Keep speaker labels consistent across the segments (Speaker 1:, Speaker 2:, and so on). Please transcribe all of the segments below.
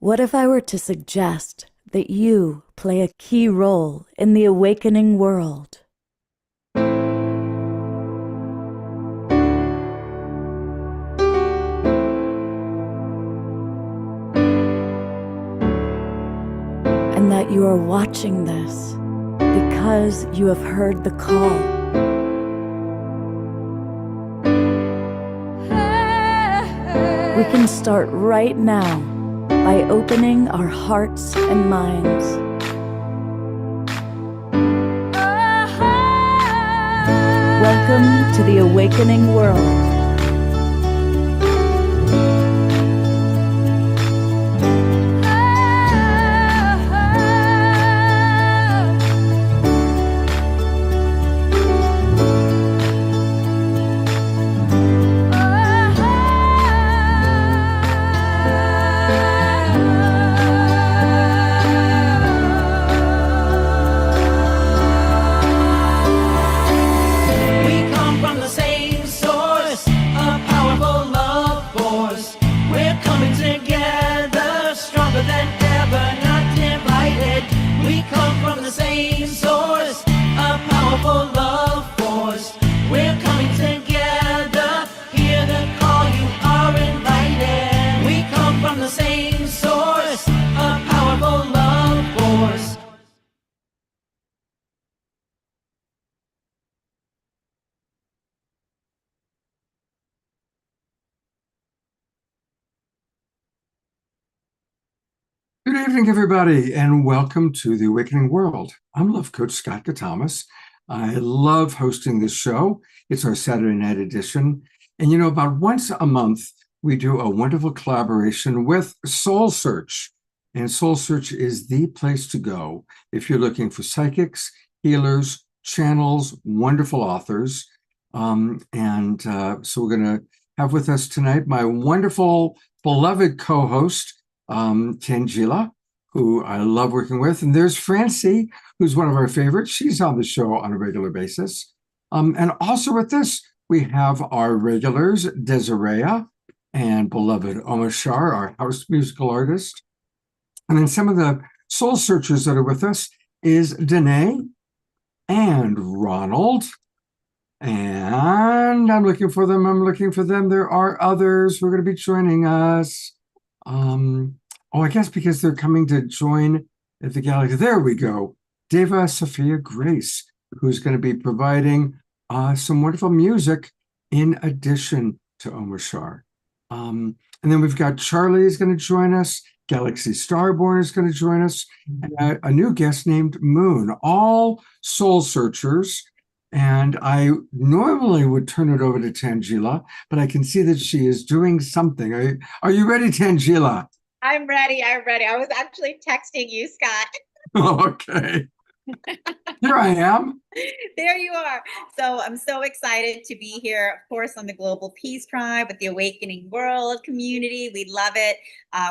Speaker 1: What if I were to suggest that you play a key role in the awakening world? And that you are watching this because you have heard the call. We can start right now by opening our hearts and minds. Welcome to the awakening world.
Speaker 2: Good evening, everybody, and welcome to the Awakening World. I'm Love Coach Scott Katamas. I love hosting this show. It's our Saturday night edition. And about once a month, we do a wonderful collaboration with SoulSearch. And SoulSearch is the place to go if you're looking for psychics, healers, channels, wonderful authors. So we're going to have with us tonight my wonderful, beloved co-host, Tangela, who I love working with. And there's Francie, who's one of our favorites. She's on the show on a regular basis. And also with this, we have our regulars, Desiree and beloved Omashar, our house musical artist. And then some of the soul searchers that are with us is Danae and Ronald. And I'm looking for them. There are others who are going to be joining us. I guess because they're coming to join at the Galaxy. There we go. Deva Sophia Grace, who's going to be providing some wonderful music in addition to Omashar. And then we've got Charlie is going to join us. Galaxy Starborn is going to join us. And a new guest named Moon, all soul searchers. And I normally would turn it over to Tangela, but I can see that she is doing something. Are you ready, Tangela?
Speaker 3: I'm ready. I was actually texting you, Scott.
Speaker 2: Okay. Here I am.
Speaker 3: There you are. So I'm so excited to be here, of course, on the Global Peace Tribe with the Awakening World community. We love it.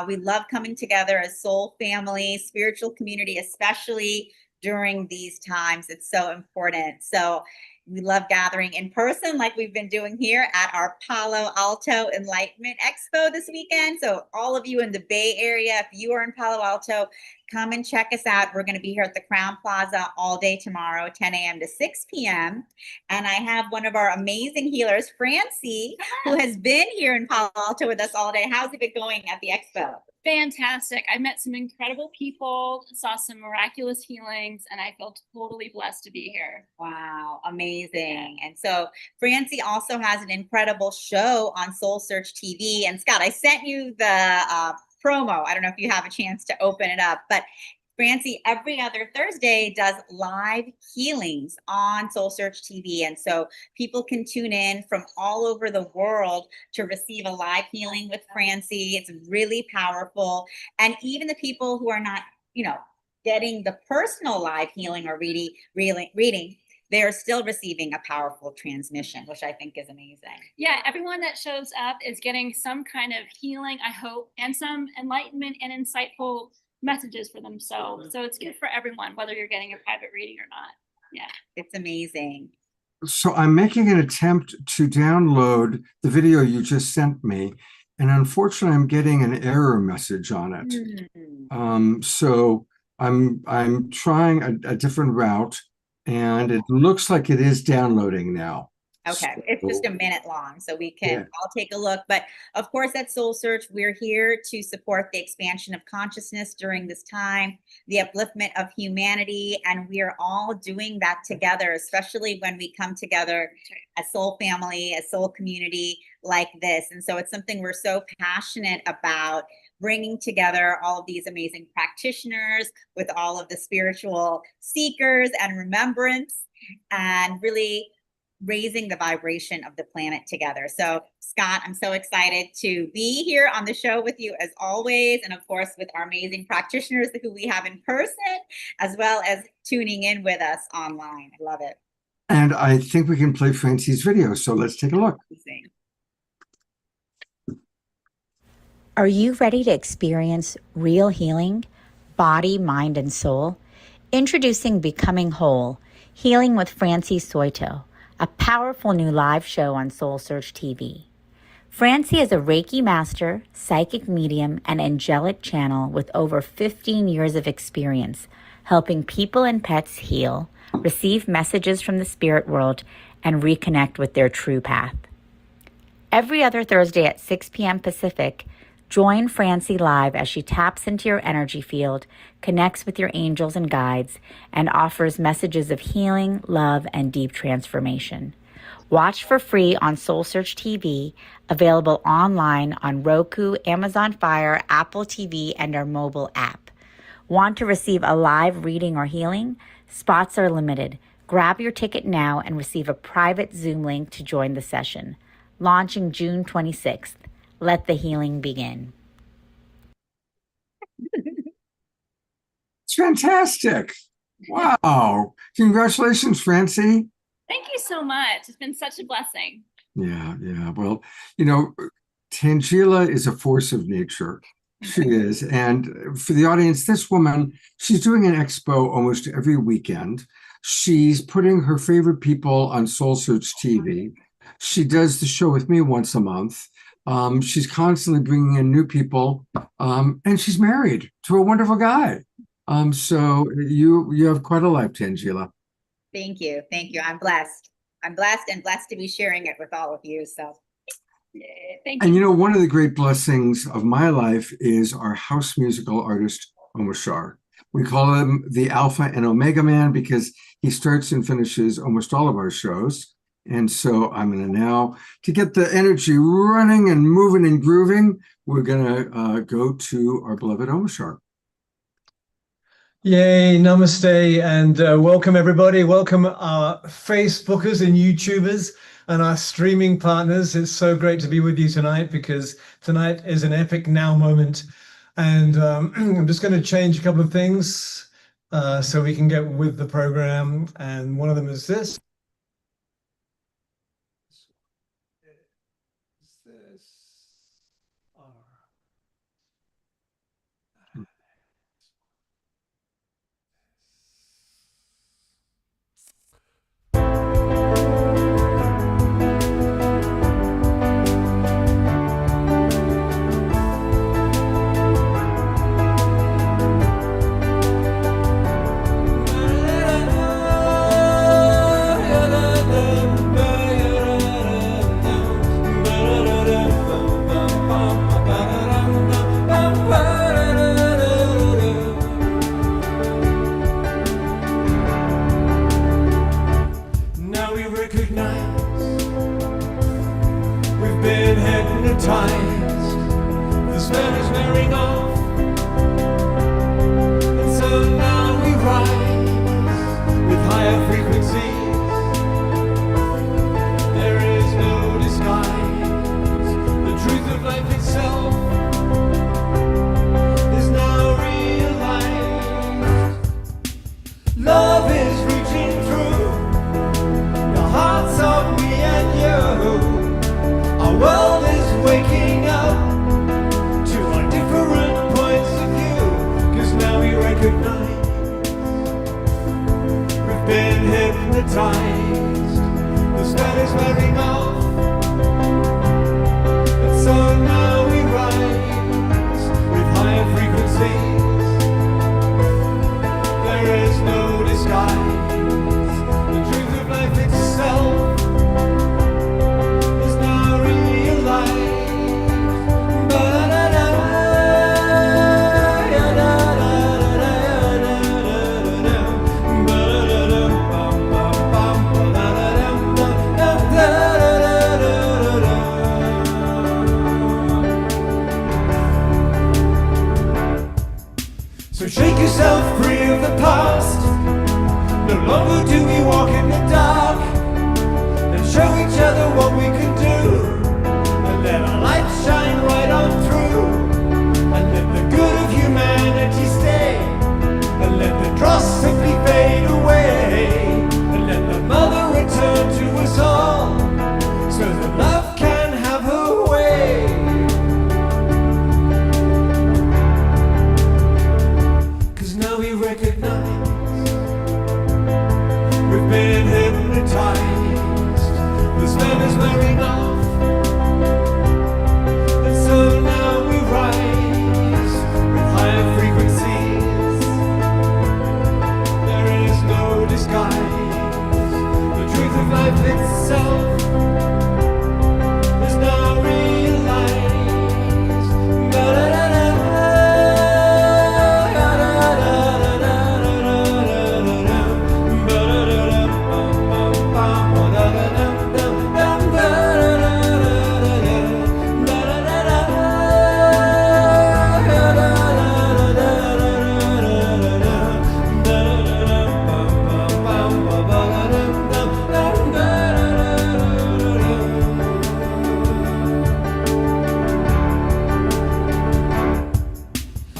Speaker 3: We love coming together as soul family, spiritual community, especially during these times. It's so important. So we love gathering in person like we've been doing here at our Palo Alto Enlightenment Expo this weekend. So all of you in the Bay Area, if you are in Palo Alto, come and check us out. We're going to be here at the Crown Plaza all day tomorrow, 10 a.m. to 6 p.m. And I have one of our amazing healers, Francie, who has been here in Palo Alto with us all day. How's it been going at the expo?
Speaker 4: Fantastic. I met some incredible people, saw some miraculous healings, and I felt totally blessed to be here.
Speaker 3: Wow, amazing. And so Francie also has an incredible show on SoulSearch TV. And Scott, I sent you the promo. I don't know if you have a chance to open it up, but Francie every other Thursday does live healings on SoulSearch TV. And so people can tune in from all over the world to receive a live healing with Francie. It's really powerful. And even the people who are not, getting the personal live healing or reading, they're still receiving a powerful transmission, which I think is amazing.
Speaker 4: Yeah, everyone that shows up is getting some kind of healing, I hope, and some enlightenment and insightful messages for themselves. So it's good for everyone, whether you're getting a private reading or not. Yeah,
Speaker 3: it's amazing.
Speaker 2: So I'm making an attempt to download the video you just sent me. and unfortunately, I'm getting an error message on it. So I'm trying a different route, and it looks like it is downloading now.
Speaker 3: Okay, it's just a minute long, so we can
Speaker 2: Yeah.
Speaker 3: all take a look. But of course, at SoulSearch, we're here to support the expansion of consciousness during this time, the upliftment of humanity, and we are all doing that together, especially when we come together as soul family, as soul community like this. And so it's something we're so passionate about, bringing together all of these amazing practitioners with all of the spiritual seekers and remembrance, and really raising the vibration of the planet together. So Scott, I'm so excited to be here on the show with you as always, and of course with our amazing practitioners who we have in person, as well as tuning in with us online. I love it.
Speaker 2: And I think we can play Francie's video, so let's take a look.
Speaker 3: Amazing.
Speaker 5: Are you ready to experience real healing, body, mind, and soul? Introducing Becoming Whole, Healing with Francie Soito, a powerful new live show on SoulSearch TV. Francie is a Reiki master, psychic medium, and angelic channel with over 15 years of experience helping people and pets heal, receive messages from the spirit world, and reconnect with their true path. Every other Thursday at 6 p.m. Pacific, join Francie live as she taps into your energy field, connects with your angels and guides, and offers messages of healing, love, and deep transformation. Watch for free on SoulSearch TV, available online on Roku, Amazon Fire, Apple TV, and our mobile app. Want to receive a live reading or healing? Spots are limited. Grab your ticket now and receive a private Zoom link to join the session. Launching June 26th. Let the healing begin.
Speaker 2: It's fantastic. Wow. Congratulations, Francie.
Speaker 4: Thank you so much. It's been such a blessing.
Speaker 2: Yeah. Well, Tangela is a force of nature. She is. And for the audience, this woman, she's doing an expo almost every weekend. She's putting her favorite people on SoulSearch TV. She does the show with me once a month. She's constantly bringing in new people, and she's married to a wonderful guy. So you have quite a life, Tangela.
Speaker 3: Thank you. I'm blessed. I'm blessed and blessed to be sharing it with all of you. So
Speaker 4: thank you.
Speaker 2: And one of the great blessings of my life is our house musical artist, Omashar. We call him the Alpha and Omega Man because he starts and finishes almost all of our shows. And so I'm going to now, to get the energy running and moving and grooving, we're going to go to our beloved Omashar.
Speaker 6: Yay, namaste, and welcome everybody. Welcome our Facebookers and YouTubers and our streaming partners. It's so great to be with you tonight because tonight is an epic now moment. And I'm just going to change a couple of things so we can get with the program. And one of them is this. The spell is wearing off, and so now we rise with higher frequencies. There is no disguise. The truth of life itself is now realized. Love is reaching through the hearts of me and you. Our world is waking up to a different
Speaker 7: So shake yourself free of the past. No longer do we walk in the dark. Let's show each other what we can do, and let our light shine right on through. And let the good of humanity stay, and let the dross simply fade away, and let the mother return to us all, so that love can have her way. Cause now we recognize we've been hypnotized. The spell is wearing off, and so now we rise with higher frequencies. There is no disguise. The truth of life itself is now realized.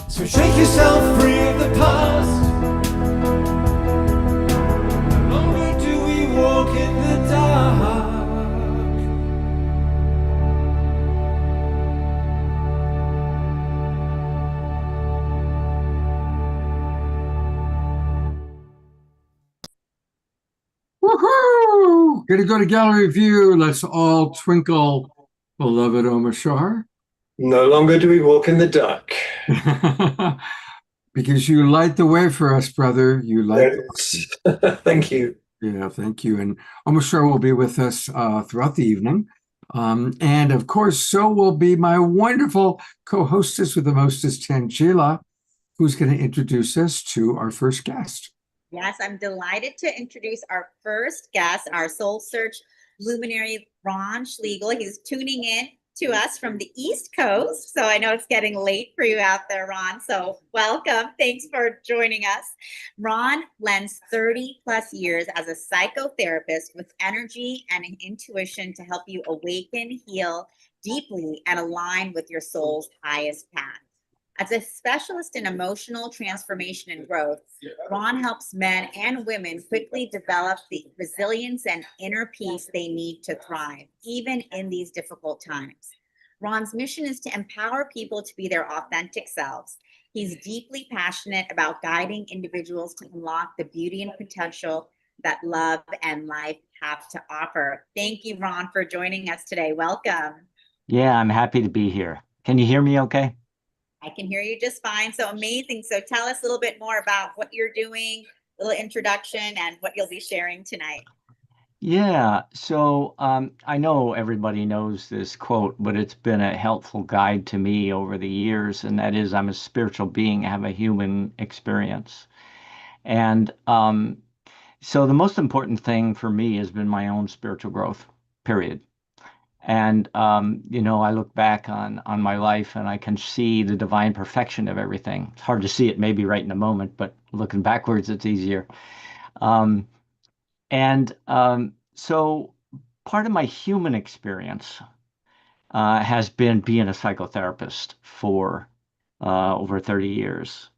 Speaker 7: So shake yourself free of the past. No longer do we walk in the dark.
Speaker 2: Woohoo! Gonna go to gallery view. Let's all twinkle, beloved Omashar.
Speaker 7: No longer do we walk in the dark.
Speaker 2: Because you light the way for us, brother. You light the way.
Speaker 7: Thank you.
Speaker 2: Yeah, thank you. And Omashar will be with us throughout the evening. And of course, so will be my wonderful co-hostess with the mostest, Tangela, who's going to introduce us to our first guest.
Speaker 3: Yes, I'm delighted to introduce our first guest, our SoulSearch luminary, Ron Schlegel. He's tuning in to us from the East Coast. So I know it's getting late for you out there, Ron. So welcome. Thanks for joining us. Ron lends 30 plus years as a psychotherapist with energy and an intuition to help you awaken, heal deeply, and align with your soul's highest path. As a specialist in emotional transformation and growth, Ron helps men and women quickly develop the resilience and inner peace they need to thrive, even in these difficult times. Ron's mission is to empower people to be their authentic selves. He's deeply passionate about guiding individuals to unlock the beauty and potential that love and life have to offer. Thank you, Ron, for joining us today. Welcome.
Speaker 8: Yeah, I'm happy to be here. Can you hear me okay?
Speaker 3: I can hear you just fine. So amazing. So tell us a little bit more about what you're doing, a little introduction, and what you'll be sharing tonight.
Speaker 8: Yeah, so I know everybody knows this quote, but it's been a helpful guide to me over the years, and that is, I'm a spiritual being, I have a human experience. And so the most important thing for me has been my own spiritual growth, period. And I look back on my life and I can see the divine perfection of everything. It's hard to see it maybe right in the moment, but looking backwards, it's easier. So part of my human experience has been being a psychotherapist for over 30 years.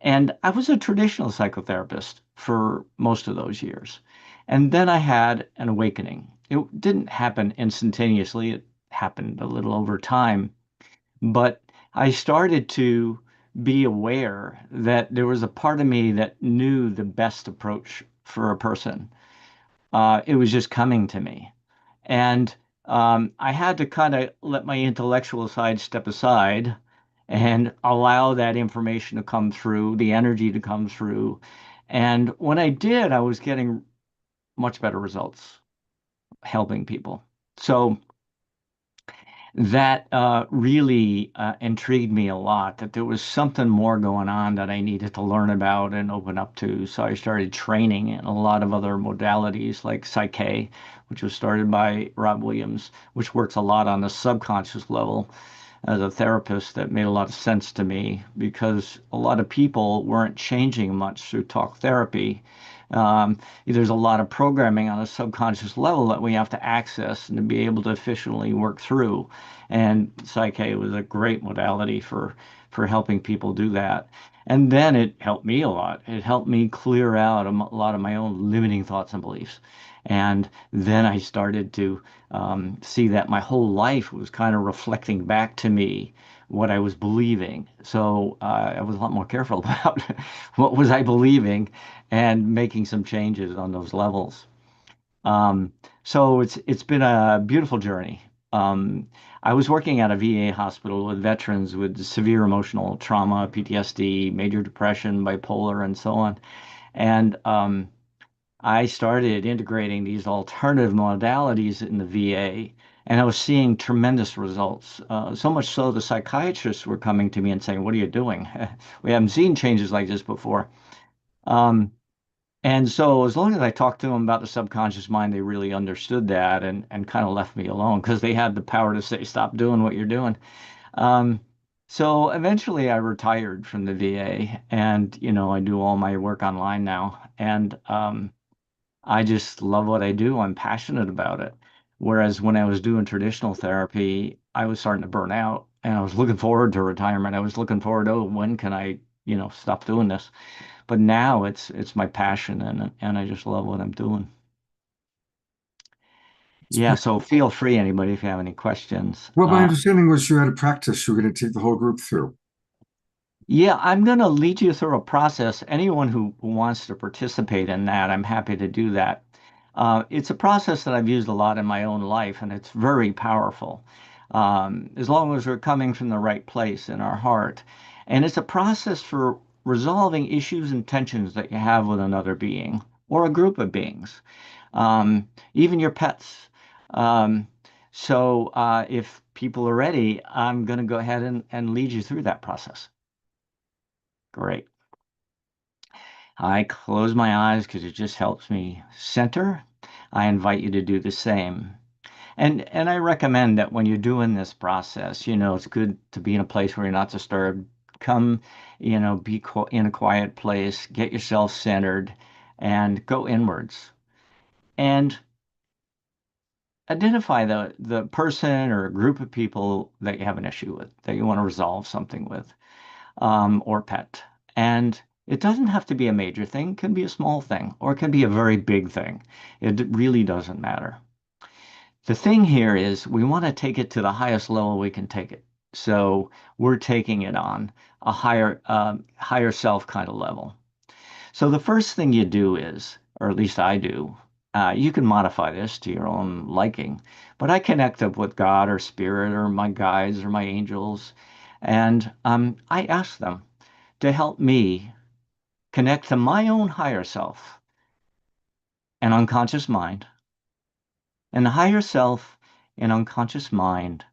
Speaker 8: And I was a traditional psychotherapist for most of those years. And then I had an awakening. It didn't happen instantaneously. It happened a little over time. But I started to be aware that there was a part of me that knew the best approach for a person. It was just coming to me. And I had to kind of let my intellectual side step aside and allow that information to come through, the energy to come through. And when I did, I was getting much better results helping people. So that really intrigued me a lot, that there was something more going on that I needed to learn about and open up to. So I started training in a lot of other modalities like Psyche, which was started by Rob Williams, which works a lot on the subconscious level. as a therapist that made a lot of sense to me because a lot of people weren't changing much through talk therapy. There's a lot of programming on a subconscious level that we have to access and to be able to efficiently work through. And Psyche was a great modality for helping people do that. And then it helped me a lot. It helped me clear out a lot of my own limiting thoughts and beliefs. And then I started to see that my whole life was kind of reflecting back to me what I was believing. So I was a lot more careful about what was I believing and making some changes on those levels. So it's been a beautiful journey. Um, I was working at a VA hospital with veterans with severe emotional trauma, PTSD, major depression, bipolar, and so on. And I started integrating these alternative modalities in the VA, and I was seeing tremendous results. So much so, the psychiatrists were coming to me and saying, "What are you doing? We haven't seen changes like this before." Um, and so, as long as I talked to them about the subconscious mind, they really understood that and kind of left me alone because they had the power to say, "Stop doing what you're doing." Um, so eventually, I retired from the VA, and I do all my work online now, and I just love what I do. I'm passionate about it. Whereas when I was doing traditional therapy, I was starting to burn out and I was looking forward to retirement. I was looking forward, oh, when can I, stop doing this? But now it's my passion and I just love what I'm doing. Yeah, so feel free, anybody, if you have any questions.
Speaker 2: Well, my understanding was you had a practice you were going to take the whole group through.
Speaker 8: Yeah, I'm going to lead you through a process. Anyone who wants to participate in that, I'm happy to do that. It's a process that I've used a lot in my own life, and it's very powerful, as long as we're coming from the right place in our heart. And it's a process for resolving issues and tensions that you have with another being or a group of beings, even your pets. Um, so if people are ready, I'm going to go ahead and lead you through that process. Great. I close my eyes because it just helps me center. I invite you to do the same. And I recommend that when you're doing this process, it's good to be in a place where you're not disturbed. Come, be in a quiet place, get yourself centered, and go inwards. And identify the person or a group of people that you have an issue with, that you want to resolve something with. Or pet. And it doesn't have to be a major thing, it can be a small thing, or it can be a very big thing. It really doesn't matter. The thing here is we want to take it to the highest level we can take it. So we're taking it on a higher self kind of level. So the first thing you do is, or at least I do, you can modify this to your own liking, but I connect up with God or spirit or my guides or my angels, and I ask them to help me connect to my own higher self and unconscious mind, and the higher self and unconscious mind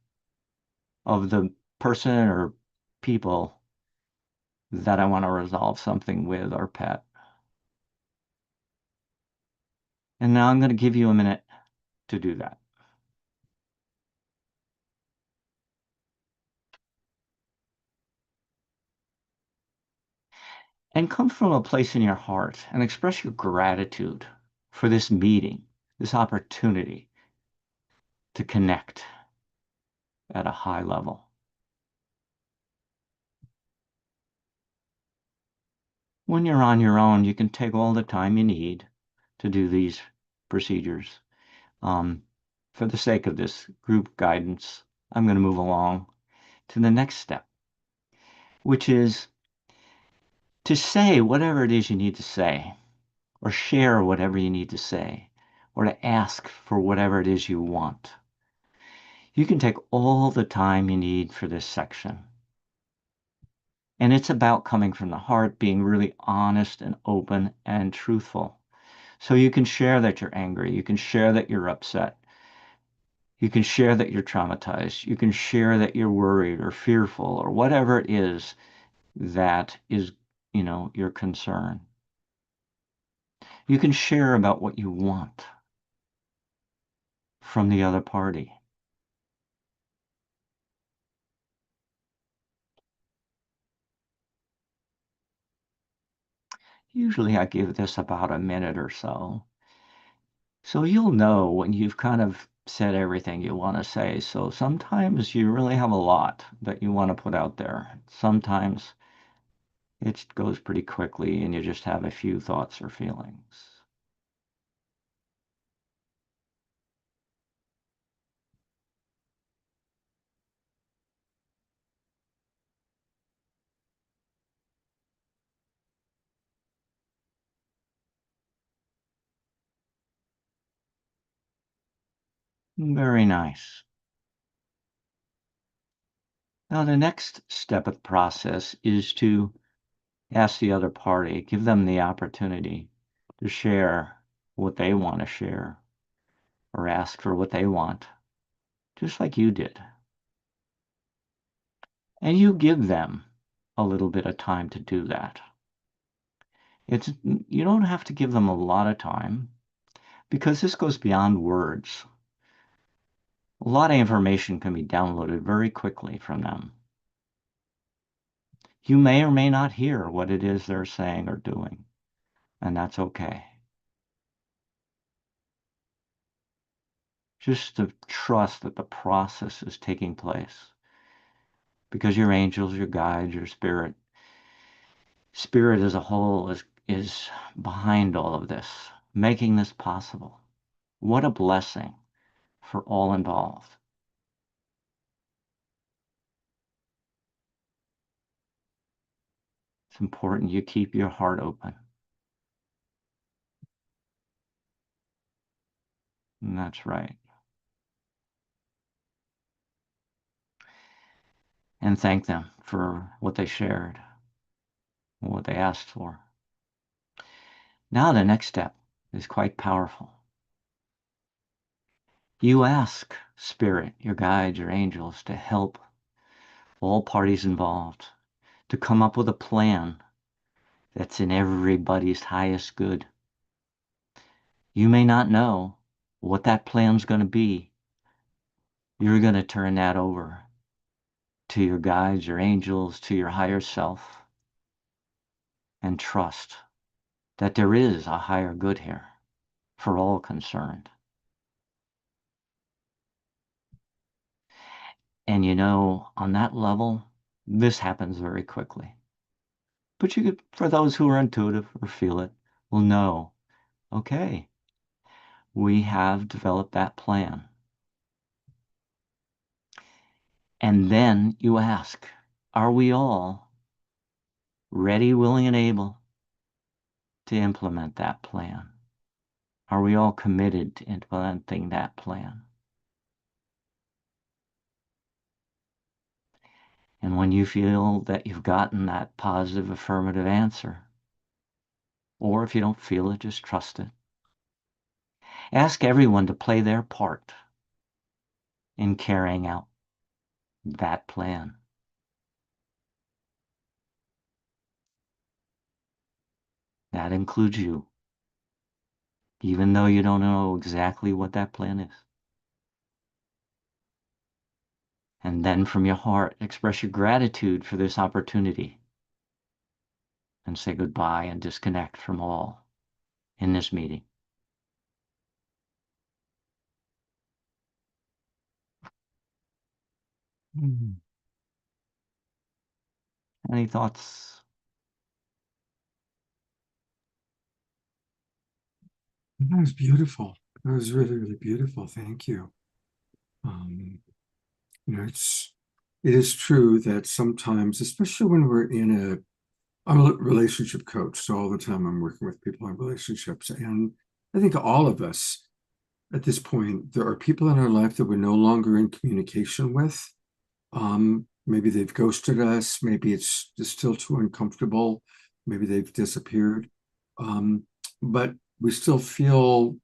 Speaker 8: of the person or people that I want to resolve something with or pet. And now I'm going to give you a minute to do that. And come from a place in your heart and express your gratitude for this meeting, this opportunity to connect at a high level. When you're on your own, you can take all the time you need to do these procedures. For the sake of this group guidance, I'm going to move along to the next step, which is to say whatever it is you need to say, or share whatever you need to say, or to ask for whatever it is you want. You can take all the time you need for this section. And it's about coming from the heart, being really honest and open and truthful. So you can share that you're angry. You can share that you're upset. You can share that you're traumatized. You can share that you're worried or fearful or whatever it is that is, your concern. You can share about what you want from the other party. Usually I give this about a minute or so. So you'll know when you've kind of said everything you want to say. So sometimes you really have a lot that you want to put out there. Sometimes it goes pretty quickly and you just have a few thoughts or feelings. Very nice. Now, the next step of the process is to ask the other party, give them the opportunity to share what they want to share or ask for what they want, just like you did. And you give them a little bit of time to do that. You don't have to give them a lot of time because this goes beyond words. A lot of information can be downloaded very quickly from them. You may or may not hear what it is they're saying or doing, and that's okay. Just to trust that the process is taking place because your angels, your guides, your spirit as a whole is behind all of this, making this possible. What a blessing for all involved. It's important you keep your heart open. And that's right. And thank them for what they shared, what they asked for. Now the next step is quite powerful. You ask Spirit, your guides, your angels, to help all parties involved to come up with a plan that's in everybody's highest good. You may not know what that plan's going to be. You're going to turn that over to your guides, your angels, to your higher self, and trust that there is a higher good here for all concerned. And on that level, this happens very quickly. But for those who are intuitive or feel it, will know, okay, we have developed that plan. And then you ask, are we all ready, willing, and able to implement that plan? Are we all committed to implementing that plan? And when you feel that you've gotten that positive affirmative answer, or if you don't feel it, just trust it. Ask everyone to play their part in carrying out that plan. That includes you, even though you don't know exactly what that plan is. And then from your heart, express your gratitude for this opportunity and say goodbye and disconnect from all in this meeting. Any thoughts?
Speaker 2: That was beautiful. That was really, really beautiful. Thank you. It is true that sometimes, especially when we're I'm a relationship coach, so all the time I'm working with people in relationships. And I think all of us at this point, there are people in our life that we're no longer in communication with. Maybe they've ghosted us. Maybe it's just still too uncomfortable. Maybe they've disappeared. But we still feel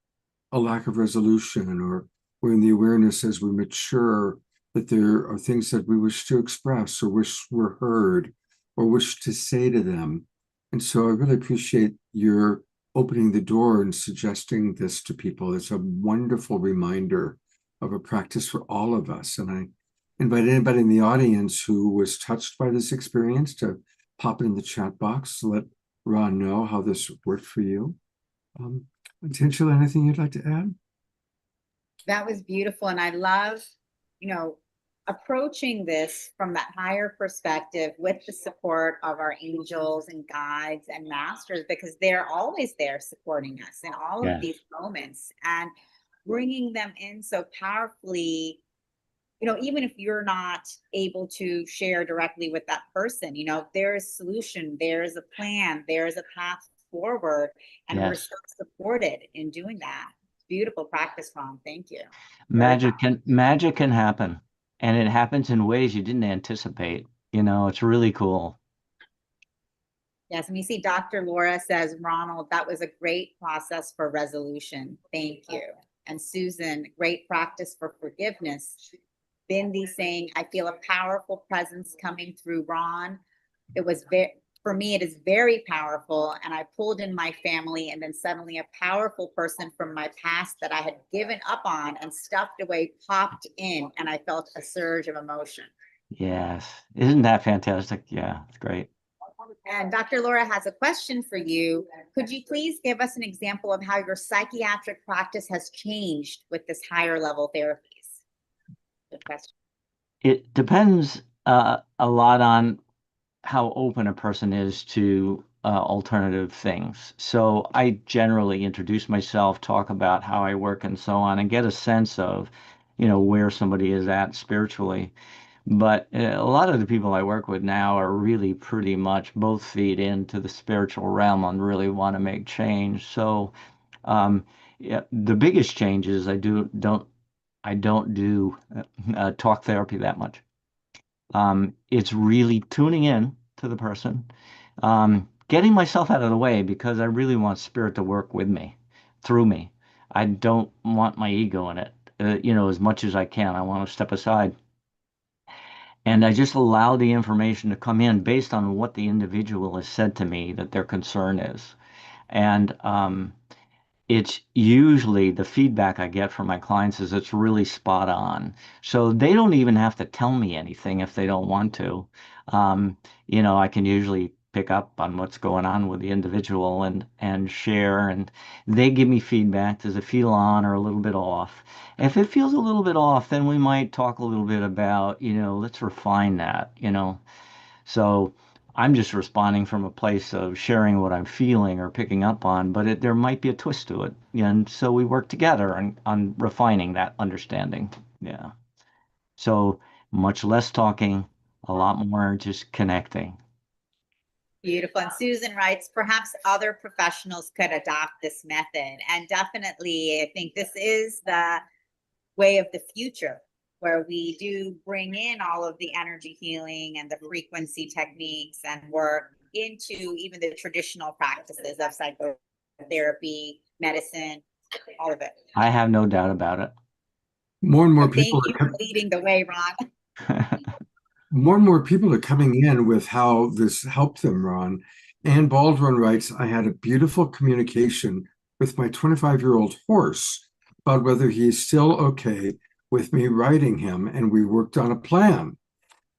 Speaker 2: a lack of resolution, or we're in the awareness as we mature that there are things that we wish to express or wish were heard or wish to say to them. And so I really appreciate your opening the door and suggesting this to people. It's a wonderful reminder of a practice for all of us. And I invite anybody in the audience who was touched by this experience to pop it in the chat box. Let Ron know how this worked for you. Tangela, anything you'd like to add?
Speaker 3: That was beautiful. And I love, approaching this from that higher perspective with the support of our angels and guides and masters, because they're always there supporting us in all of these moments and bringing them in so powerfully. Even if you're not able to share directly with that person, there is solution, there is a plan, there is a path forward, and we're so supported in doing that. Beautiful practice, Ron. Thank you.
Speaker 8: Magic can happen, and it happens in ways you didn't anticipate. It's really cool.
Speaker 3: Yes, and you see Dr. Laura says, Ronald, that was a great process for resolution. Thank you. And Susan, great practice for forgiveness. Bindi saying, I feel a powerful presence coming through Ron. It was for me, it is very powerful. And I pulled in my family, and then suddenly a powerful person from my past that I had given up on and stuffed away popped in, and I felt a surge of emotion.
Speaker 8: Yes. Isn't that fantastic? Yeah, it's great.
Speaker 3: And Dr. Laura has a question for you. Could you please give us an example of how your psychiatric practice has changed with this higher level therapies? Good question.
Speaker 8: It depends a lot on how open a person is to alternative things. So I generally introduce myself, talk about how I work and so on, and get a sense of, where somebody is at spiritually. But a lot of the people I work with now are really pretty much both feet into the spiritual realm and really want to make change. So, yeah, the biggest change is I don't do talk therapy that much. It's really tuning in to the person, getting myself out of the way because I really want spirit to work with me, through me. I don't want my ego in it, as much as I can. I want to step aside. And I just allow the information to come in based on what the individual has said to me that their concern is. And it's usually the feedback I get from my clients is it's really spot on. So they don't even have to tell me anything if they don't want to. I can usually pick up on what's going on with the individual and share, and they give me feedback. Does it feel on or a little bit off? If it feels a little bit off, then we might talk a little bit about, let's refine that. So I'm just responding from a place of sharing what I'm feeling or picking up on, but there might be a twist to it. And so we work together on refining that understanding. Yeah. So much less talking, a lot more just connecting.
Speaker 3: Beautiful. And Susan writes, perhaps other professionals could adopt this method. And definitely, I think this is the way of the future, where we do bring in all of the energy healing and the frequency techniques and work into even the traditional practices of psychotherapy, medicine, all of it.
Speaker 8: I have no doubt about it.
Speaker 2: More and more
Speaker 3: So
Speaker 2: people
Speaker 3: thank you for leading the way, Ron.
Speaker 2: More and more people are coming in with how this helped them, Ron. Ann Baldwin writes, I had a beautiful communication with my 25-year-old horse about whether he is still okay with me riding him, and we worked on a plan.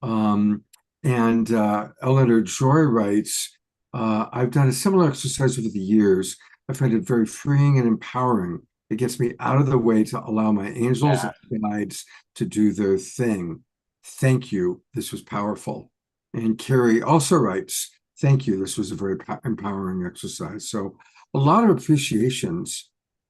Speaker 2: Eleanor Joy writes, I've done a similar exercise over the years. I find it very freeing and empowering. It gets me out of the way to allow my angels and guides to do their thing. Thank you. This was powerful. And Carrie also writes, thank you. This was a very empowering exercise. So a lot of appreciations.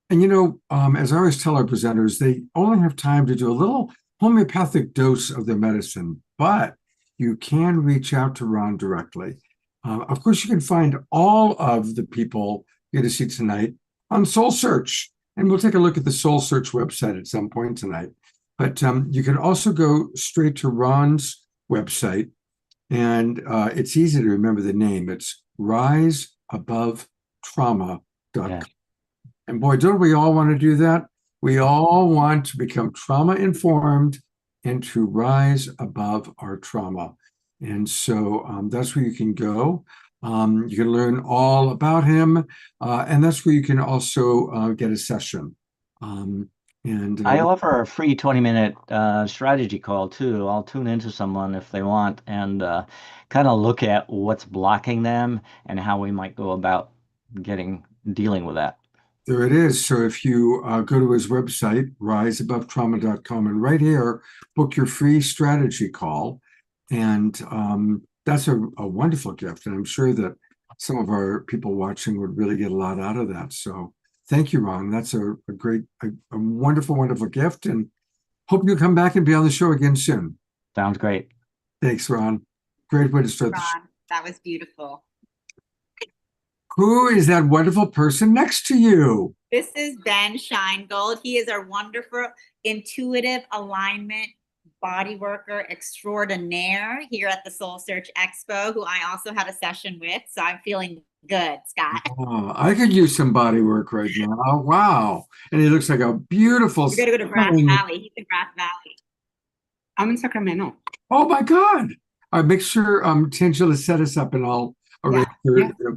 Speaker 2: And, as I always tell our presenters, they only have time to do a little homeopathic dose of their medicine, but you can reach out to Ron directly. Of course, you can find all of the people you're going to see tonight on SoulSearch. And we'll take a look at the SoulSearch website at some point tonight. But you can also go straight to Ron's website, and it's easy to remember the name. It's riseabovetrauma.com.
Speaker 8: Yeah.
Speaker 2: And boy, don't we all want to do that? We all want to become trauma informed and to rise above our trauma. And so that's where you can go. You can learn all about him, and that's where you can also get a session. And
Speaker 8: I offer a free 20-minute strategy call too. I'll tune into someone if they want and kind of look at what's blocking them and how we might go about dealing with that.
Speaker 2: there it is. So if you go to his website, riseabovetrauma.com, and right here, book your free strategy call. And that's a wonderful gift. And I'm sure that some of our people watching would really get a lot out of that. So thank you, Ron. That's a wonderful, wonderful gift. And hope you come back and be on the show again soon.
Speaker 8: Sounds great.
Speaker 2: Thanks, Ron. Great way to start the show.
Speaker 3: Ron, that was beautiful.
Speaker 2: Who is that wonderful person next to you?
Speaker 3: This is Ben Shinegold. He is our wonderful intuitive alignment body worker extraordinaire here at the SoulSearch Expo, who I also had a session with. So I'm feeling good, Scott.
Speaker 2: Oh, I could use some body work right now. Wow. And he looks like a beautiful.
Speaker 3: You're going to go to Grass Valley. He's in Grass Valley.
Speaker 9: I'm in Sacramento.
Speaker 2: Oh my God. I make sure Tangela set us up and I'll arrange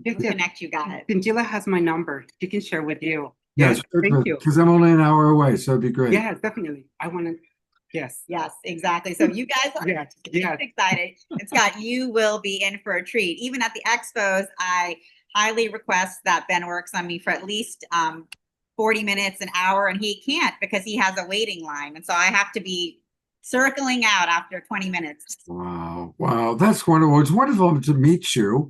Speaker 3: Connect you guys.
Speaker 9: Tangela has my number. She can share with you.
Speaker 2: Yes,
Speaker 9: thank you.
Speaker 2: Because I'm only an hour away, so it'd be great.
Speaker 9: Yes, definitely. I want to. Yes.
Speaker 3: Yes, exactly. So you guys are excited. And Scott, you will be in for a treat. Even at the expos, I highly request that Ben works on me for at least 40 minutes, an hour, and he can't because he has a waiting line. And so I have to be circling out after 20 minutes.
Speaker 2: Wow. Wow. That's wonderful. It's wonderful to meet you.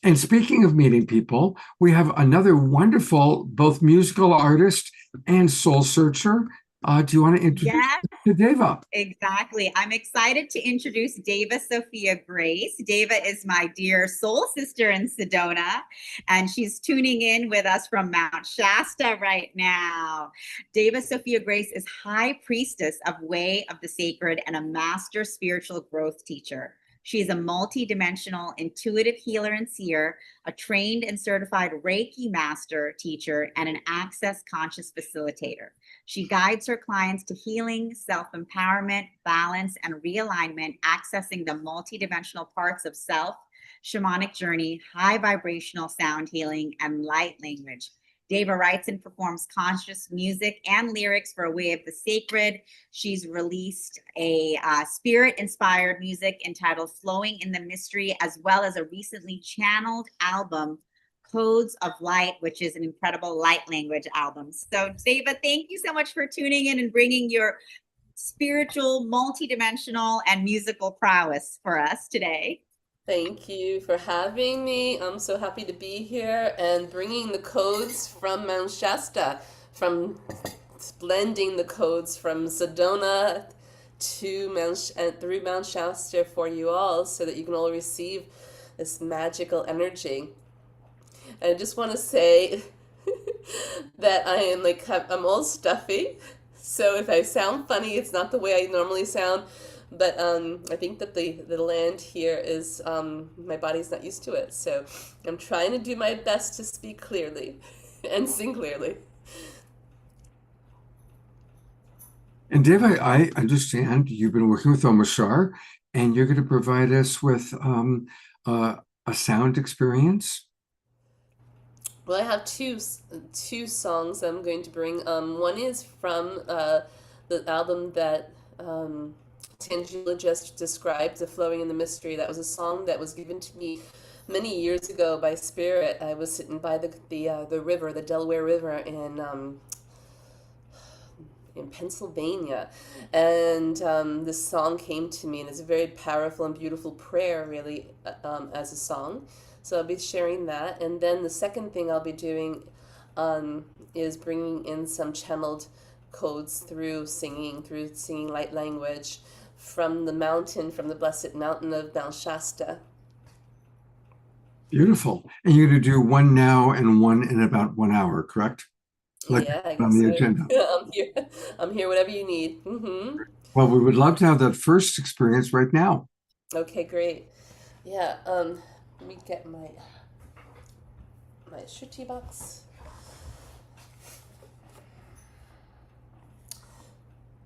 Speaker 2: And speaking of meeting people, we have another wonderful, both musical artist and soul searcher. Do you want to introduce to Deva?
Speaker 3: Exactly. I'm excited to introduce Deva Sophia Grace. Deva is my dear soul sister in Sedona, and she's tuning in with us from Mount Shasta right now. Deva Sophia Grace is High Priestess of Way of the Sacred and a Master Spiritual Growth Teacher. She is a multi-dimensional intuitive healer and seer, a trained and certified Reiki master teacher, and an access conscious facilitator. She guides her clients to healing, self-empowerment, balance, and realignment, accessing the multi-dimensional parts of self, shamanic journey, high vibrational sound healing, and light language. Deva writes and performs conscious music and lyrics for A Way of the Sacred. She's released a spirit-inspired music entitled Flowing in the Mystery, as well as a recently channeled album, Codes of Light, which is an incredible light language album. So Deva, thank you so much for tuning in and bringing your spiritual, multidimensional, and musical prowess for us today.
Speaker 10: Thank you for having me. I'm so happy to be here and bringing the codes from Mount Shasta, from blending the codes from Sedona to through Mount Shasta for you all, so that you can all receive this magical energy. And I just want to say that I'm all stuffy, so if I sound funny, it's not the way I normally sound. But I think that the land here is, my body's not used to it. So I'm trying to do my best to speak clearly and sing clearly.
Speaker 2: And Deva, I understand you've been working with Omashar, and you're going to provide us with a sound experience.
Speaker 10: Well, I have two songs I'm going to bring. One is from the album that Tangela just described, The Flowing in the Mystery. That was a song that was given to me many years ago by Spirit. I was sitting by the river, the Delaware River in Pennsylvania, and this song came to me, and it's a very powerful and beautiful prayer, really, as a song. So I'll be sharing that. And then the second thing I'll be doing is bringing in some channeled codes through singing light language from the blessed mountain of Mount Shasta.
Speaker 2: Beautiful. And you're going to do one now and one in about 1 hour, correct?
Speaker 10: Yeah, I guess
Speaker 2: on the
Speaker 10: so.
Speaker 2: agenda.
Speaker 10: I'm here whatever you need. Mm-hmm.
Speaker 2: Well, we would love to have that first experience right now.
Speaker 10: Okay, great. Yeah, let me get my shruti box.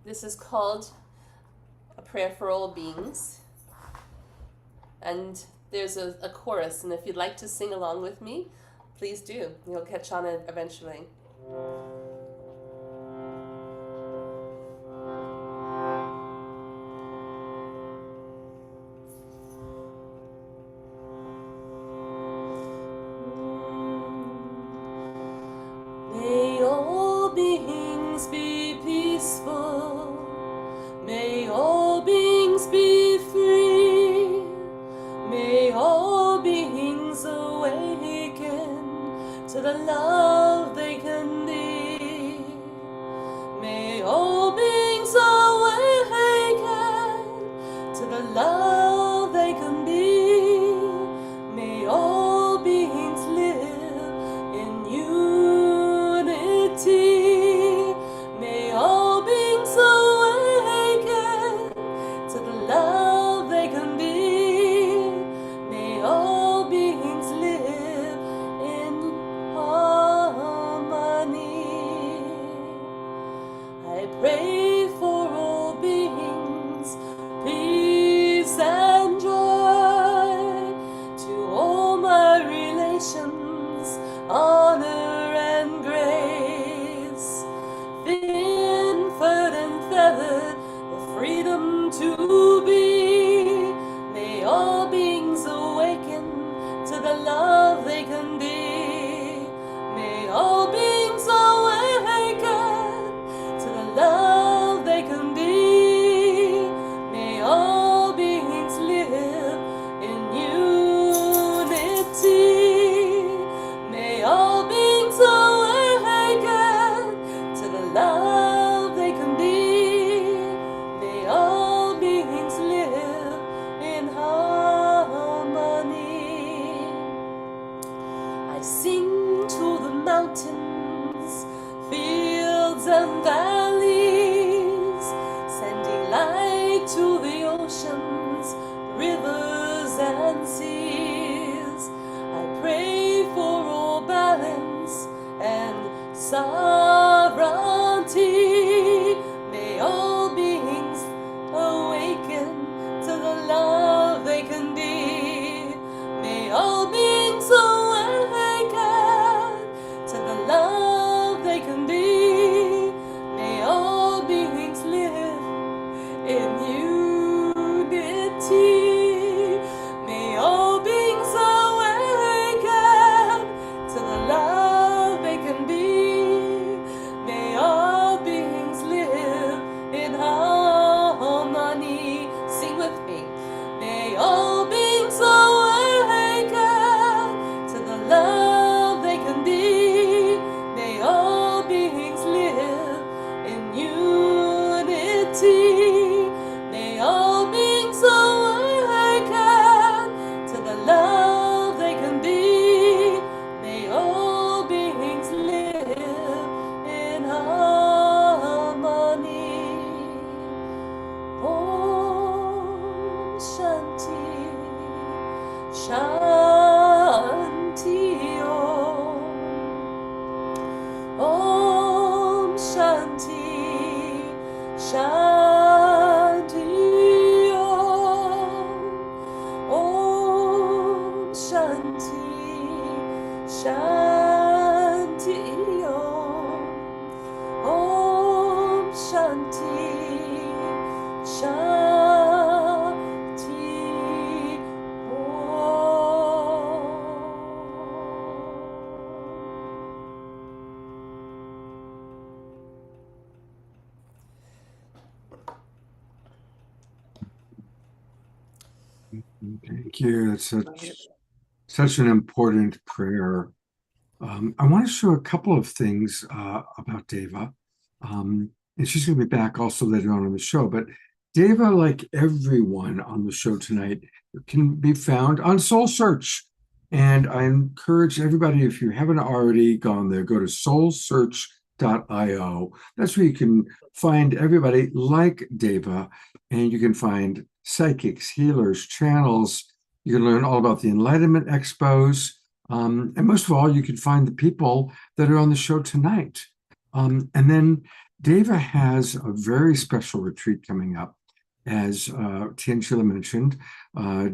Speaker 10: This is called A Prayer for All Beings. And there's a chorus, and if you'd like to sing along with me, please do. You'll catch on it eventually. the love they can be. May all beings awaken to the love they can be. May all beings live in unity. May all beings awaken to the love they can be. May all beings live in harmony. I pray for all beings, peace and joy. To all my relations, honor and grace. Thin, furred and feathered, the freedom to be. May all beings awaken to the love they can be. May all beings awaken to the love they can be. May all beings live in unity. May all beings awaken to the love they can be. May all beings live in harmony. I sing to the mountains, fields and valleys, sending light to the oceans, rivers and seas. I pray for all balance and sovereignty. May all beings awaken to the love they can be. May all beings awaken to the love they can be. May all beings live in unity. May all beings awaken to the love they can be. May all beings live in harmony. Sing with me. May all beings awaken to the love they can be. May all beings live in unity. May all beings awaken to the love they can be. May all beings live in harmony. Om Shanti, Shanti Om. Om Shanti, Shanti Om. Om Shanti, Shanti Om. Om Shanti, Shanti
Speaker 2: Thank you. It's such an important prayer. I want to show a couple of things about Deva. And she's going to be back also later on in the show. But Deva, like everyone on the show tonight, can be found on SoulSearch. And I encourage everybody, if you haven't already gone there, go to soulsearch.io. That's where you can find everybody like Deva, and you can find psychics, healers, channels. You can learn all about the Enlightenment Expos. And most of all, you can find the people that are on the show tonight. And then Deva has a very special retreat coming up. As Tianchila mentioned,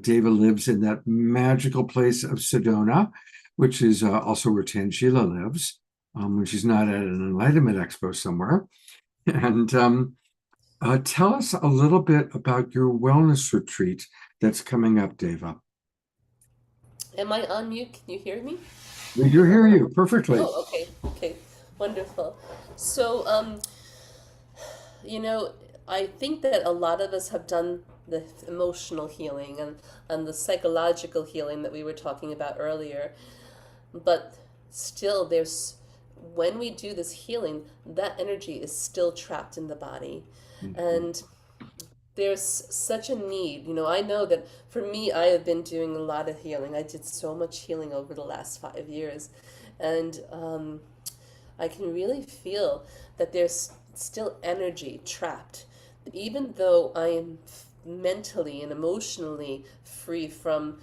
Speaker 2: Deva lives in that magical place of Sedona, which is also where Tianchila lives, when she's not at an Enlightenment Expo somewhere. And tell us a little bit about your wellness retreat that's coming up, Deva.
Speaker 10: Am I on mute? Can you hear me?
Speaker 2: We do hear you perfectly.
Speaker 10: Oh, okay. Okay. Wonderful. So, I think that a lot of us have done the emotional healing and the psychological healing that we were talking about earlier. But still there's, when we do this healing, that energy is still trapped in the body. And there's such a need. I know that for me, I have been doing a lot of healing. I did so much healing over the last 5 years. And I can really feel that there's still energy trapped. Even though I am mentally and emotionally free from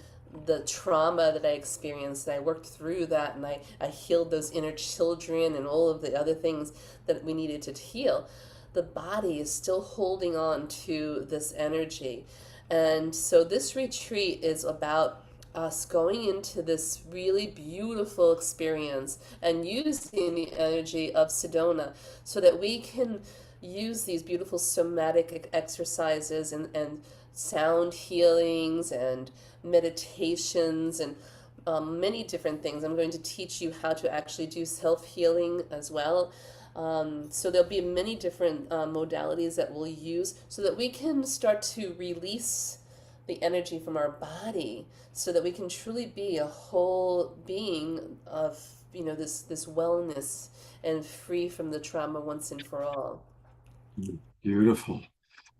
Speaker 10: the trauma that I experienced, and I worked through that, and I healed those inner children and all of the other things that we needed to heal, the body is still holding on to this energy. And so this retreat is about us going into this really beautiful experience and using the energy of Sedona so that we can use these beautiful somatic exercises and sound healings and meditations and many different things. I'm going to teach you how to actually do self-healing as well. So there'll be many different modalities that we'll use so that we can start to release the energy from our body so that we can truly be a whole being of, this wellness and free from the trauma once and for all.
Speaker 2: Beautiful.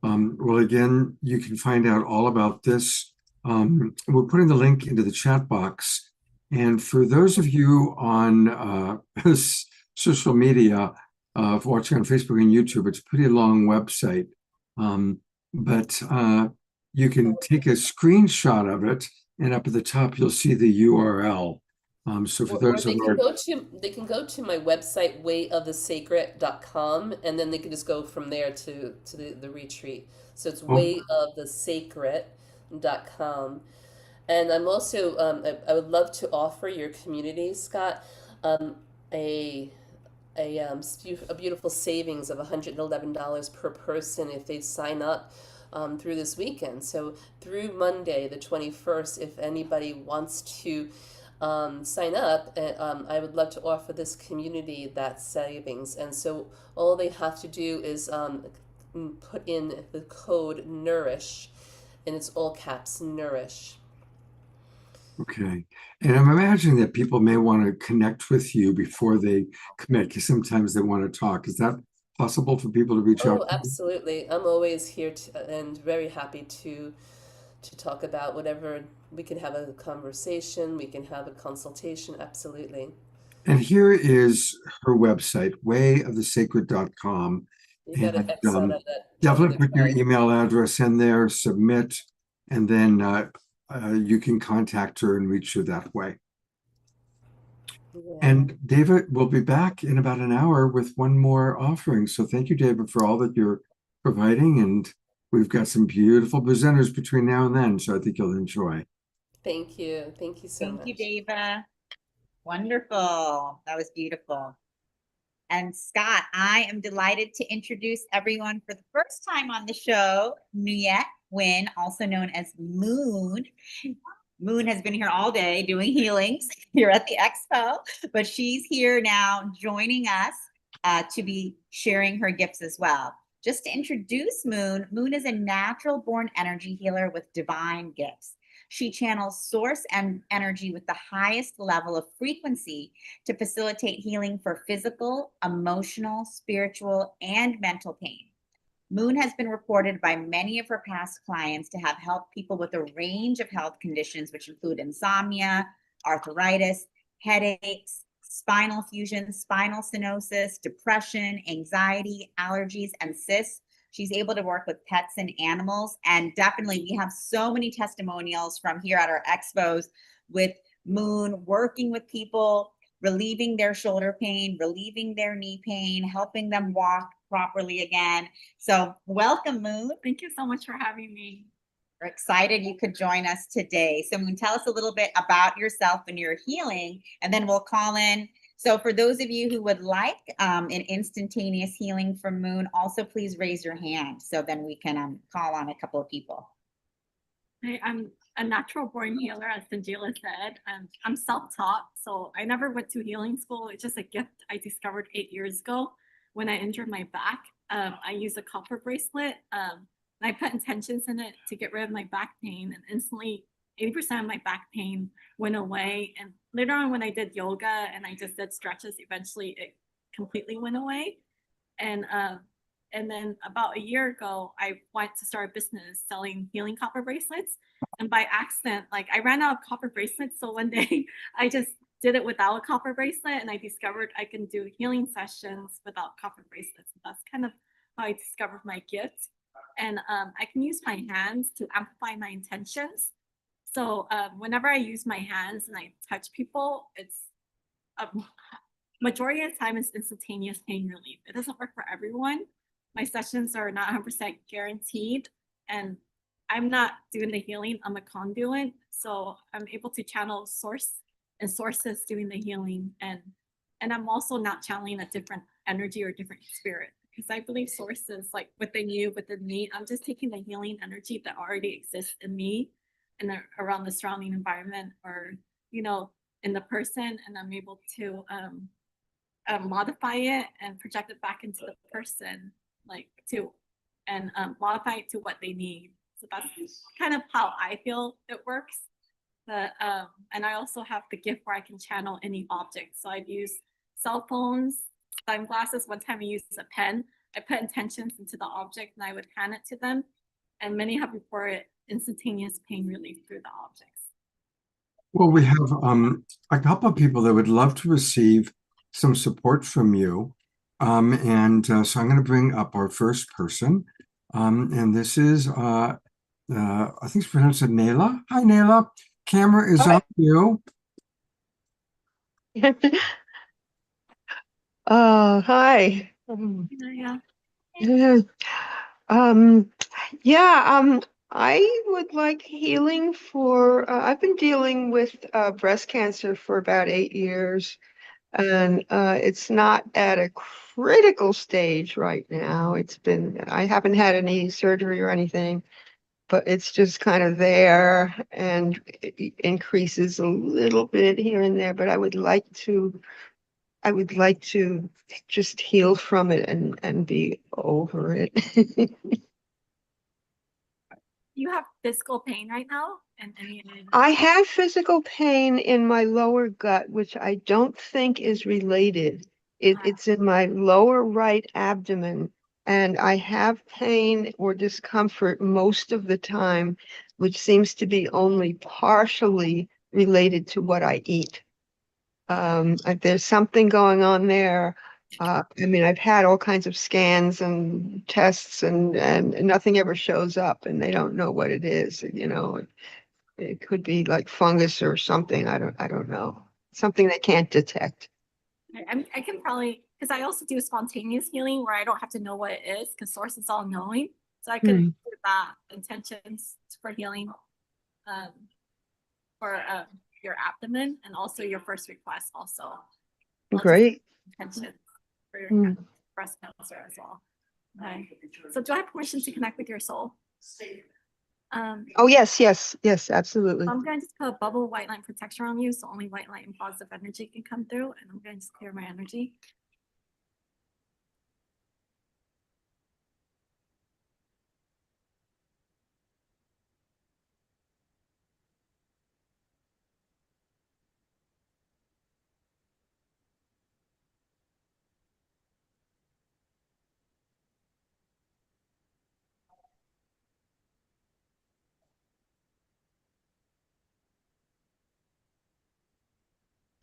Speaker 2: Well, again, you can find out all about this. We're putting the link into the chat box. And for those of you on social media, watching on Facebook and YouTube, it's a pretty long website. But you can take a screenshot of it, and up at the top, you'll see the URL. So for those
Speaker 10: they
Speaker 2: of
Speaker 10: they can go to my website, wayofthesacred.com, and then they can just go from there to the retreat. So it's wayofthesacred.com. And I'm also, I would love to offer your community, Scott, a beautiful savings of $111 per person if they sign up through this weekend. So through Monday, the 21st, if anybody wants to sign up, I would love to offer this community that savings. And so all they have to do is put in the code NOURISH, and it's all caps, NOURISH.
Speaker 2: Okay. And I'm imagining that people may want to connect with you before they commit, because sometimes they want to talk. Is that possible for people to reach out?
Speaker 10: Oh, absolutely. I'm always here and very happy to talk about whatever. We can have a conversation, we can have a consultation, absolutely.
Speaker 2: And here is her website, wayofthesacred.com.
Speaker 10: You got to X out of that.
Speaker 2: Definitely put your email address in there, submit, and then you can contact her and reach her that way.
Speaker 10: Yeah.
Speaker 2: And David will be back in about an hour with one more offering. So thank you, David, for all that you're providing. And we've got some beautiful presenters between now and then, so I think you'll enjoy.
Speaker 10: Thank you. Thank you so much.
Speaker 3: Thank you, Dava. Wonderful. That was beautiful. And Scott, I am delighted to introduce everyone for the first time on the show, Nuyet Nguyen, also known as Moon. Moon has been here all day doing healings here at the expo, but she's here now joining us to be sharing her gifts as well. Just to introduce Moon, Moon is a natural born energy healer with divine gifts. She channels source and energy with the highest level of frequency to facilitate healing for physical, emotional, spiritual, and mental pain. Moon has been reported by many of her past clients to have helped people with a range of health conditions, which include insomnia, arthritis, headaches, spinal fusion, spinal stenosis, depression, anxiety, allergies, and cysts. She's able to work with pets and animals. And definitely, we have so many testimonials from here at our expos with Moon working with people, relieving their shoulder pain, relieving their knee pain, helping them walk properly again. So welcome, Moon.
Speaker 4: Thank you so much for having me.
Speaker 3: We're excited you could join us today. So Moon, tell us a little bit about yourself and your healing, and then we'll call in. So for those of you who would like an instantaneous healing from Moon, also please raise your hand so then we can call on a couple of people.
Speaker 4: I'm a natural born healer, as Sanjila said. I'm self-taught, so I never went to healing school. It's just a gift I discovered 8 years ago when I injured my back. I used a copper bracelet. I put intentions in it to get rid of my back pain, and instantly 80% of my back pain went away. And later on, when I did yoga and I just did stretches, eventually it completely went away. And then about a year ago, I wanted to start a business selling healing copper bracelets. And by accident, like I ran out of copper bracelets. So one day I just did it without a copper bracelet, and I discovered I can do healing sessions without copper bracelets. That's kind of how I discovered my gift. And I can use my hands to amplify my intentions. So whenever I use my hands and I touch people, it's a majority of the time it's instantaneous pain relief. It doesn't work for everyone. My sessions are not 100% guaranteed, and I'm not doing the healing. I'm a conduit, so I'm able to channel source and sources doing the healing, and I'm also not channeling a different energy or different spirit, because I believe source is like within you, within me. I'm just taking the healing energy that already exists in me and around the surrounding environment, or in the person, and I'm able to modify it and project it back into the person, and modify it to what they need. So that's kind of how I feel it works. And I also have the gift where I can channel any object. So I've used cell phones, sunglasses. One time I used a pen. I put intentions into the object and I would hand it to them. And many have reported instantaneous pain relief through the objects.
Speaker 2: Well, we have a couple of people that would love to receive some support from you. So I'm going to bring up our first person. And this is, I think it's pronounced Nayla. Hi, Nayla. Camera is on you.
Speaker 11: Hi.
Speaker 4: Yeah.
Speaker 11: I would like healing for, I've been dealing with breast cancer for about 8 years, and it's not at a critical stage right now. I haven't had any surgery or anything, but it's just kind of there, and it increases a little bit here and there, but I would like to just heal from it and be over it.
Speaker 4: You have physical pain right now? And
Speaker 11: I have physical pain in my lower gut, which I don't think is related. It's in my lower right abdomen, and I have pain or discomfort most of the time, which seems to be only partially related to what I eat. There's something going on there. I've had all kinds of scans and tests, and nothing ever shows up, and they don't know what it is. It could be like fungus or something. I don't know. Something they can't detect.
Speaker 4: I can probably, because I also do spontaneous healing where I don't have to know what it is, because source is all knowing. So I could do that intentions for healing for your abdomen, and also your first request also.
Speaker 11: Great.
Speaker 4: Intentions for your breast cancer as well. Okay. So do I have permission to connect with your soul?
Speaker 11: Oh, yes, absolutely.
Speaker 4: I'm going to just put a bubble white light protection on you, so only white light and positive energy can come through, and I'm going to just clear my energy.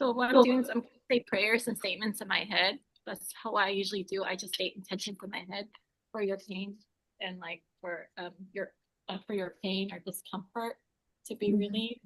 Speaker 4: So what I'm doing is I'm going to say prayers and statements in my head. That's how I usually do. I just state intentions in my head for your pain, and like for your pain or discomfort to be relieved.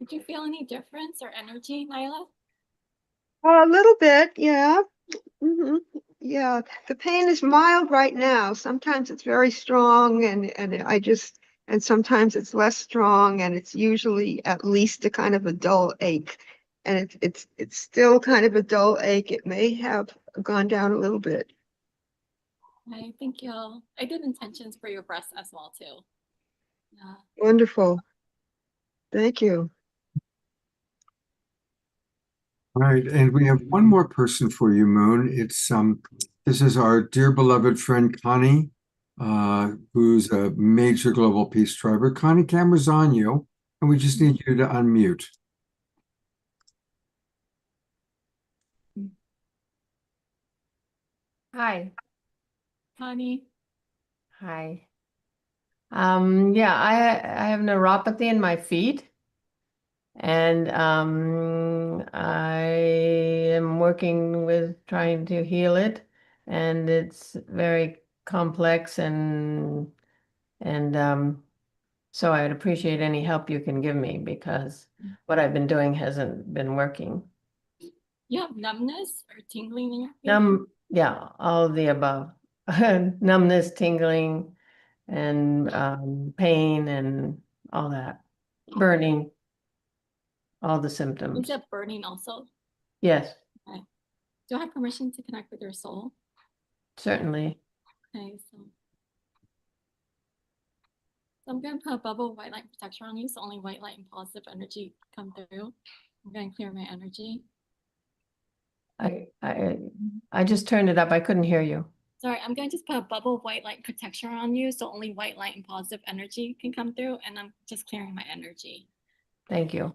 Speaker 4: Did you feel any difference or energy, Nyla?
Speaker 11: A little bit, yeah. Yeah, the pain is mild right now. Sometimes it's very strong and sometimes it's less strong, and it's usually at least a kind of a dull ache. And it's still kind of a dull ache. It may have gone down a little bit.
Speaker 4: I think I did intentions for your breast as well too. Yeah.
Speaker 11: Wonderful. Thank you.
Speaker 2: All right, and we have one more person for you, Moon. This is our dear beloved friend Connie, who's a major global peace striver. Connie, camera's on you, and we just need you to unmute.
Speaker 12: Hi.
Speaker 4: Connie,
Speaker 12: Hi. Yeah, I have neuropathy in my feet, and I am working with trying to heal it, and it's very complex, and so I would appreciate any help you can give me because what I've been doing hasn't been working.
Speaker 4: you have numbness or tingling in your feet?
Speaker 12: Yeah, all of the above. Numbness, tingling, and pain and all that. Burning, all the symptoms.
Speaker 4: Is it burning also?
Speaker 12: Yes,
Speaker 4: Okay. Do I have permission to connect with your soul?
Speaker 12: certainly.
Speaker 4: Okay, so I'm gonna put a bubble of white light protection on you, so only white light and positive energy come through. I'm gonna clear my energy.
Speaker 12: I just turned it up. I couldn't hear you.
Speaker 4: Sorry, I'm gonna just put a bubble of white light protection on you, so only white light and positive energy can come through, and I'm just clearing my energy.
Speaker 12: Thank you.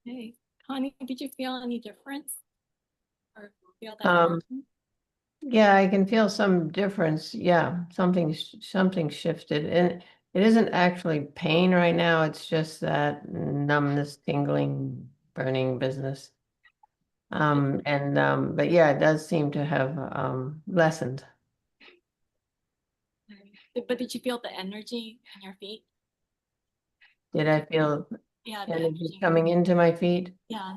Speaker 4: Okay, Connie, did you feel any difference? Or feel that?
Speaker 12: Um, Yeah, I can feel some difference. Yeah, something shifted, and it isn't actually pain right now. It's just that numbness, tingling, burning business. But yeah, it does seem to have lessened.
Speaker 4: But did you feel the energy in your feet?
Speaker 12: Did I feel
Speaker 4: Yeah, the
Speaker 12: energy coming into my feet?
Speaker 4: Yeah,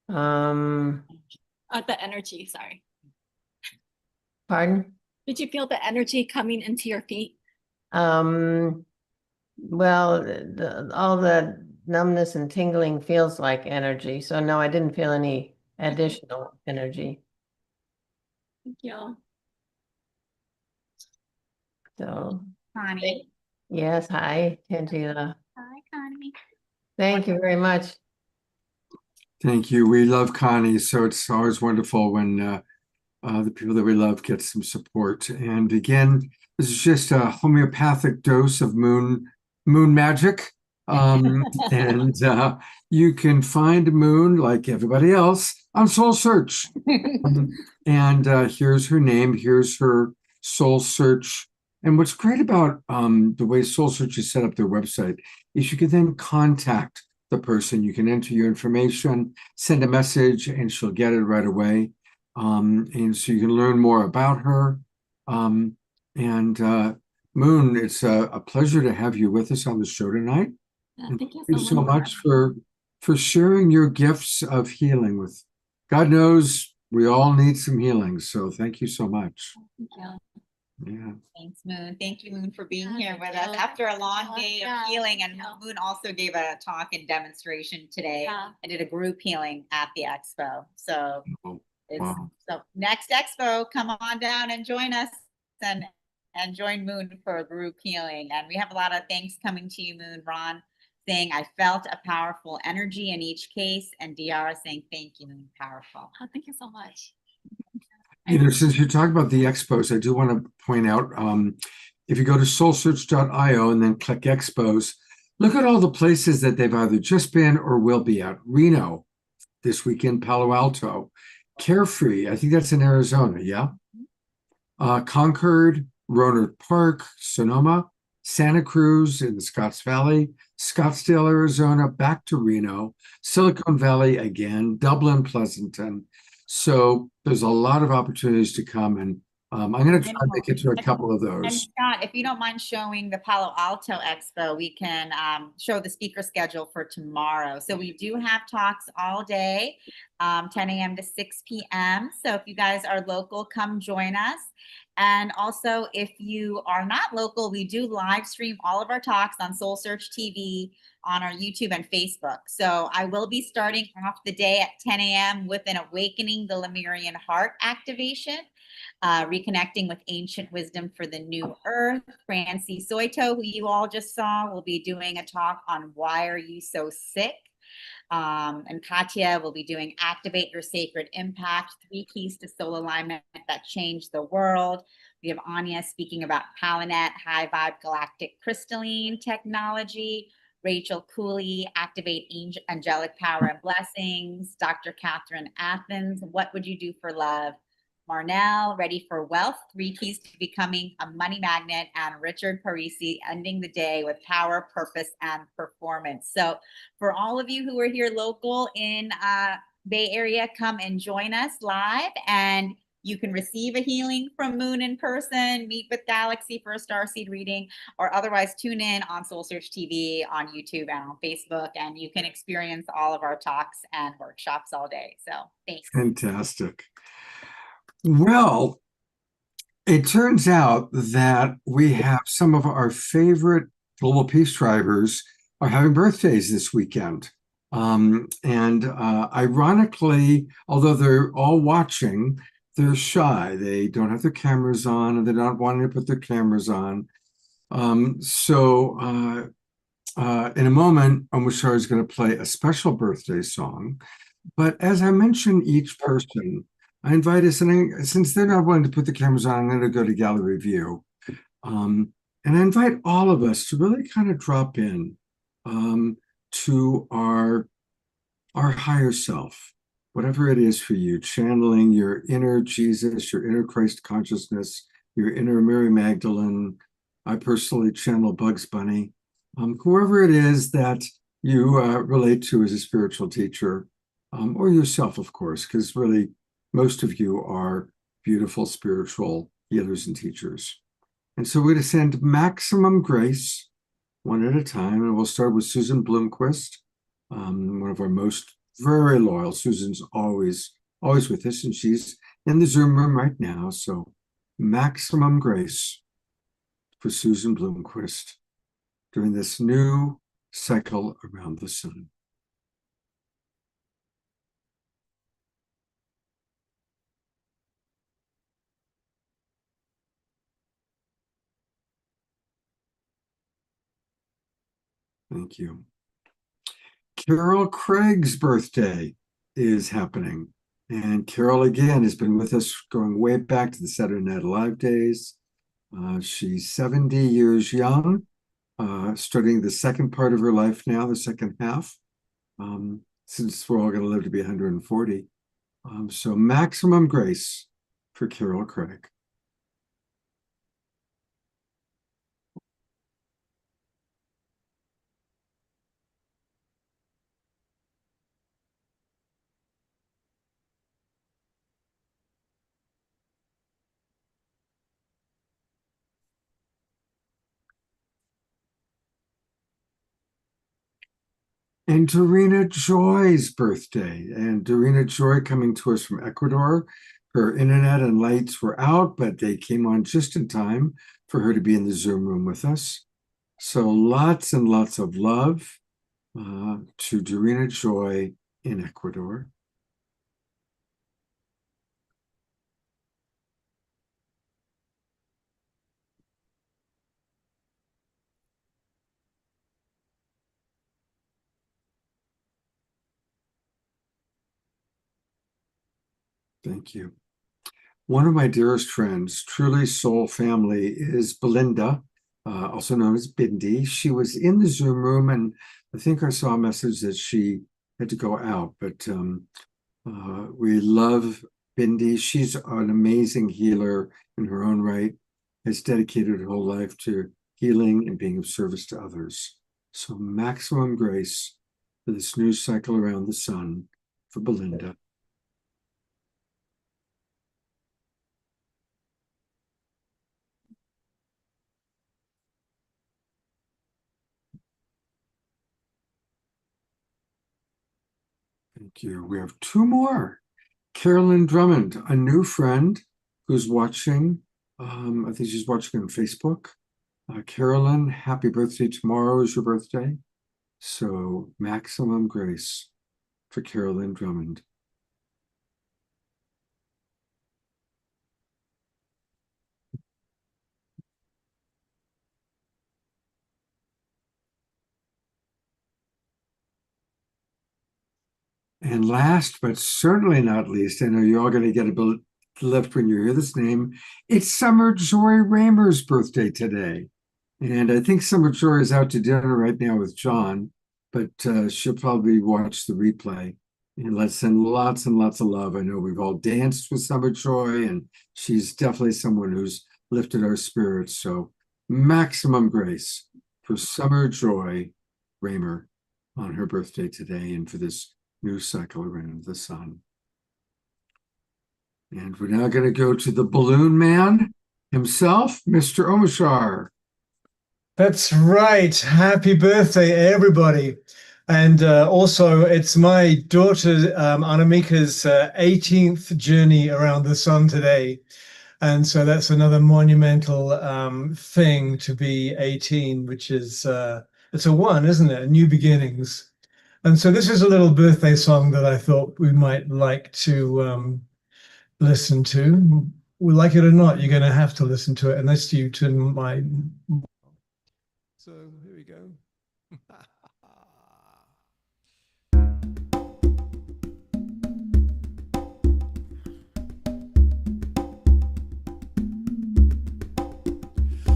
Speaker 12: Um,
Speaker 4: the energy, sorry.
Speaker 12: Pardon?
Speaker 4: Did you feel the energy coming into your feet?
Speaker 12: Well, all the numbness and tingling feels like energy. So no, I didn't feel any additional energy.
Speaker 4: Thank you.
Speaker 12: So,
Speaker 3: Connie.
Speaker 12: yes, hi, Angela.
Speaker 4: Hi, Connie.
Speaker 12: Thank you very much.
Speaker 2: Thank you. We love Connie, so it's always wonderful when the people that we love get some support. And again, this is just a homeopathic dose of moon magic. And you can find Moon, like everybody else, on SoulSearch. And here's her name, here's her SoulSearch. And what's great about the way SoulSearch is set up their website is you can then contact the person. You can enter your information, send a message, and she'll get it right away. And so you can learn more about her. Moon, it's a pleasure to have you with us on the show tonight. And
Speaker 4: Thank you
Speaker 2: thank you so much for sharing your gifts of healing with. God knows we all need some healing, so thank you so much.
Speaker 4: Thank you.
Speaker 2: Yeah.
Speaker 3: Thanks, Moon. Thank you, Moon, for being
Speaker 4: Yeah,
Speaker 3: here
Speaker 4: thank
Speaker 3: with us
Speaker 4: you.
Speaker 3: after a long day of
Speaker 4: Yeah,
Speaker 3: healing.
Speaker 4: thank
Speaker 3: And
Speaker 4: you.
Speaker 3: Moon also gave a talk and demonstration today.
Speaker 4: Yeah.
Speaker 3: I did a group healing at the expo. So
Speaker 2: Oh,
Speaker 3: it's
Speaker 2: wow.
Speaker 3: so next expo, come on down and join us and join Moon for a group healing. And we have a lot of thanks coming to you, Moon. Ron saying, I felt a powerful energy in each case. And Diara saying, thank you, Moon, powerful.
Speaker 4: Oh, thank you so much.
Speaker 2: You know, since you talk about the expos, I do want to point out, if you go to soulsearch.io and then click expos, look at all the places that they've either just been or will be at. Reno, this weekend, Palo Alto, Carefree, I think that's in Arizona, yeah? Concord, Rohnert Park, Sonoma, Santa Cruz in the Scotts Valley, Scottsdale, Arizona, back to Reno, Silicon Valley again, Dublin, Pleasanton. So there's a lot of opportunities to come, and I'm going to try to make it to a couple of
Speaker 3: And
Speaker 2: those.
Speaker 3: Scott, if you don't mind showing the Palo Alto Expo, we can show the speaker schedule for tomorrow. So we do have talks all day, 10 a.m. to 6 p.m. So if you guys are local, come join us. And also, if you are not local, we do live stream all of our talks on SoulSearch TV, on our YouTube and Facebook. So I will be starting off the day at 10 a.m. with an Awakening the Lemurian Heart activation. Reconnecting with ancient wisdom for the new earth. Francie Soito, who you all just saw, will be doing a talk on why are you so sick? And Katya will be doing Activate Your Sacred Impact, 3 keys to soul alignment that change the world. We have Anya speaking about Palanet, high vibe galactic crystalline technology. Rachel Cooley, Activate Angelic Power and Blessings. Dr. Catherine Athens, What Would You Do for Love? Marnell, Ready for Wealth, 3 keys to becoming a money magnet, and Richard Parisi ending the day with power, purpose, and performance. So for all of you who are here local in Bay Area, come and join us live, and you can receive a healing from Moon in person, meet with Galaxy for a starseed reading, or otherwise tune in on SoulSearch TV, on YouTube, and on Facebook, and you can experience all of our talks and workshops all day. So thanks.
Speaker 2: Fantastic. Well, it turns out that we have some of our favorite global peace drivers are having birthdays this weekend. Ironically, although they're all watching, they're shy. They don't have their cameras on, and they're not wanting to put their cameras on. In a moment, Omushar is going to play a special birthday song. But as I mentioned each person, I invite us, and since they're not willing to put the cameras on, I'm going to go to gallery view. And I invite all of us to really kind of drop in to our higher self, whatever it is for you, channeling your inner Jesus, your inner Christ consciousness, your inner Mary Magdalene. I personally channel Bugs Bunny. Whoever it is that you relate to as a spiritual teacher, or yourself, of course, because really most of you are beautiful spiritual healers and teachers. And so we're going to send maximum grace one at a time. And we'll start with Susan Bloomquist, one of our most very loyal. Susan's always with us, and she's in the Zoom room right now. So maximum grace for Susan Bloomquist during this new cycle around the sun. Thank you. Carol Craig's birthday is happening. And Carol, again, has been with us going way back to the Saturday Night Live days. She's 70 years young, starting the second part of her life now, the second half, since we're all going to live to be 140. So maximum grace for Carol Craig. And Dorina Joy's birthday. And Dorina Joy coming to us from Ecuador. Her internet and lights were out, but they came on just in time for her to be in the Zoom room with us. So lots and lots of love to Dorina Joy in Ecuador. Thank you. One of my dearest friends, truly soul family, is Belinda, also known as Bindi. She was in the Zoom room, and I think I saw a message that she had to go out, but we love Bindi. She's an amazing healer in her own right, has dedicated her whole life to healing and being of service to others. So maximum grace for this new cycle around the sun for Belinda. Thank you. We have two more. Carolyn Drummond, a new friend who's watching. I think she's watching on Facebook. Carolyn, happy birthday. Tomorrow is your birthday. So maximum grace for Carolyn Drummond. And last, but certainly not least, I know you're all going to get a bit lift when you hear this name. It's Summer Joy Raymer's birthday today. And I think Summer Joy is out to dinner right now with John, but she'll probably watch the replay. And let's send lots and lots of love. I know we've all danced with Summer Joy, and she's definitely someone who's lifted our spirits. So maximum grace for Summer Joy Raymer on her birthday today and for this new cycle around the sun. And we're now going to go to the balloon man himself, Mr. Omashar.
Speaker 6: That's right. Happy birthday, everybody. And also, it's my daughter, Anamika's 18th journey around the sun today. And so that's another monumental thing to be 18, which is, it's a one, isn't it? New beginnings. And so this is a little birthday song that I thought we might like to listen to. We like it or not, you're going to have to listen to it unless you turn my... So here we go.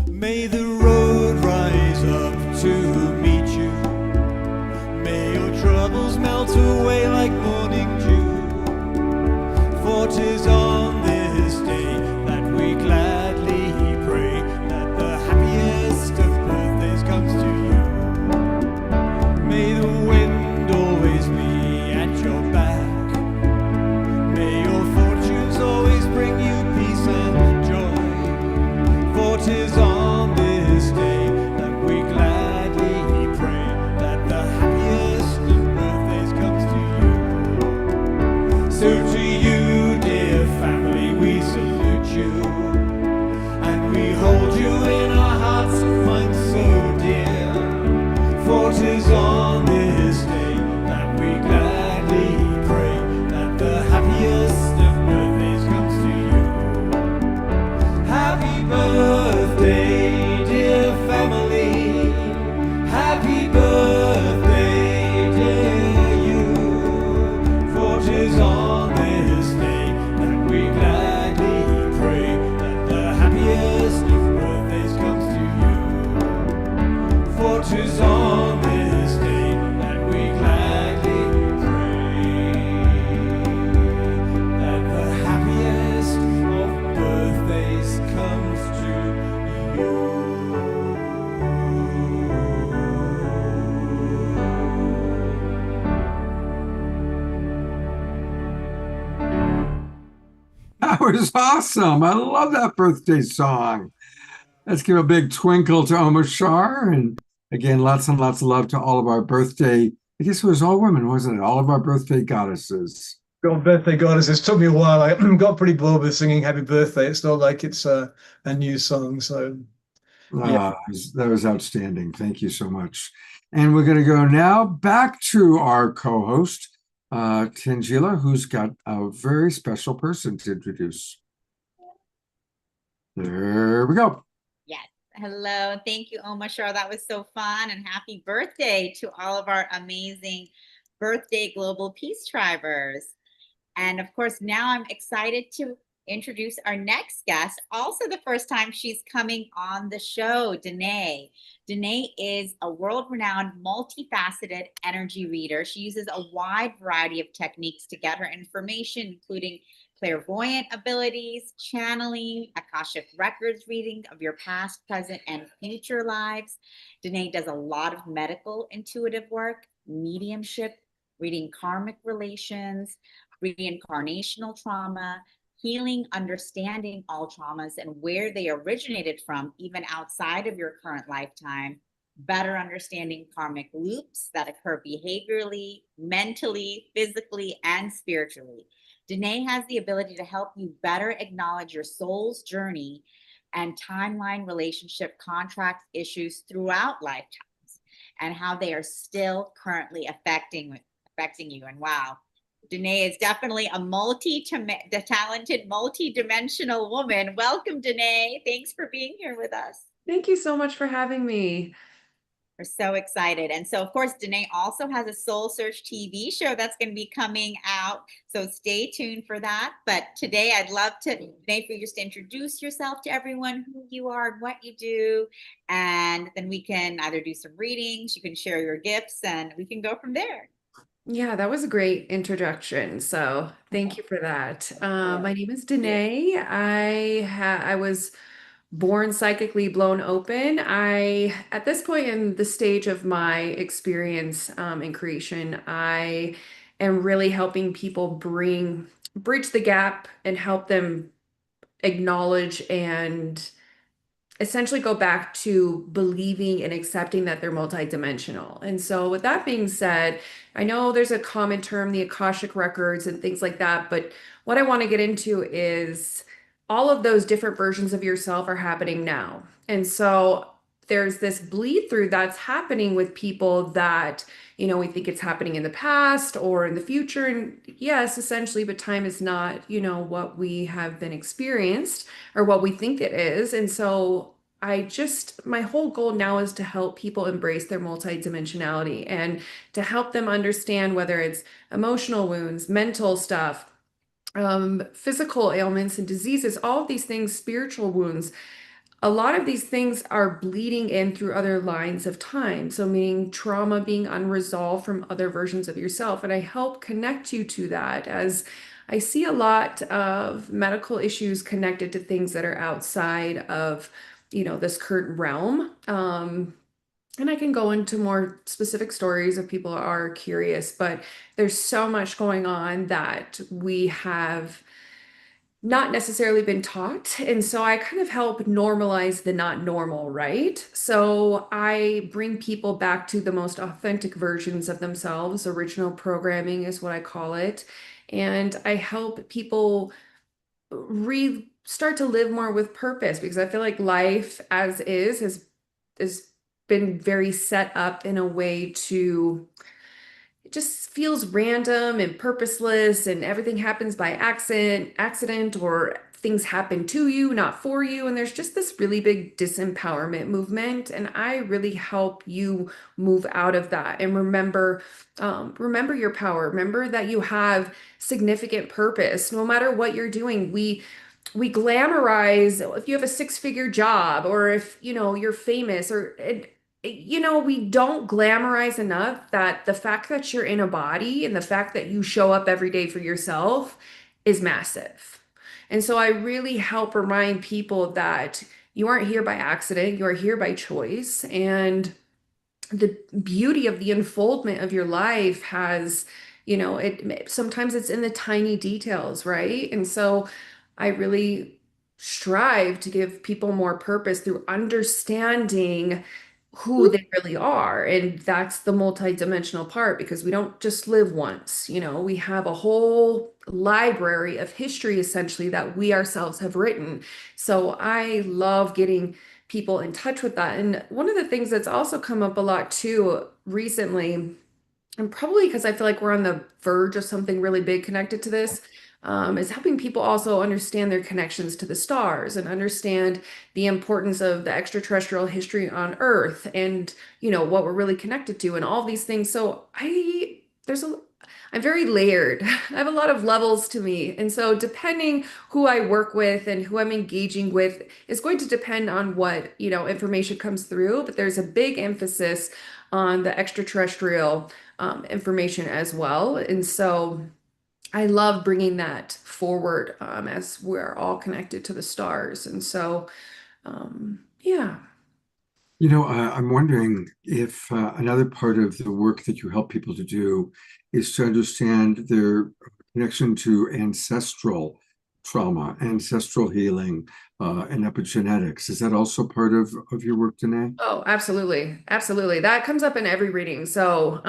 Speaker 7: May the road rise up to meet you. May your troubles melt away like morning dew. For 'tis on this day that we gladly pray that the happiest of birthdays comes to you. May the wind always be at your back. May your fortunes always bring you peace and joy. For 'tis on this day that we gladly pray that the happiest of birthdays comes to you. So to you, dear family, we salute you, and we hold you in our hearts and minds so dear. For 'tis on this day that we gladly pray that the happiest of birthdays comes to you. Happy birthday, dear family. Happy birthday, dear you. For 'tis on this
Speaker 2: That was awesome. I love that birthday song. Let's give a big twinkle to Omashar. And again, lots and lots of love to all of our birthday. I guess it was all women, wasn't it? All of our birthday goddesses.
Speaker 6: God, birthday goddesses. It took me a while. I got pretty bored with singing happy birthday. It's not like it's a new song. So yeah.
Speaker 2: That was outstanding. Thank you so much. And we're going to go now back to our co-host, Tangela, who's got a very special person to introduce. There we go.
Speaker 3: Yes. Hello. Thank you, Omashar. That was so fun. And happy birthday to all of our amazing birthday Global Peace Tribers. And of course, now I'm excited to introduce our next guest. Also the first time she's coming on the show, Danae. Danae is a world-renowned, multifaceted energy reader. She uses a wide variety of techniques to get her information, including clairvoyant abilities, channeling, Akashic records reading of your past, present, and future lives. Danae does a lot of medical intuitive work, mediumship, reading karmic relations, reincarnational trauma, healing, understanding all traumas and where they originated from, even outside of your current lifetime, better understanding karmic loops that occur behaviorally, mentally, physically, and spiritually. Danae has the ability to help you better acknowledge your soul's journey and timeline relationship contract issues throughout lifetimes and how they are still currently affecting you. And wow, Danae is definitely a talented, multi-dimensional woman. Welcome, Danae. Thanks for being here with us.
Speaker 13: Thank you so much for having me.
Speaker 3: We're so excited. And so, of course, Danae also has a SoulSearch TV show that's going to be coming out. So stay tuned for that. But today I'd love to, Danae, for you just to introduce yourself to everyone, who you are and what you do. And then we can either do some readings, you can share your gifts, and we can go from there.
Speaker 13: Yeah, that was a great introduction. So thank you for that. My name is Danae. I was born psychically blown open. At this point in the stage of my experience in creation, I am really helping people bridge the gap and help them acknowledge and essentially go back to believing and accepting that they're multidimensional. And so with that being said, I know there's a common term, the Akashic records and things like that, but what I want to get into is all of those different versions of yourself are happening now. And so there's this bleed through that's happening with people that, we think it's happening in the past or in the future. And yes, essentially, but time is not, what we have been experienced or what we think it is. And so my whole goal now is to help people embrace their multidimensionality and to help them understand whether it's emotional wounds, mental stuff, physical ailments and diseases, all of these things, spiritual wounds. A lot of these things are bleeding in through other lines of time. So meaning trauma being unresolved from other versions of yourself. And I help connect you to that, as I see a lot of medical issues connected to things that are outside of, this current realm. And I can go into more specific stories if people are curious, but there's so much going on that we have not necessarily been taught. And so I kind of help normalize the not normal, right? So I bring people back to the most authentic versions of themselves. Original programming is what I call it. And I help people start to live more with purpose, because I feel like life as is has been very set up in a way to, it just feels random and purposeless, and everything happens by accident, or things happen to you, not for you. And there's just this really big disempowerment movement. And I really help you move out of that and remember your power. Remember that you have significant purpose, no matter what you're doing. We glamorize if you have a six-figure job, or if you're famous, or we don't glamorize enough that the fact that you're in a body and the fact that you show up every day for yourself is massive. And so I really help remind people that you aren't here by accident, you are here by choice. And the beauty of the unfoldment of your life has, sometimes it's in the tiny details, right? And so I really strive to give people more purpose through understanding who they really are. And that's the multidimensional part because we don't just live once, we have a whole library of history essentially that we ourselves have written. So I love getting people in touch with that. And one of the things that's also come up a lot too recently, and probably because I feel like we're on the verge of something really big connected to this, is helping people also understand their connections to the stars and understand the importance of the extraterrestrial history on Earth and, what we're really connected to and all these things. So I'm very layered. I have a lot of levels to me. And so depending who I work with and who I'm engaging with is going to depend on what, information comes through. But there's a big emphasis on the extraterrestrial information as well. And so I love bringing that forward as we're all connected to the stars. And so, yeah.
Speaker 2: I'm wondering if another part of the work that you help people to do is to understand their connection to ancestral trauma, ancestral healing, and epigenetics. Is that also part of your work, Danae?
Speaker 13: Oh, absolutely. Absolutely. That comes up in every reading. So,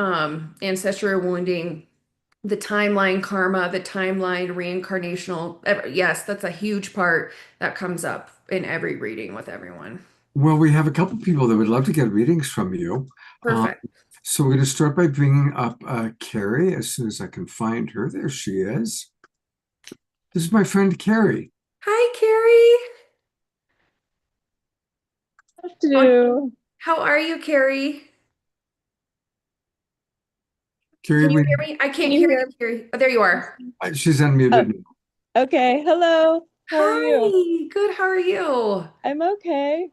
Speaker 13: ancestral wounding, the timeline karma, the timeline reincarnational. Yes, that's a huge part that comes up in every reading with everyone.
Speaker 2: Well, we have a couple people that would love to get readings from you.
Speaker 13: Perfect.
Speaker 2: So we're going to start by bringing up Carrie as soon as I can find her. There she is. This is my friend Carrie.
Speaker 13: Hi, Carrie. How are you, Carrie?
Speaker 2: Carrie,
Speaker 13: Can you hear me? I can't hear you, Carrie. Oh, there you are.
Speaker 2: she's unmuted.
Speaker 14: Okay, hello. How are you?
Speaker 13: Hi, good. How are you?
Speaker 14: I'm okay.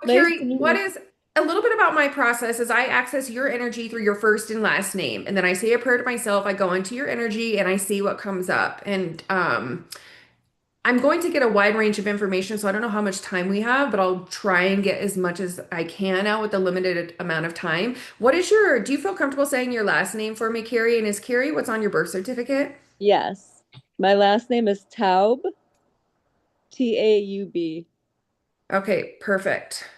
Speaker 13: Carrie,
Speaker 14: meet
Speaker 13: what
Speaker 14: you.
Speaker 13: is a little bit about my process is I access your energy through your first and last name. And then I say a prayer to myself. I go into your energy and I see what comes up. And I'm going to get a wide range of information. So I don't know how much time we have, but I'll try and get as much as I can out with the limited amount of time. Do you feel comfortable saying your last name for me, Carrie? And is Carrie what's on your birth certificate?
Speaker 14: Yes. My last name is Taub. Taub.
Speaker 13: Okay, perfect.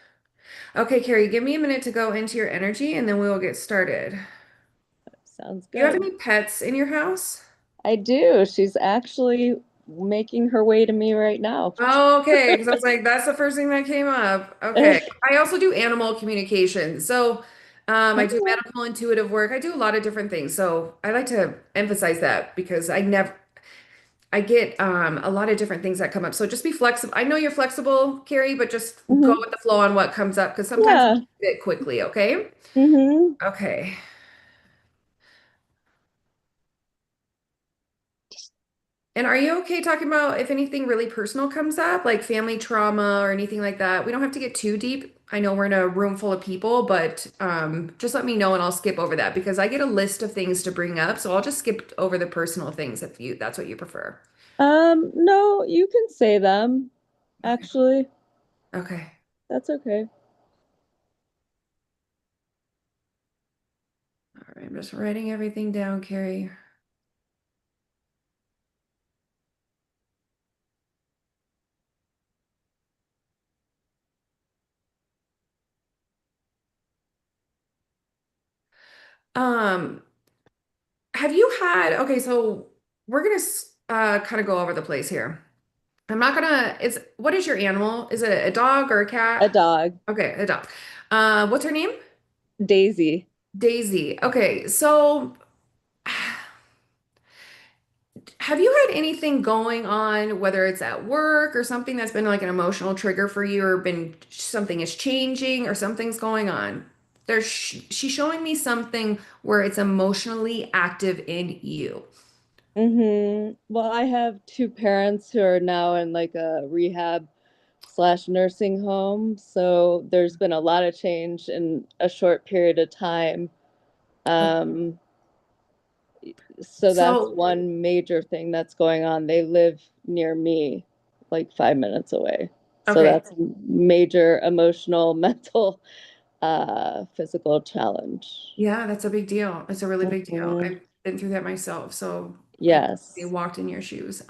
Speaker 13: Okay, Carrie, give me a minute to go into your energy and then we will get started.
Speaker 14: Sounds
Speaker 13: Do you have
Speaker 14: good.
Speaker 13: any pets in your house?
Speaker 14: I do. She's actually making her way to me right now.
Speaker 13: Oh, okay, because I was like, that's the first thing that came up. Okay. I also do animal communication. So I do medical intuitive work. I do a lot of different things. So I like to emphasize that because I get a lot of different things that come up. So just be flexible. I know you're flexible, Carrie, but just go with the flow on what comes up because sometimes
Speaker 14: Yeah.
Speaker 13: it's a bit quickly, okay? Okay. And are you okay talking about if anything really personal comes up, like family trauma or anything like that? We don't have to get too deep. I know we're in a room full of people, but just let me know and I'll skip over that because I get a list of things to bring up. So I'll just skip over the personal things if that's what you prefer.
Speaker 14: No, you can say them, actually.
Speaker 13: Okay.
Speaker 14: That's okay.
Speaker 13: All right, I'm just writing everything down, Carrie. Um, have you had, okay, so we're gonna kind of go over the place here. I'm not gonna, what is your animal? Is it a dog or a cat?
Speaker 14: A dog.
Speaker 13: Okay, a dog. What's her name?
Speaker 14: Daisy.
Speaker 13: Daisy. Okay, so have you had anything going on, whether it's at work or something that's been like an emotional trigger for you, or been something is changing or something's going on? She's showing me something where it's emotionally active in you.
Speaker 14: Well, I have two parents who are now in like a rehab / nursing home, so there's been a lot of change in a short period of time. So that's
Speaker 13: So,
Speaker 14: one major thing that's going on. They live near me, like 5 minutes away. So
Speaker 13: okay.
Speaker 14: that's a major emotional, mental, physical challenge.
Speaker 13: Yeah, that's a big deal. It's a really big deal. I've been through that myself. So They
Speaker 14: Yes.
Speaker 13: walked in your shoes.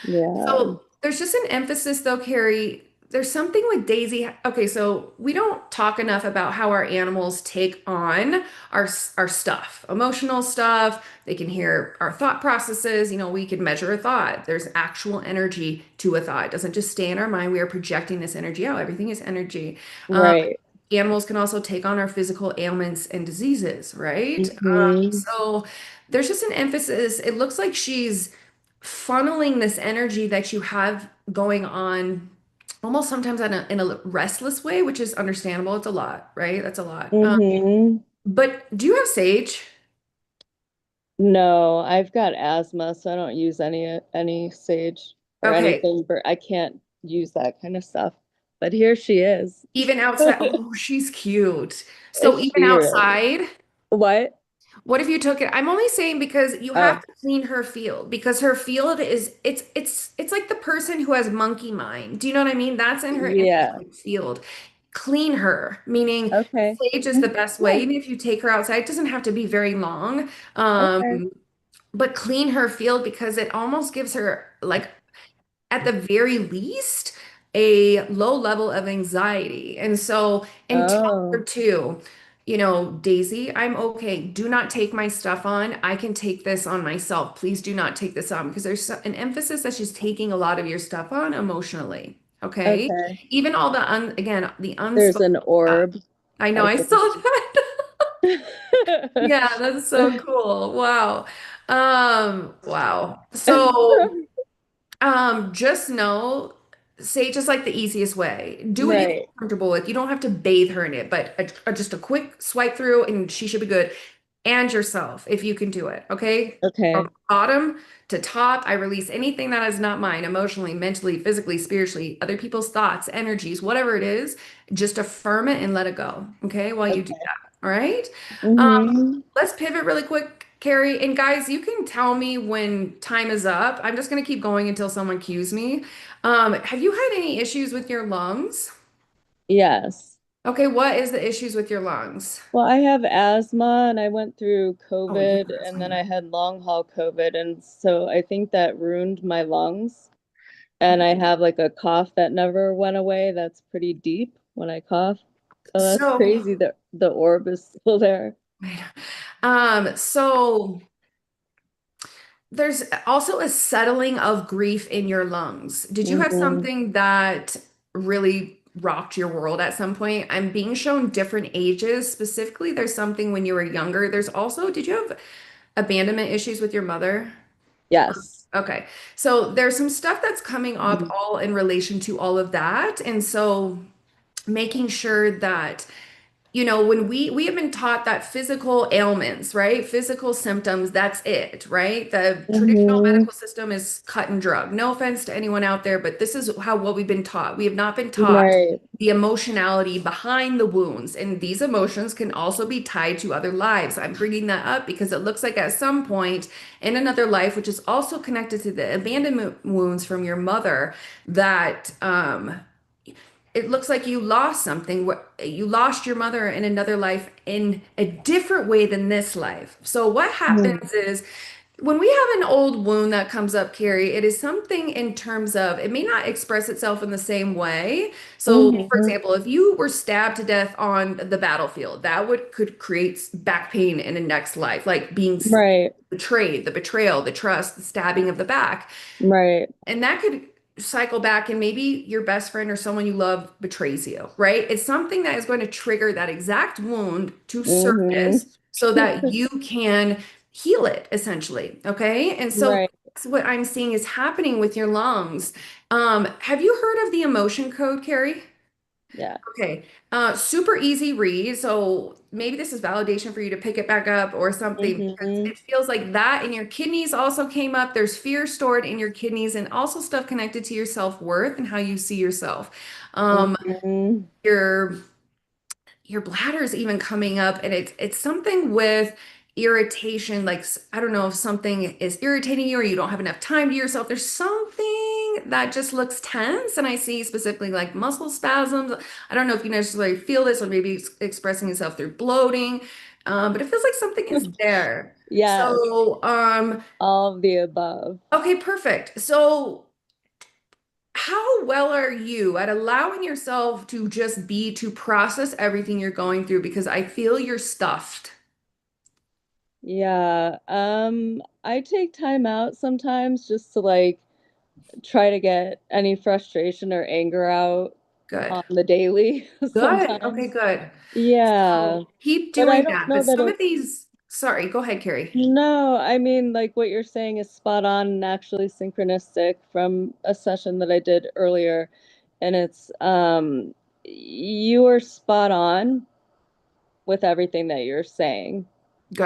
Speaker 14: Yeah.
Speaker 13: So there's just an emphasis though, Carrie. There's something with Daisy. Okay, so we don't talk enough about how our animals take on our stuff, emotional stuff. They can hear our thought processes. You know, we can measure a thought. There's actual energy to a thought. It doesn't just stay in our mind. We are projecting this energy out. Everything is energy.
Speaker 14: Right.
Speaker 13: Animals can also take on our physical ailments and diseases, right?
Speaker 14: Mm-hmm.
Speaker 13: So there's just an emphasis. It looks like she's funneling this energy that you have going on almost sometimes in a restless way, which is understandable. It's a lot, right? That's a lot.
Speaker 14: Mm-hmm.
Speaker 13: But do you have sage?
Speaker 14: No, I've got asthma, so I don't use any sage or
Speaker 13: Okay,
Speaker 14: anything, but I can't use that kind of stuff. But here she is.
Speaker 13: even outside. Oh, she's cute. So even
Speaker 14: She really.
Speaker 13: outside.
Speaker 14: What?
Speaker 13: What if you took it? I'm only saying because you have
Speaker 14: Oh,
Speaker 13: to clean her field because her field is it's like the person who has monkey mind. Do you know what I mean? That's in her
Speaker 14: yeah.
Speaker 13: energetic field. Clean her, meaning
Speaker 14: Okay.
Speaker 13: sage is the best way.
Speaker 14: Yeah.
Speaker 13: Even if you take her outside, it doesn't have to be very long.
Speaker 14: Okay.
Speaker 13: But clean her field because it almost gives her like at the very least a low level of anxiety. And so, and tell her
Speaker 14: Oh,
Speaker 13: too, you know, Daisy, I'm okay. Do not take my stuff on. I can take this on myself. Please do not take this on because there's an emphasis that she's taking a lot of your stuff on emotionally. Okay.
Speaker 14: okay.
Speaker 13: Even all the again, the
Speaker 14: There's
Speaker 13: unspoken
Speaker 14: an
Speaker 13: stuff.
Speaker 14: orb,
Speaker 13: I know
Speaker 14: I
Speaker 13: I saw
Speaker 14: think.
Speaker 13: that. Yeah, that's so cool. Wow. Wow. So just know, sage is like the easiest way. Do what you feel
Speaker 14: Right.
Speaker 13: comfortable with. You don't have to bathe her in it, but just a quick swipe through and she should be good. And yourself, if you can do it. Okay. From
Speaker 14: Okay.
Speaker 13: bottom to top, I release anything that is not mine, emotionally, mentally, physically, spiritually, other people's thoughts, energies, whatever it is. Just affirm it and let it go. Okay. While you do
Speaker 14: Okay.
Speaker 13: that. All right.
Speaker 14: Mm-hmm.
Speaker 13: Let's pivot really quick, Carrie. And guys, you can tell me when time is up. I'm just going to keep going until someone cues me. Have you had any issues with your lungs?
Speaker 14: Yes.
Speaker 13: Okay, what is the issues with your lungs?
Speaker 14: Well, I have asthma and I went through
Speaker 13: Oh, you
Speaker 14: COVID
Speaker 13: have
Speaker 14: and then
Speaker 13: asthma.
Speaker 14: I had long haul COVID. And so I think that ruined my lungs. And I have like a cough that never went away. That's pretty deep when I cough. So that's
Speaker 13: So,
Speaker 14: crazy that the orb is still there.
Speaker 13: so there's also a settling of grief in your lungs. Did you have
Speaker 14: Hmm.
Speaker 13: something that really rocked your world at some point? I'm being shown different ages. Specifically, there's something when you were younger. There's also, did you have abandonment issues with your mother?
Speaker 14: Yes.
Speaker 13: Okay. So there's some stuff that's coming up all in relation to all of that. And so making sure that when we have been taught that physical ailments, right? Physical symptoms, that's it, right? The traditional
Speaker 14: Hmm.
Speaker 13: medical system is cut and drug. No offense to anyone out there, but this is what we've been taught. We have not been taught
Speaker 14: Right.
Speaker 13: the emotionality behind the wounds, and these emotions can also be tied to other lives. I'm bringing that up because it looks like at some point in another life, which is also connected to the abandonment wounds from your mother, that it looks like you lost something. You lost your mother in another life in a different way than this life. So what
Speaker 14: Hmm.
Speaker 13: happens is when we have an old wound that comes up, Carrie, it is something in terms of it may not express itself in the same way. So, for
Speaker 14: Hmm.
Speaker 13: example, if you were stabbed to death on the battlefield, that could create back pain in a next life, like being
Speaker 14: Right.
Speaker 13: betrayed, the betrayal, the trust, the stabbing of the back.
Speaker 14: Right.
Speaker 13: And that could cycle back, and maybe your best friend or someone you love betrays you, right? It's something that is going to trigger that exact wound to
Speaker 14: Hmm.
Speaker 13: surface so that you can heal it essentially. Okay. And so
Speaker 14: Right.
Speaker 13: that's what I'm seeing is happening with your lungs. Have you heard of the emotion code, Carrie?
Speaker 14: Yeah.
Speaker 13: Okay, super easy read. So maybe this is validation for you to pick it back up or something because
Speaker 14: Hmm.
Speaker 13: it feels like that and your kidneys also came up. There's fear stored in your kidneys and also stuff connected to your self-worth and how you see yourself.
Speaker 14: Hmm.
Speaker 13: Your bladder is even coming up and it's something with irritation, like I don't know if something is irritating you or you don't have enough time to yourself. There's something that just looks tense, and I see specifically like muscle spasms. I don't know if you necessarily feel this or maybe it's expressing itself through bloating. but it feels like something is there.
Speaker 14: Yes,
Speaker 13: So,
Speaker 14: all of the above.
Speaker 13: okay, perfect. So, how well are you at allowing yourself to just be, to process everything you're going through? Because I feel you're stuffed.
Speaker 14: Yeah, I take time out sometimes just to like try to get any frustration or anger out
Speaker 13: Good.
Speaker 14: on the daily
Speaker 13: Good. Okay,
Speaker 14: sometimes.
Speaker 13: good.
Speaker 14: Yeah,
Speaker 13: So keep
Speaker 14: but I
Speaker 13: doing
Speaker 14: don't
Speaker 13: that.
Speaker 14: know
Speaker 13: But
Speaker 14: that
Speaker 13: some of
Speaker 14: it's
Speaker 13: these, sorry, go ahead, Carrie.
Speaker 14: no, I mean like what you're saying is spot on and actually synchronistic from a session that I did earlier. And it's you are spot on with everything that you're saying.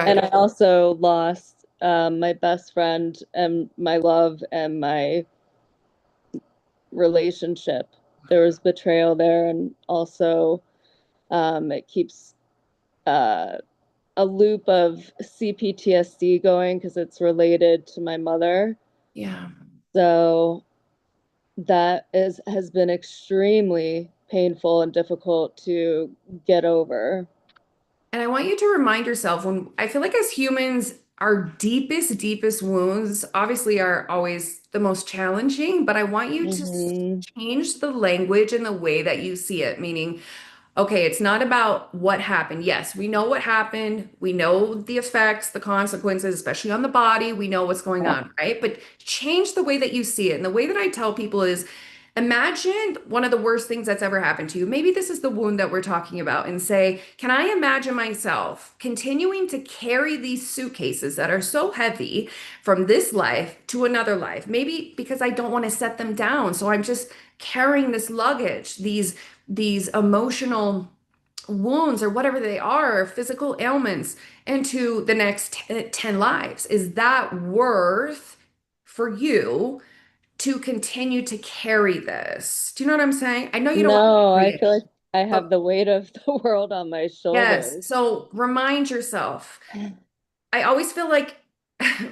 Speaker 14: And I
Speaker 13: Good.
Speaker 14: also lost my best friend and my love and my relationship. There was betrayal there, and also it keeps uh, a loop of CPTSD going because it's related to my mother.
Speaker 13: Yeah.
Speaker 14: So that has been extremely painful and difficult to get over.
Speaker 13: And I want you to remind yourself when I feel like as humans, our deepest wounds obviously are always the most challenging, but I want you to
Speaker 14: Hmm.
Speaker 13: change the language and the way that you see it, meaning, okay, it's not about what happened. Yes, we know what happened. We know the effects, the consequences, especially on the body. We know what's going on, right? But change the way that you see it. And the way that I tell people is imagine one of the worst things that's ever happened to you. Maybe this is the wound that we're talking about, and say, can I imagine myself continuing to carry these suitcases that are so heavy from this life to another life? Maybe because I don't want to set them down. So I'm just carrying this luggage, these emotional wounds or whatever they are, physical ailments, into the next 10 lives. Is that worth for you to continue to carry this? Do you know what I'm saying? I know you don't want to
Speaker 14: No,
Speaker 13: carry
Speaker 14: I
Speaker 13: it,
Speaker 14: feel like I
Speaker 13: but
Speaker 14: have the weight of the world on my
Speaker 13: yes.
Speaker 14: shoulders.
Speaker 13: So remind yourself. I always feel like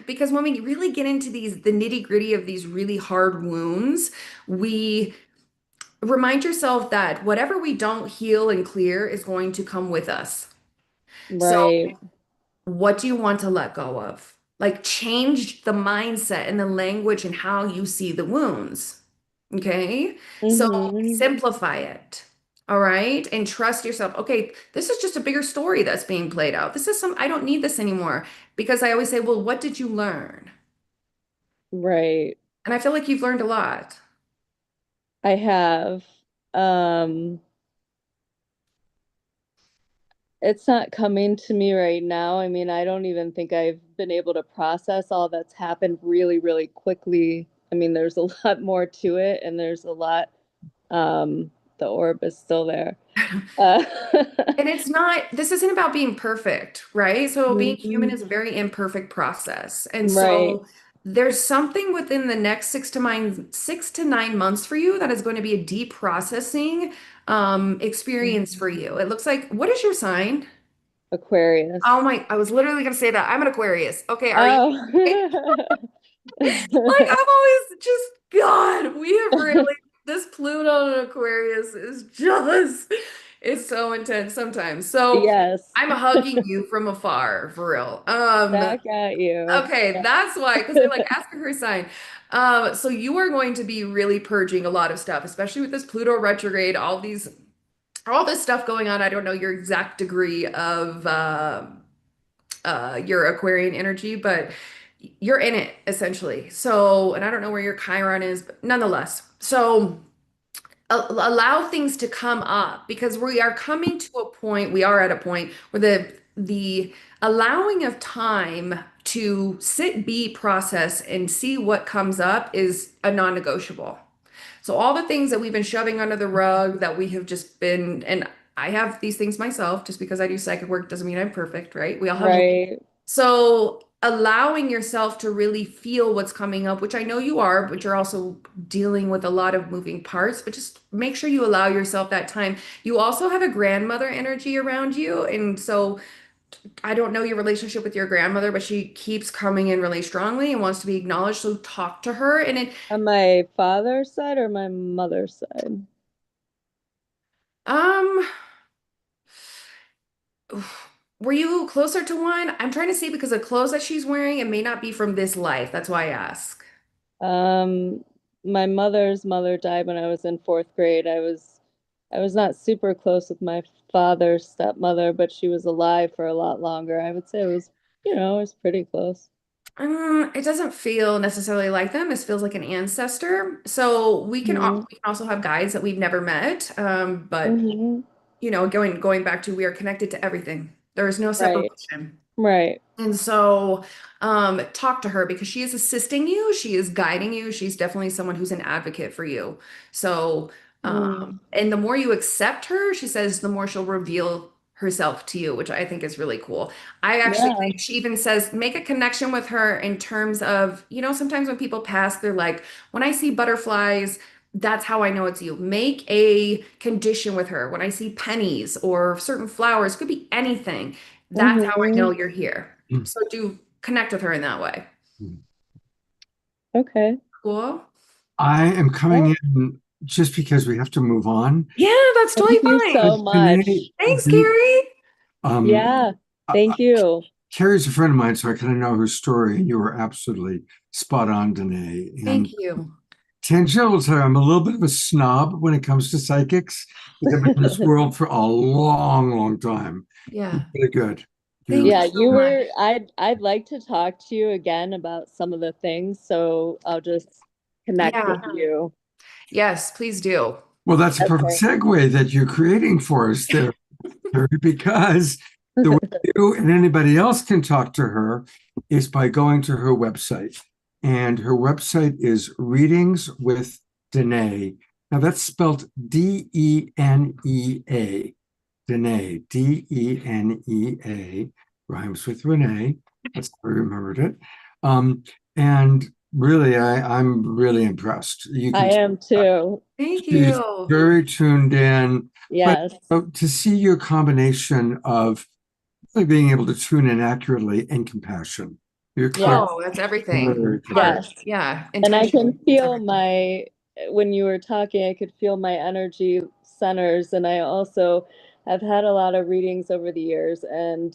Speaker 13: because when we really get into the nitty-gritty of these really hard wounds, we remind yourself that whatever we don't heal and clear is going to come with us. So,
Speaker 14: Right.
Speaker 13: what do you want to let go of? Like, change the mindset and the language and how you see the wounds. Okay. So,
Speaker 14: Hmm.
Speaker 13: simplify it. All right. And trust yourself. Okay. This is just a bigger story that's being played out. I don't need this anymore. Because I always say, well, what did you learn?
Speaker 14: Right.
Speaker 13: And I feel like you've learned a lot.
Speaker 14: I have. Um, it's not coming to me right now. I mean, I don't even think I've been able to process all that's happened really, really quickly. I mean, there's a lot more to it, and there's a lot. The orb is still there. Uh,
Speaker 13: And this isn't about being perfect, right? So being human
Speaker 14: mhm.
Speaker 13: is a very imperfect process. And
Speaker 14: Right.
Speaker 13: so there's something within the next 6 to 9 months for you that is going to be a deep processing experience for you. It looks like, what is your sign? Oh
Speaker 14: Aquarius.
Speaker 13: my, I was literally going to say that. I'm an Aquarius. Okay, are you?
Speaker 14: Oh.
Speaker 13: Like I've always just, God, we have really, this Pluto and Aquarius is just, it's so intense sometimes. So
Speaker 14: Yes.
Speaker 13: I'm hugging you from afar, for real.
Speaker 14: Back at you.
Speaker 13: Okay,
Speaker 14: Yeah.
Speaker 13: that's why, because they're like, ask her her sign. So you are going to be really purging a lot of stuff, especially with this Pluto retrograde, all this stuff going on. I don't know your exact degree of your Aquarian energy, but you're in it essentially. So, and I don't know where your Chiron is, but nonetheless. So allow things to come up because we are coming to a point, we are at a point where the allowing of time to sit, be, process, and see what comes up is a non-negotiable. So all the things that we've been shoving under the rug that we have just been, and I have these things myself, just because I do psychic work doesn't mean I'm perfect, right? We all have.
Speaker 14: Right.
Speaker 13: So allowing yourself to really feel what's coming up, which I know you are, but you're also dealing with a lot of moving parts, but just make sure you allow yourself that time. You also have a grandmother energy around you. And so I don't know your relationship with your grandmother, but she keeps coming in really strongly and wants to be acknowledged. So talk to her.
Speaker 14: On my father's side or my mother's side?
Speaker 13: Um, were you closer to one? I'm trying to see because the clothes that she's wearing, it may not be from this life. That's why I ask.
Speaker 14: Um, my mother's mother died when I was in fourth grade. I was not super close with my father's stepmother, but she was alive for a lot longer. I would say it was pretty close.
Speaker 13: It doesn't feel necessarily like them. It feels like an ancestor. So
Speaker 14: Hmm.
Speaker 13: we can also have guides that we've never met. But
Speaker 14: Hmm.
Speaker 13: going back to we are connected to everything. There is no
Speaker 14: Right.
Speaker 13: separation.
Speaker 14: Right.
Speaker 13: And so, talk to her because she is assisting you, she is guiding you, she's definitely someone who's an advocate for you. So,
Speaker 14: Mm.
Speaker 13: and the more you accept her, she says, the more she'll reveal herself to you, which I think is really cool. I actually
Speaker 14: Yeah.
Speaker 13: think she even says, make a connection with her in terms of, sometimes when people pass, they're like, when I see butterflies, that's how I know it's you. Make a condition with her. When I see pennies or certain flowers, could be anything. That's how I know
Speaker 14: Hmm.
Speaker 13: you're here.
Speaker 2: Mm.
Speaker 13: So do connect with her in that way.
Speaker 14: Okay.
Speaker 13: Cool.
Speaker 2: I am
Speaker 14: Yeah.
Speaker 2: coming in just because we have to move on.
Speaker 13: Yeah, that's totally
Speaker 14: Thank you
Speaker 13: fine.
Speaker 14: so
Speaker 2: Danae,
Speaker 14: much.
Speaker 13: Thanks, Carrie.
Speaker 2: um,
Speaker 14: Yeah.
Speaker 2: uh, uh,
Speaker 14: Thank you.
Speaker 2: Carrie's a friend of mine, so I kind of know her story, and you were absolutely spot on, Danae.
Speaker 13: Thank
Speaker 2: And
Speaker 13: you.
Speaker 2: Tangela will tell you I'm a little bit of a snob when it comes to psychics because I've been in this world for a long, long time.
Speaker 13: Yeah.
Speaker 2: Really good.
Speaker 13: Thank
Speaker 2: You,
Speaker 14: Yeah,
Speaker 13: you so
Speaker 14: you
Speaker 13: much.
Speaker 14: were I'd like to talk to you again about some of the things, so I'll just connect with
Speaker 13: Yeah.
Speaker 14: you.
Speaker 13: Yes, please do.
Speaker 2: well, that's a perfect
Speaker 14: Okay.
Speaker 2: segue that you're creating for us there, Carrie, because the way you and anybody else can talk to her is by going to her website. And her website is Readings with Danae. Now that's spelled Denea. Danae, Denea, rhymes with Renee. That's how I remembered it. And really, I'm really impressed. You
Speaker 14: I
Speaker 2: can,
Speaker 14: am too.
Speaker 13: Thank
Speaker 2: she's
Speaker 13: you.
Speaker 2: very tuned in, but
Speaker 14: Yes.
Speaker 2: to see your combination of really being able to tune in accurately and compassion. You're clear.
Speaker 14: Yes.
Speaker 13: Oh, that's everything.
Speaker 2: Very clear.
Speaker 13: Heart.
Speaker 14: Yes.
Speaker 13: Yeah.
Speaker 14: And I
Speaker 13: Intention.
Speaker 14: can
Speaker 13: It's
Speaker 14: feel
Speaker 13: everything.
Speaker 14: when you were talking, I could feel my energy centers, and I also have had a lot of readings over the years, and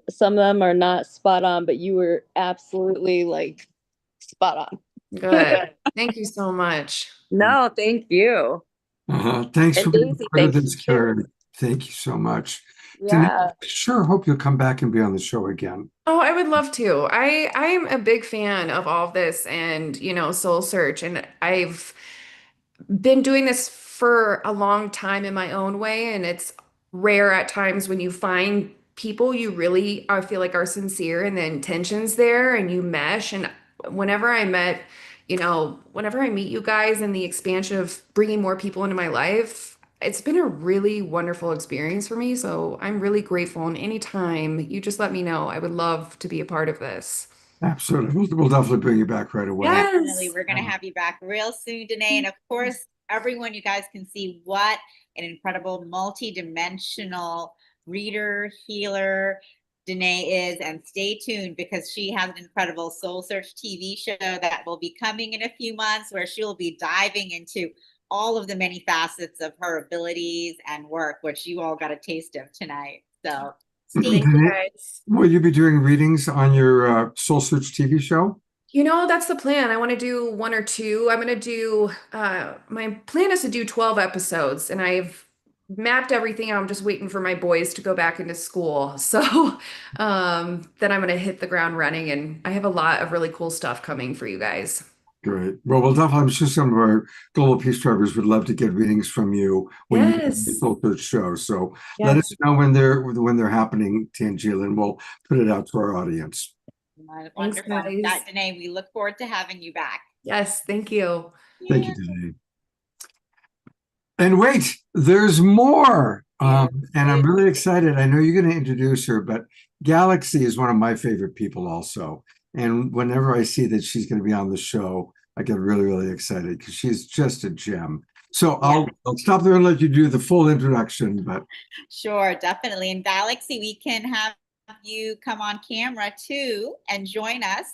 Speaker 14: some of them are not spot on, but you were absolutely like spot on.
Speaker 13: Good. Thank you so much.
Speaker 14: No, thank you.
Speaker 2: Thanks for
Speaker 14: And
Speaker 2: being
Speaker 14: Daisy,
Speaker 2: part of
Speaker 14: thank you
Speaker 2: this,
Speaker 14: too.
Speaker 2: Karen. Thank you so much. Danae,
Speaker 14: Yeah.
Speaker 2: sure hope you'll come back and be on the show again.
Speaker 13: Oh, I would love to. I am a big fan of all of this and, Soul Search. And I've been doing this for a long time in my own way, and it's rare at times when you find people you really feel like are sincere and the intentions there and you mesh. And whenever I met, whenever I meet you guys and the expansion of bringing more people into my life, it's been a really wonderful experience for me. So I'm really grateful. And anytime you just let me know, I would love to be a part of this.
Speaker 2: Absolutely. We'll definitely bring you back right away.
Speaker 3: Definitely.
Speaker 13: Yes.
Speaker 3: We're going to have you back real soon, Danae. And of course, everyone, you guys can see what an incredible multi-dimensional reader, healer Danae is. And stay tuned because she has an incredible Soul Search TV show that will be coming in a few months where she'll be diving into all of the many facets of her abilities and work, which you all got a taste of tonight. So stay
Speaker 13: Thank you,
Speaker 2: Danae,
Speaker 13: guys.
Speaker 2: will you be doing readings on your Soul Search TV show?
Speaker 13: That's the plan. I want to do one or two. I'm going to do, my plan is to do 12 episodes, and I've mapped everything out. I'm just waiting for my boys to go back into school. So, then I'm going to hit the ground running, and I have a lot of really cool stuff coming for you guys.
Speaker 2: Great. Well, we'll definitely, I'm sure some of our Global Peace Drivers would love to get readings from you when you do the
Speaker 13: Yes.
Speaker 2: Soul Search show. So let
Speaker 13: Yes.
Speaker 2: us know when they're happening, Tangela, and we'll put it out to our audience.
Speaker 13: Thanks,
Speaker 3: Wonderful.
Speaker 13: guys.
Speaker 3: Danae, we look forward to having you back.
Speaker 13: Yes. Thank you.
Speaker 2: Thank you, Danae. And wait, there's more. And I'm really excited. I know you're going to introduce her, but Galaxy is one of my favorite people also. And whenever I see that she's going to be on the show, I get really, really excited because she's just a gem. So I'll stop there and let you do the full introduction. But
Speaker 3: Sure, definitely. In Galaxy, we can have you come on camera too and join us.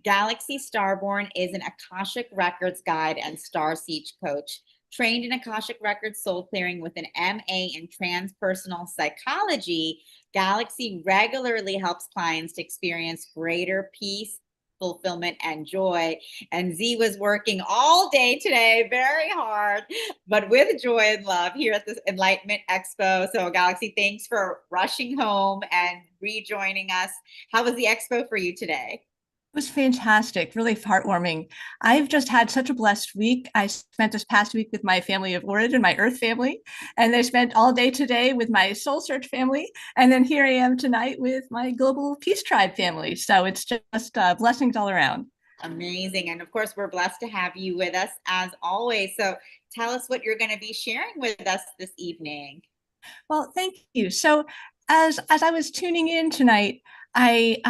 Speaker 3: Galaxy Starborn is an Akashic Records guide and star seed coach, Trained in Akashic Records soul clearing with an MA in transpersonal psychology, Galaxy regularly helps clients to experience greater peace, fulfillment, and joy. And Z was working all day today, very hard, but with joy and love here at this Enlightenment Expo. So, Galaxy, thanks for rushing home and rejoining us. How was the expo for you today?
Speaker 15: It was fantastic, really heartwarming. I've just had such a blessed week. I spent this past week with my family of origin, my Earth family, and I spent all day today with my SoulSearch family. And then here I am tonight with my Global Peace Tribe family. So it's just blessings all around.
Speaker 3: Amazing. And of course, we're blessed to have you with us as always. So tell us what you're going to be sharing with us this evening.
Speaker 15: Well, thank you. So as I was tuning in tonight, I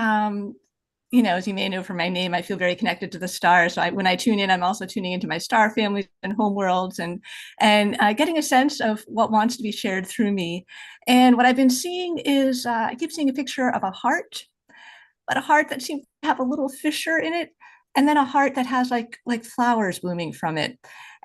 Speaker 15: as you may know from my name, I feel very connected to the stars. So when I tune in, I'm also tuning into my star families and home worlds and getting a sense of what wants to be shared through me. And what I've been seeing is I keep seeing a picture of a heart, but a heart that seems to have a little fissure in it, and then a heart that has like flowers blooming from it.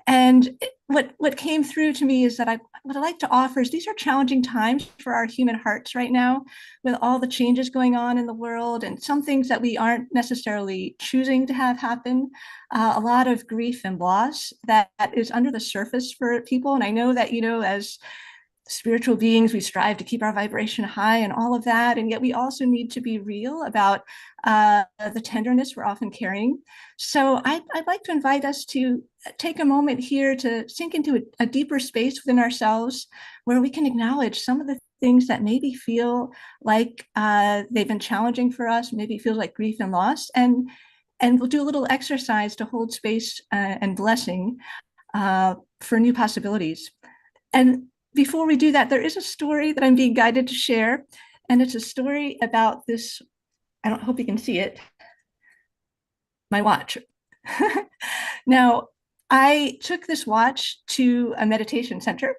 Speaker 15: And what came through to me is that what I like to offer is these are challenging times for our human hearts right now, with all the changes going on in the world and some things that we aren't necessarily choosing to have happen. A lot of grief and loss that is under the surface for people. And I know that, as spiritual beings, we strive to keep our vibration high and all of that. And yet we also need to be real about the tenderness we're often carrying. So I'd like to invite us to take a moment here to sink into a deeper space within ourselves where we can acknowledge some of the things that maybe feel like they've been challenging for us, maybe it feels like grief and loss. And we'll do a little exercise to hold space and blessing for new possibilities. And before we do that, there is a story that I'm being guided to share. And it's a story about this, I don't hope you can see it, my watch. Now, I took this watch to a meditation center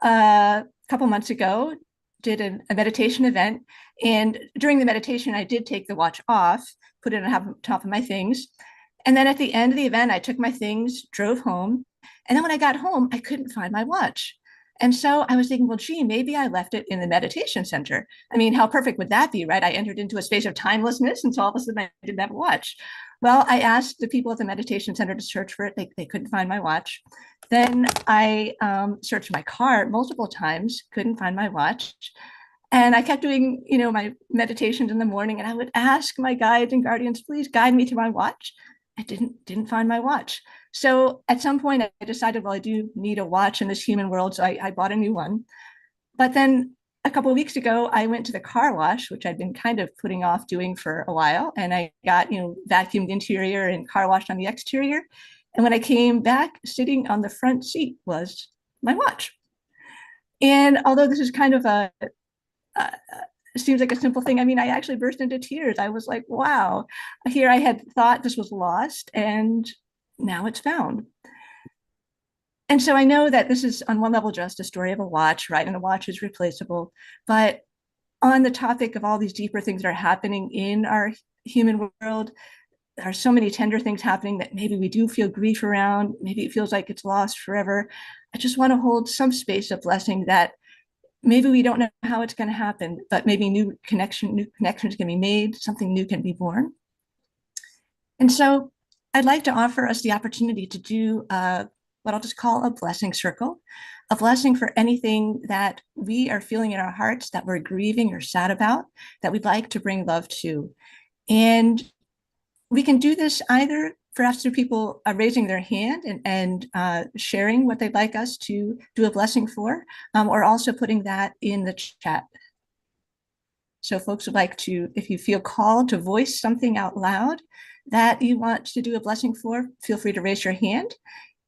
Speaker 15: a couple months ago, did a meditation event. And during the meditation, I did take the watch off, put it on top of my things. And then at the end of the event, I took my things, drove home. And then when I got home, I couldn't find my watch. And so I was thinking, well, gee, maybe I left it in the meditation center. I mean, how perfect would that be, right? I entered into a space of timelessness, and so all of a sudden I didn't have a watch. Well, I asked the people at the meditation center to search for it. They couldn't find my watch. Then I searched my car multiple times, couldn't find my watch. And I kept doing, my meditations in the morning, and I would ask my guides and guardians, please guide me to my watch. I didn't find my watch. So at some point I decided, well, I do need a watch in this human world. So I bought a new one. But then a couple of weeks ago, I went to the car wash, which I'd been kind of putting off doing for a while. And I got, vacuumed interior and car washed on the exterior. And when I came back, sitting on the front seat was my watch. And although this is kind of it seems like a simple thing. I mean, I actually burst into tears. I was like, wow, here I had thought this was lost and now it's found. And so I know that this is on one level just a story of a watch, right? And a watch is replaceable. But on the topic of all these deeper things that are happening in our human world, there are so many tender things happening that maybe we do feel grief around. Maybe it feels like it's lost forever. I just want to hold some space of blessing that maybe we don't know how it's going to happen, but maybe new connections can be made, something new can be born. And so I'd like to offer us the opportunity to do what I'll just call a blessing circle, a blessing for anything that we are feeling in our hearts that we're grieving or sad about, that we'd like to bring love to. And we can do this either perhaps through people raising their hand and sharing what they'd like us to do a blessing for, or also putting that in the chat. So folks would like to, if you feel called to voice something out loud that you want to do a blessing for, feel free to raise your hand.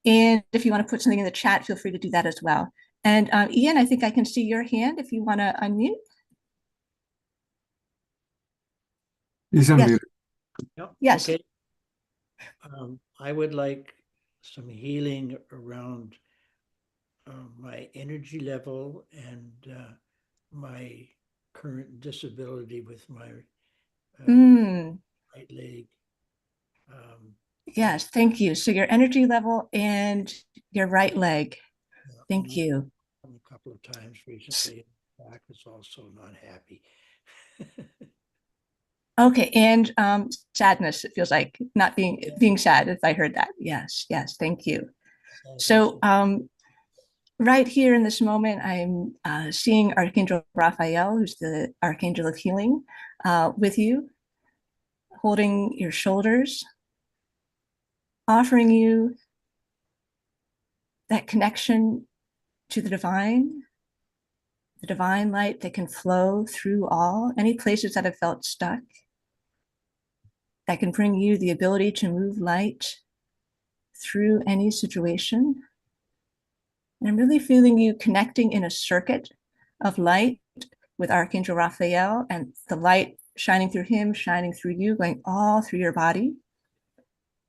Speaker 15: And if you want to put something in the chat, feel free to do that as well. And Ian, I think I can see your hand if you want to unmute.
Speaker 2: He's unmuted.
Speaker 16: Yep.
Speaker 15: Yes.
Speaker 16: Okay. I would like some healing around my energy level and my current disability with my right leg.
Speaker 15: Yes, thank you. So your energy level and your right leg. Thank you.
Speaker 16: A couple of times recently. Back is also not happy.
Speaker 15: Okay, and sadness, it feels like not being sad, if I heard that. Yes, yes, thank you. So right here in this moment, I'm seeing Archangel Raphael, who's the Archangel of Healing, with you, holding your shoulders, offering you that connection to the divine light that can flow through any places that have felt stuck, that can bring you the ability to move light through any situation. And I'm really feeling you connecting in a circuit of light with Archangel Raphael, and the light shining through him, shining through you, going all through your body.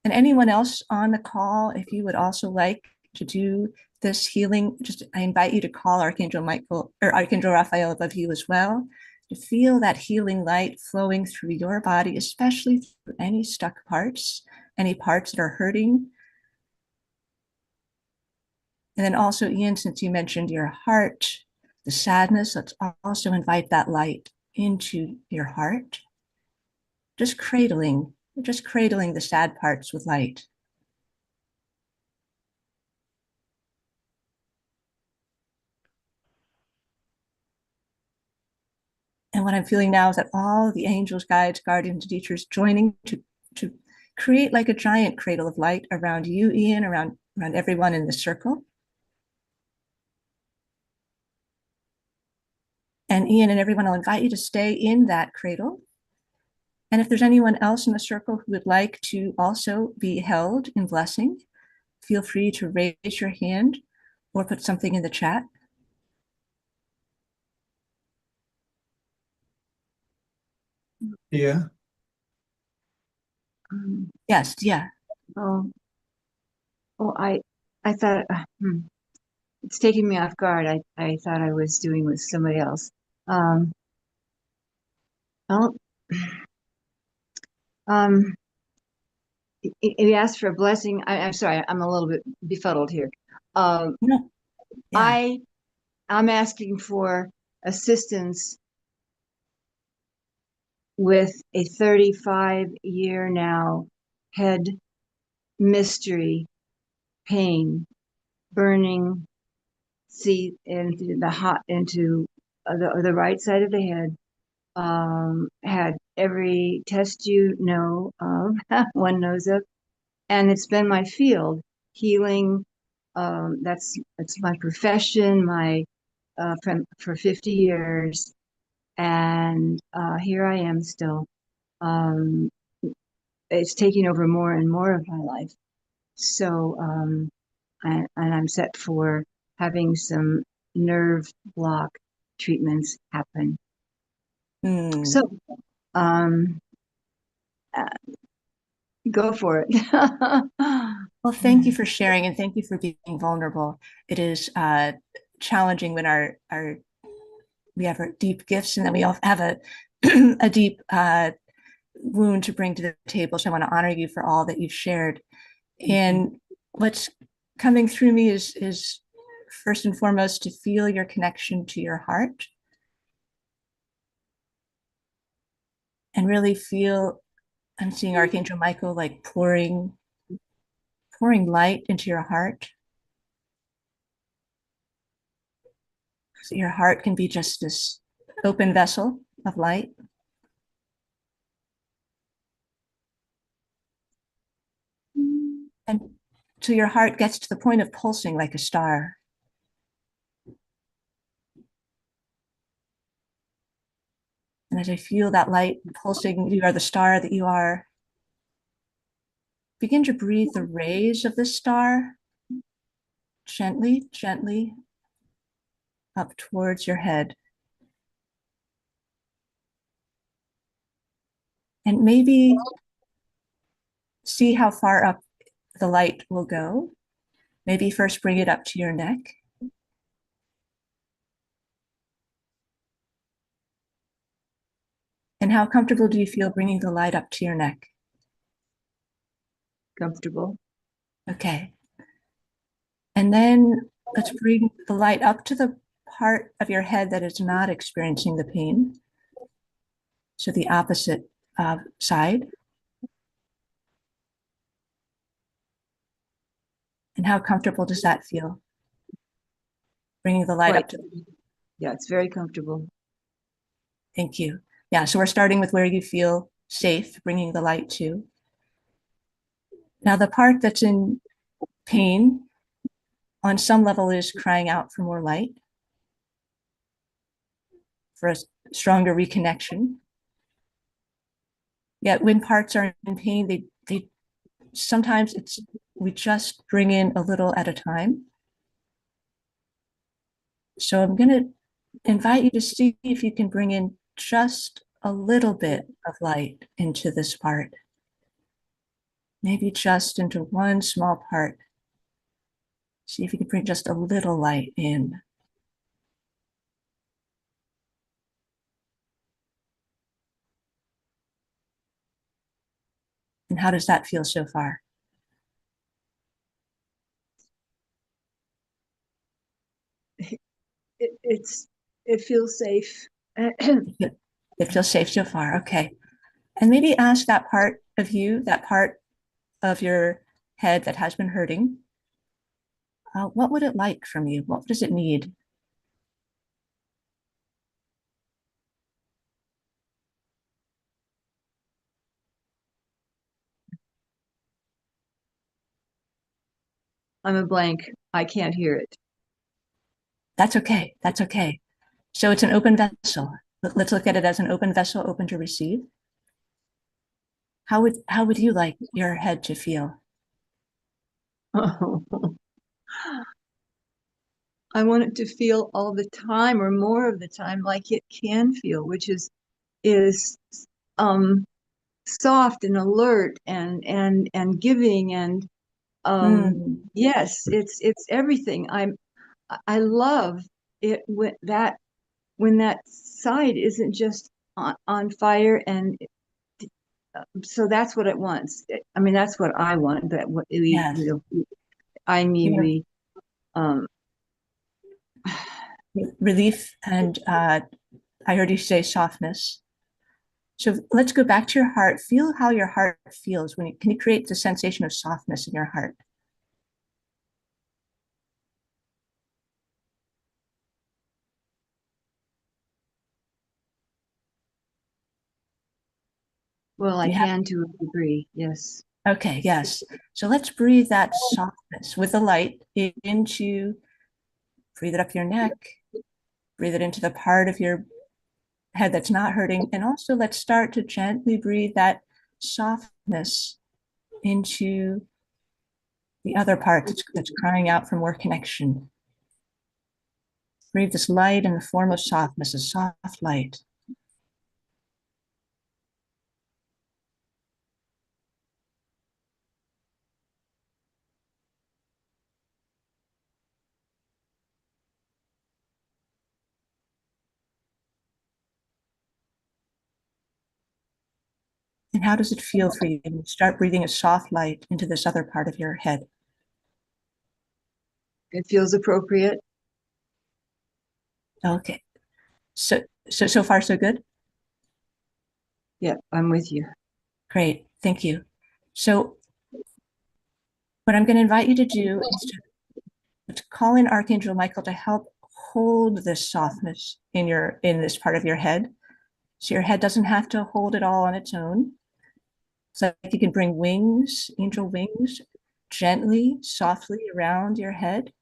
Speaker 15: And anyone else on the call, if you would also like to do this healing, I invite you to call Archangel Michael or Archangel Raphael above you as well, to feel that healing light flowing through your body, especially through any stuck parts, any parts that are hurting. And then also, Ian, since you mentioned your heart, the sadness, let's also invite that light into your heart. Just cradling the sad parts with light. And what I'm feeling now is that all the angels, guides, guardians, teachers joining to create like a giant cradle of light around you, Ian, around everyone in the circle. And Ian and everyone, I'll invite you to stay in that cradle. And if there's anyone else in the circle who would like to also be held in blessing, feel free to raise your hand or put something in the chat.
Speaker 6: Yeah.
Speaker 15: Yes, yeah.
Speaker 17: Oh, I thought it's taking me off guard. I thought I was doing with somebody else. Well, you asked for a blessing. I'm sorry, I'm a little bit befuddled here.
Speaker 15: No. Yeah.
Speaker 17: I'm asking for assistance with a 35-year now head mystery, pain, burning, see into the right side of the head. Had every test you know of, one knows of, and it's been my field, healing. That's my profession, for 50 years, and here I am still. It's taking over more and more of my life. So, and I'm set for having some nerve block treatments happen. So, go for it.
Speaker 15: Well, thank you for sharing, and thank you for being vulnerable. It is challenging when we have our deep gifts, and then we all have a deep wound to bring to the table. So I want to honor you for all that you've shared. And what's coming through me is first and foremost to feel your connection to your heart, and really feel. I'm seeing Archangel Michael like pouring light into your heart. So your heart can be just this open vessel of light. And so your heart gets to the point of pulsing like a star. And as I feel that light pulsing, you are the star that you are. Begin to breathe the rays of the star gently, gently up towards your head. And maybe see how far up the light will go. Maybe first bring it up to your neck. And how comfortable do you feel bringing the light up to your neck?
Speaker 17: Comfortable.
Speaker 15: Okay. And then let's bring the light up to the part of your head that is not experiencing the pain. So the opposite side. And how comfortable does that feel? Bringing the light up to the...
Speaker 17: Yeah, it's very comfortable.
Speaker 15: Thank you. Yeah, so we're starting with where you feel safe, bringing the light to. Now the part that's in pain on some level is crying out for more light, for a stronger reconnection. Yet when parts are in pain, they sometimes we just bring in a little at a time. So I'm going to invite you to see if you can bring in just a little bit of light into this part. Maybe just into one small part. See if you can bring just a little light in. And how does that feel so far?
Speaker 17: It feels safe.
Speaker 15: It feels safe so far. Okay. And maybe ask that part of you, that part of your head that has been hurting, what would it like from you? What does it need?
Speaker 17: I'm a blank. I can't hear it.
Speaker 15: That's okay. That's okay. So it's an open vessel. Let's look at it as an open vessel, open to receive. How would you like your head to feel?
Speaker 17: Oh. I want it to feel all the time or more of the time like it can feel, which is soft and alert and giving and yes, it's everything. I love it when that side isn't just on fire and so that's what it wants. I mean, that's what I want. That what
Speaker 15: Yes.
Speaker 17: I mean,
Speaker 15: Yeah.
Speaker 17: we
Speaker 15: Relief and I heard you say softness. So let's go back to your heart. Feel how your heart feels when can you create the sensation of softness in your heart?
Speaker 17: well, I can to a degree, yes.
Speaker 15: Okay, yes. So let's breathe that softness with the light into, breathe it up your neck, breathe it into the part of your head that's not hurting. And also let's start to gently breathe that softness into the other part that's crying out for more connection. Breathe this light in the form of softness, a soft light. And how does it feel for you? Start breathing a soft light into this other part of your head.
Speaker 17: It feels appropriate.
Speaker 15: Okay. So far, so good?
Speaker 17: Yeah, I'm with you.
Speaker 15: Great. Thank you. So what I'm going to invite you to do is to call in Archangel Michael to help hold this softness in this part of your head. So your head doesn't have to hold it all on its own. So you can bring wings, angel wings, gently, softly around your head.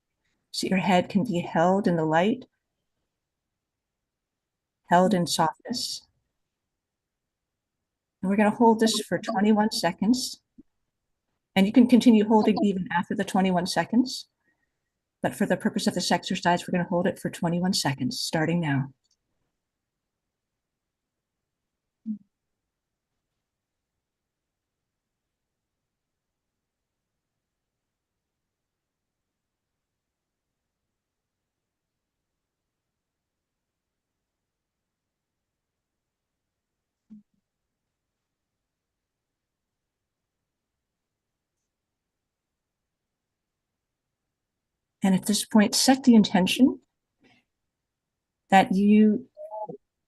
Speaker 15: So your head can be held in the light, held in softness. And we're going to hold this for 21 seconds. And you can continue holding even after the 21 seconds. But for the purpose of this exercise, we're going to hold it for 21 seconds, starting now. And at this point, set the intention that you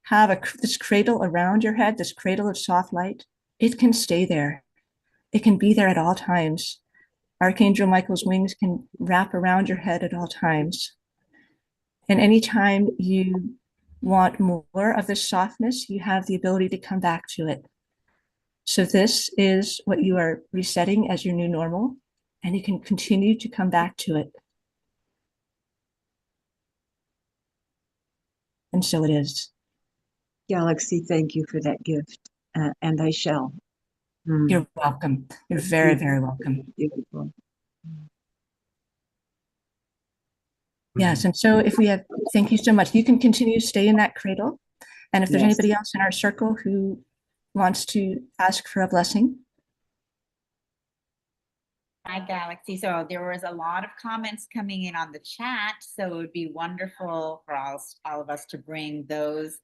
Speaker 15: have this cradle around your head, this cradle of soft light. It can stay there. It can be there at all times. Archangel Michael's wings can wrap around your head at all times. And anytime you want more of this softness, you have the ability to come back to it. So this is what you are resetting as your new normal, and you can continue to come back to it. And so it is.
Speaker 17: Galaxy, thank you for that gift. And I shall.
Speaker 15: You're welcome. You're very, very welcome.
Speaker 17: Beautiful.
Speaker 15: Yes, and so if we have, thank you so much. You can continue to stay in that cradle. And if there's
Speaker 17: Yes.
Speaker 15: anybody else in our circle who wants to ask for a blessing.
Speaker 3: Hi, Galaxy. So there was a lot of comments coming in on the chat. So it would be wonderful for all of us to bring those,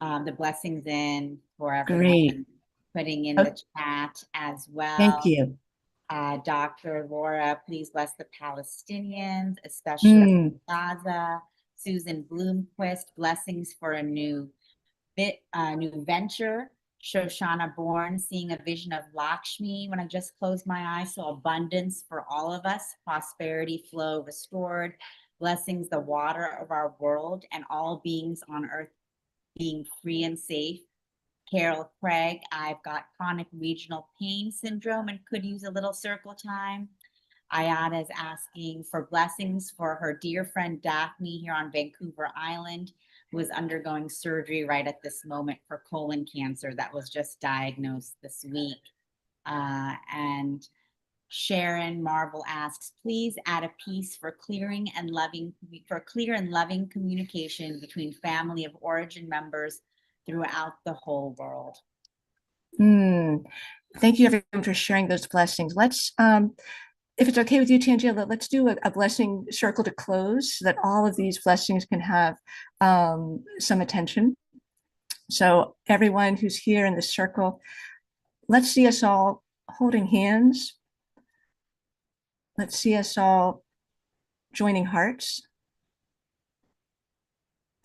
Speaker 3: the blessings in for everyone.
Speaker 15: Great.
Speaker 3: Putting in the chat as well.
Speaker 15: Thank you.
Speaker 3: Dr. Laura, please bless the Palestinians, especially Gaza. Susan Bloomquist, blessings for a new venture. Shoshana Bourne, seeing a vision of Lakshmi when I just closed my eyes. So abundance for all of us, prosperity, flow restored, blessings, the water of our world and all beings on earth being free and safe. Carol Craig, I've got chronic regional pain syndrome and could use a little circle time. Ayada is asking for blessings for her dear friend Daphne here on Vancouver Island, who is undergoing surgery right at this moment for colon cancer that was just diagnosed this week. And Sharon Marvel asks, please add a piece for clear and loving communication between family of origin members throughout the whole world.
Speaker 15: Thank you everyone for sharing those blessings. Let's, if it's okay with you, Tangela, let's do a blessing circle to close so that all of these blessings can have some attention. So everyone who's here in the circle, let's see us all holding hands. Let's see us all joining hearts.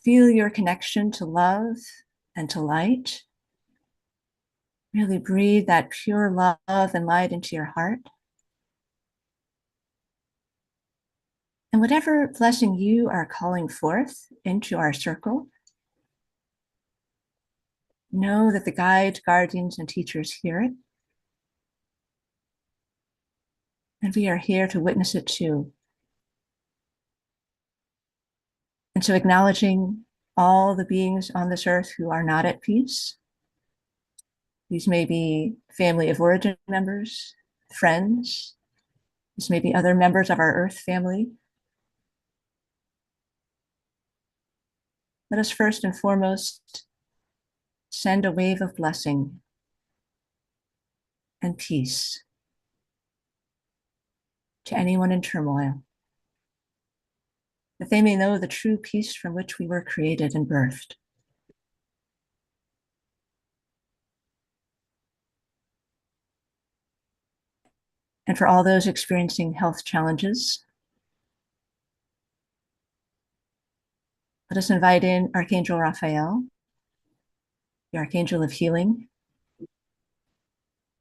Speaker 15: Feel your connection to love and to light. Really breathe that pure love and light into your heart. And whatever blessing you are calling forth into our circle, know that the guides, guardians, and teachers hear it. And we are here to witness it too. And so acknowledging all the beings on this earth who are not at peace. These may be family of origin members, friends. These may be other members of our earth family. Let us first and foremost send a wave of blessing and peace to anyone in turmoil, that they may know the true peace from which we were created and birthed. And for all those experiencing health challenges, let us invite in Archangel Raphael, the Archangel of Healing,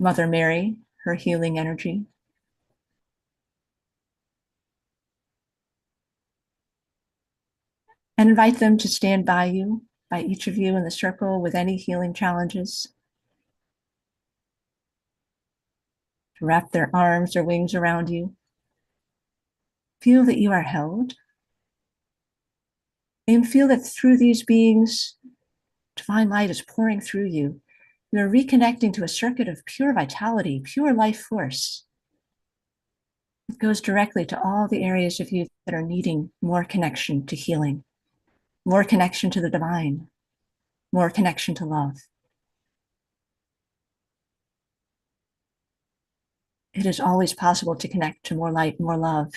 Speaker 15: Mother Mary, her healing energy, and invite them to stand by you, by each of you in the circle with any healing challenges, to wrap their arms or wings around you. Feel that you are held, and feel that through these beings, divine light is pouring through you. You are reconnecting to a circuit of pure vitality, pure life force. It goes directly to all the areas of you that are needing more connection to healing, more connection to the divine, more connection to love. It is always possible to connect to more light, more love.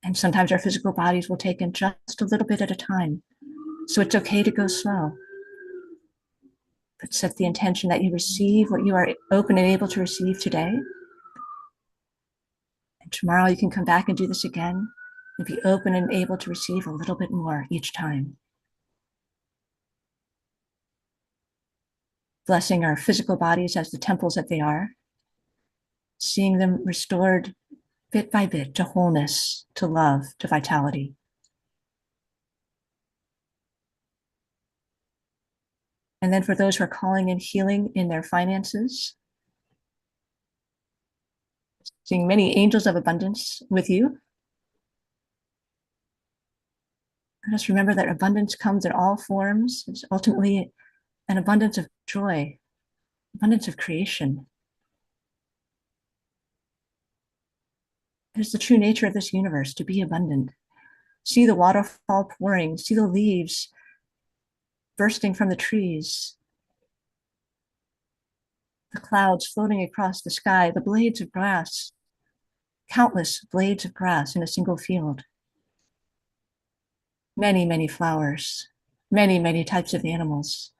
Speaker 15: And sometimes our physical bodies will take in just a little bit at a time. So it's okay to go slow. But set the intention that you receive what you are open and able to receive today. Tomorrow you can come back and do this again and be open and able to receive a little bit more each time. Blessing our physical bodies as the temples that they are, seeing them restored bit by bit to wholeness, to love, to vitality. And then for those who are calling in healing in their finances, seeing many angels of abundance with you. And just remember that abundance comes in all forms. It's ultimately an abundance of joy, abundance of creation. It is the true nature of this universe to be abundant. See the waterfall pouring, see the leaves bursting from the trees, the clouds floating across the sky, the blades of grass, countless blades of grass in a single field. Many, many flowers, many, many types of animals.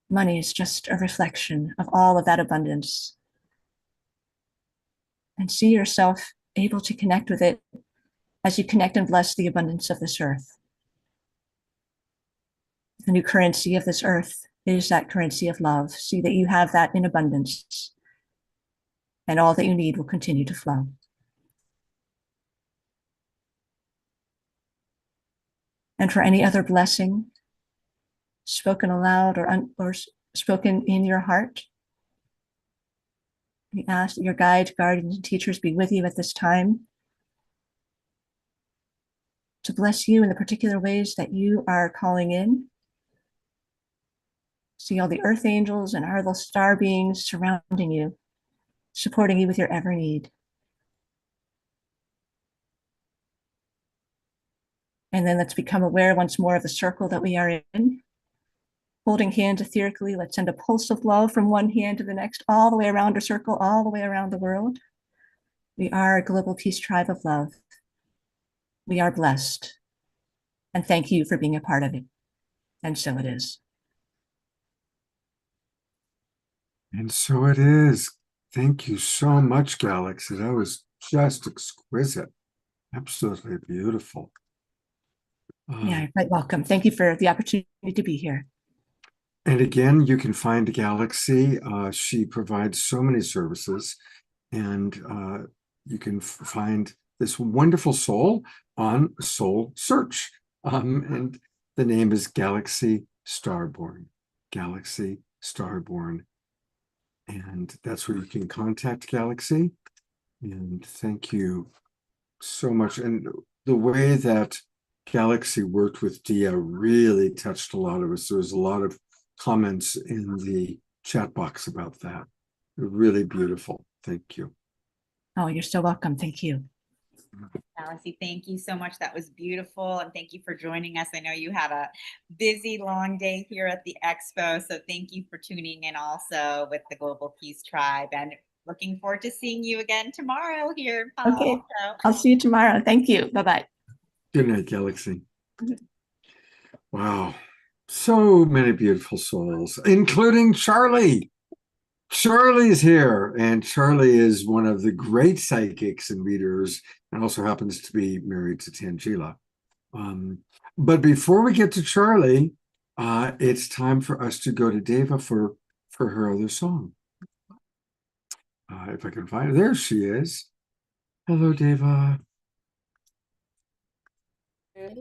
Speaker 15: Money is just a reflection of all of that abundance. And see yourself able to connect with it as you connect and bless the abundance of this earth. The new currency of this earth is that currency of love. See that you have that in abundance, and all that you need will continue to flow. And for any other blessing, spoken aloud or spoken in your heart, we ask that your guides, guardians, and teachers be with you at this time to bless you in the particular ways that you are calling in. See all the earth angels and our little star beings surrounding you, supporting you with your every need. And then let's become aware once more of the circle that we are in. Holding hands etherically, let's send a pulse of love from one hand to the next, all the way around a circle, all the way around the world. We are a global peace tribe of love. We are blessed. And thank you for being a part of it. And so it is.
Speaker 2: And so it is. Thank you so much, Galaxy. That was just exquisite. Absolutely beautiful.
Speaker 15: Yeah, you're quite welcome. Thank you for the opportunity to be here.
Speaker 2: And again, you can find Galaxy. She provides so many services, and you can find this wonderful soul on SoulSearch. And the name is Galaxy Starborn. Galaxy Starborn. And that's where you can contact Galaxy. And thank you so much. And the way that Galaxy worked with Dia really touched a lot of us. There was a lot of comments in the chat box about that. Really beautiful. Thank you.
Speaker 15: Oh, you're so welcome. Thank you.
Speaker 3: Alice, thank you so much. That was beautiful. And thank you for joining us. I know you had a busy, long day here at the expo. So thank you for tuning in also with the Global Peace Tribe. And looking forward to seeing you again tomorrow here in Palo
Speaker 15: Okay,
Speaker 3: Alto.
Speaker 15: I'll see you tomorrow. Thank you. Bye-bye.
Speaker 2: Good night, Galaxy. Wow. So many beautiful souls, including Charlie. Charlie's here, and Charlie is one of the great psychics and readers, and also happens to be married to Tangela. But before we get to Charlie, it's time for us to go to Deva for her other song. If I can find her, there she is. Hello, Deva.
Speaker 10: Here.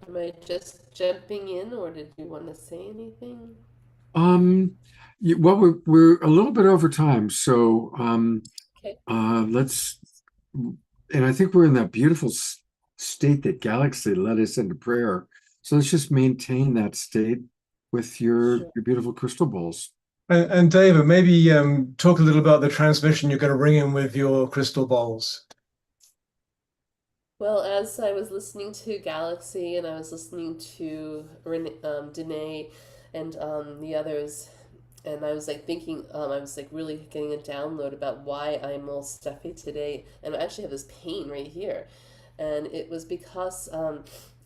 Speaker 10: Am I just jumping in, or did you want to say anything?
Speaker 2: Well, we're a little bit over time, so
Speaker 10: Okay.
Speaker 2: let's. And I think we're in that beautiful state that Galaxy led us into prayer. So let's just maintain that state with your beautiful crystal balls.
Speaker 6: And David, maybe talk a little about the transmission you're going to bring in with your crystal balls.
Speaker 10: Well, as I was listening to Galaxy and I was listening to Danae and the others, and I was like thinking, I was like really getting a download about why I'm all stuffy today, and I actually have this pain right here, and it was because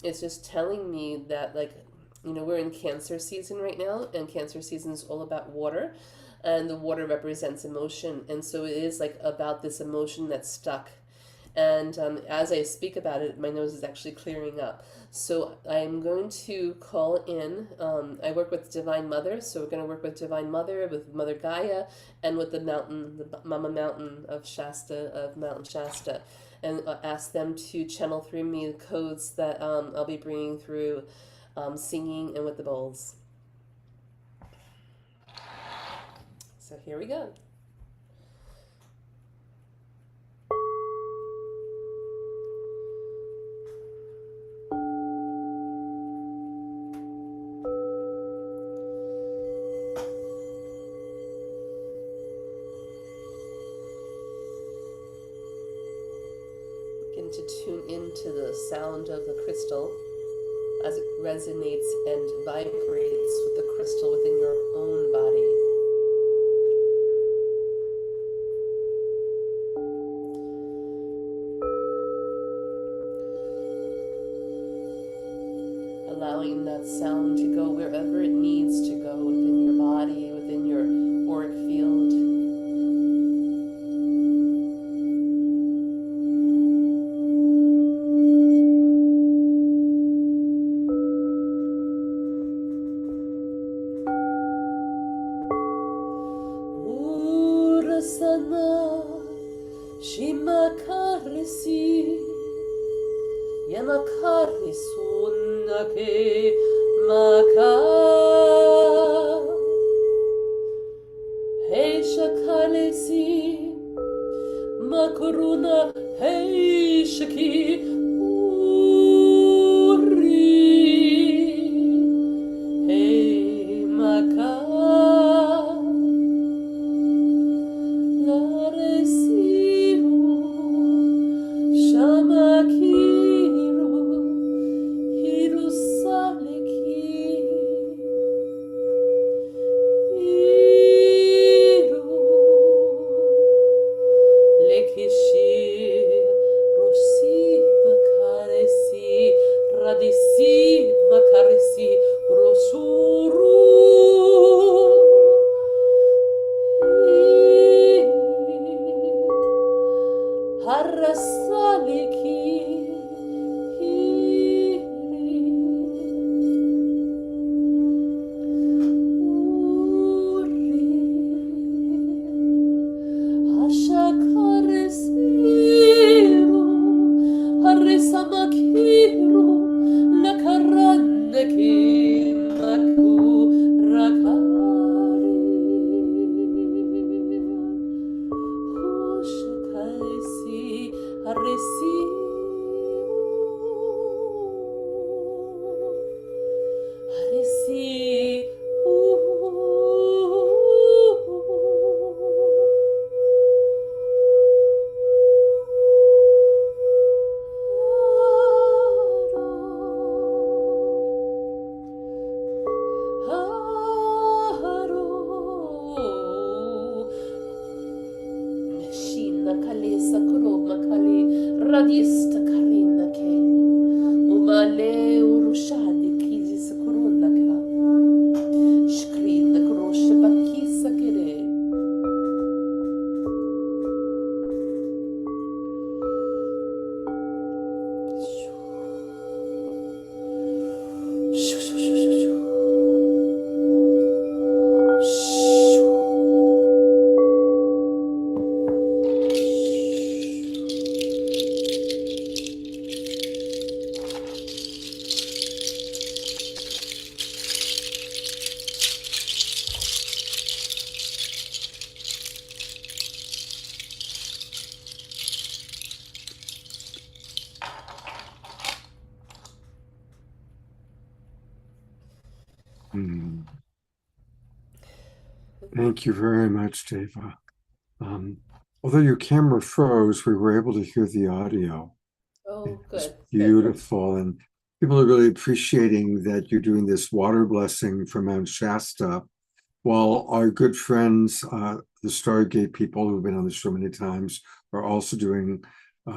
Speaker 10: it's just telling me that like you know, we're in Cancer season right now, and Cancer season is all about water, and the water represents emotion, and so it is like about this emotion that's stuck. And as I speak about it, my nose is actually clearing up. So I'm going to call in. I work with Divine Mother, so we're going to work with Divine Mother, with Mother Gaia, and with the mountain, the Mama Mountain of Shasta, of Mountain Shasta, and ask them to channel through me the codes that I'll be bringing through singing and with the bowls. So here we go. Begin to tune into the sound of the crystal as it resonates and vibrates with the crystal within your own body. Allowing that sound to go wherever it needs to go within your body, within your auric field. Urasana shimakarisi yamakarisunake maka heishakalesi makuruna heishaki uri hey maka laresiru shamakiru hirusaleki Lekishir Rosi Makaresi Radisi Makaresi Rosuru Harasaliki Ashakaresiru Harisamakiru Nakarandaki Maku Rakari Hushakaisi Harisi Harisi Shina kale sakuro makale radista karina ke umale urushadi kizi sakuro naka shkrina krosha baki sakere
Speaker 2: Thank you very much, Deva. Although your camera froze, we were able to hear the audio.
Speaker 10: Oh,
Speaker 2: It's
Speaker 10: good.
Speaker 2: beautiful. And people are really appreciating that you're doing this water blessing from Mount Shasta, while our good friends, the Stargate people who've been on the show many times, are also doing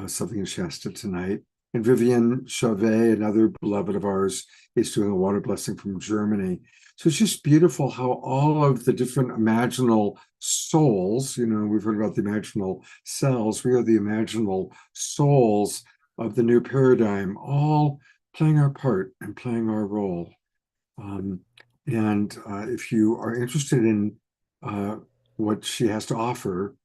Speaker 2: something in Shasta tonight. And Vivian Chauvet, another beloved of ours, is doing a water blessing from Germany. So it's just beautiful how all of the different imaginal souls, we've heard about the imaginal cells, we are the imaginal souls of the new paradigm, all playing our part and playing our role. If you are interested in what she has to offer,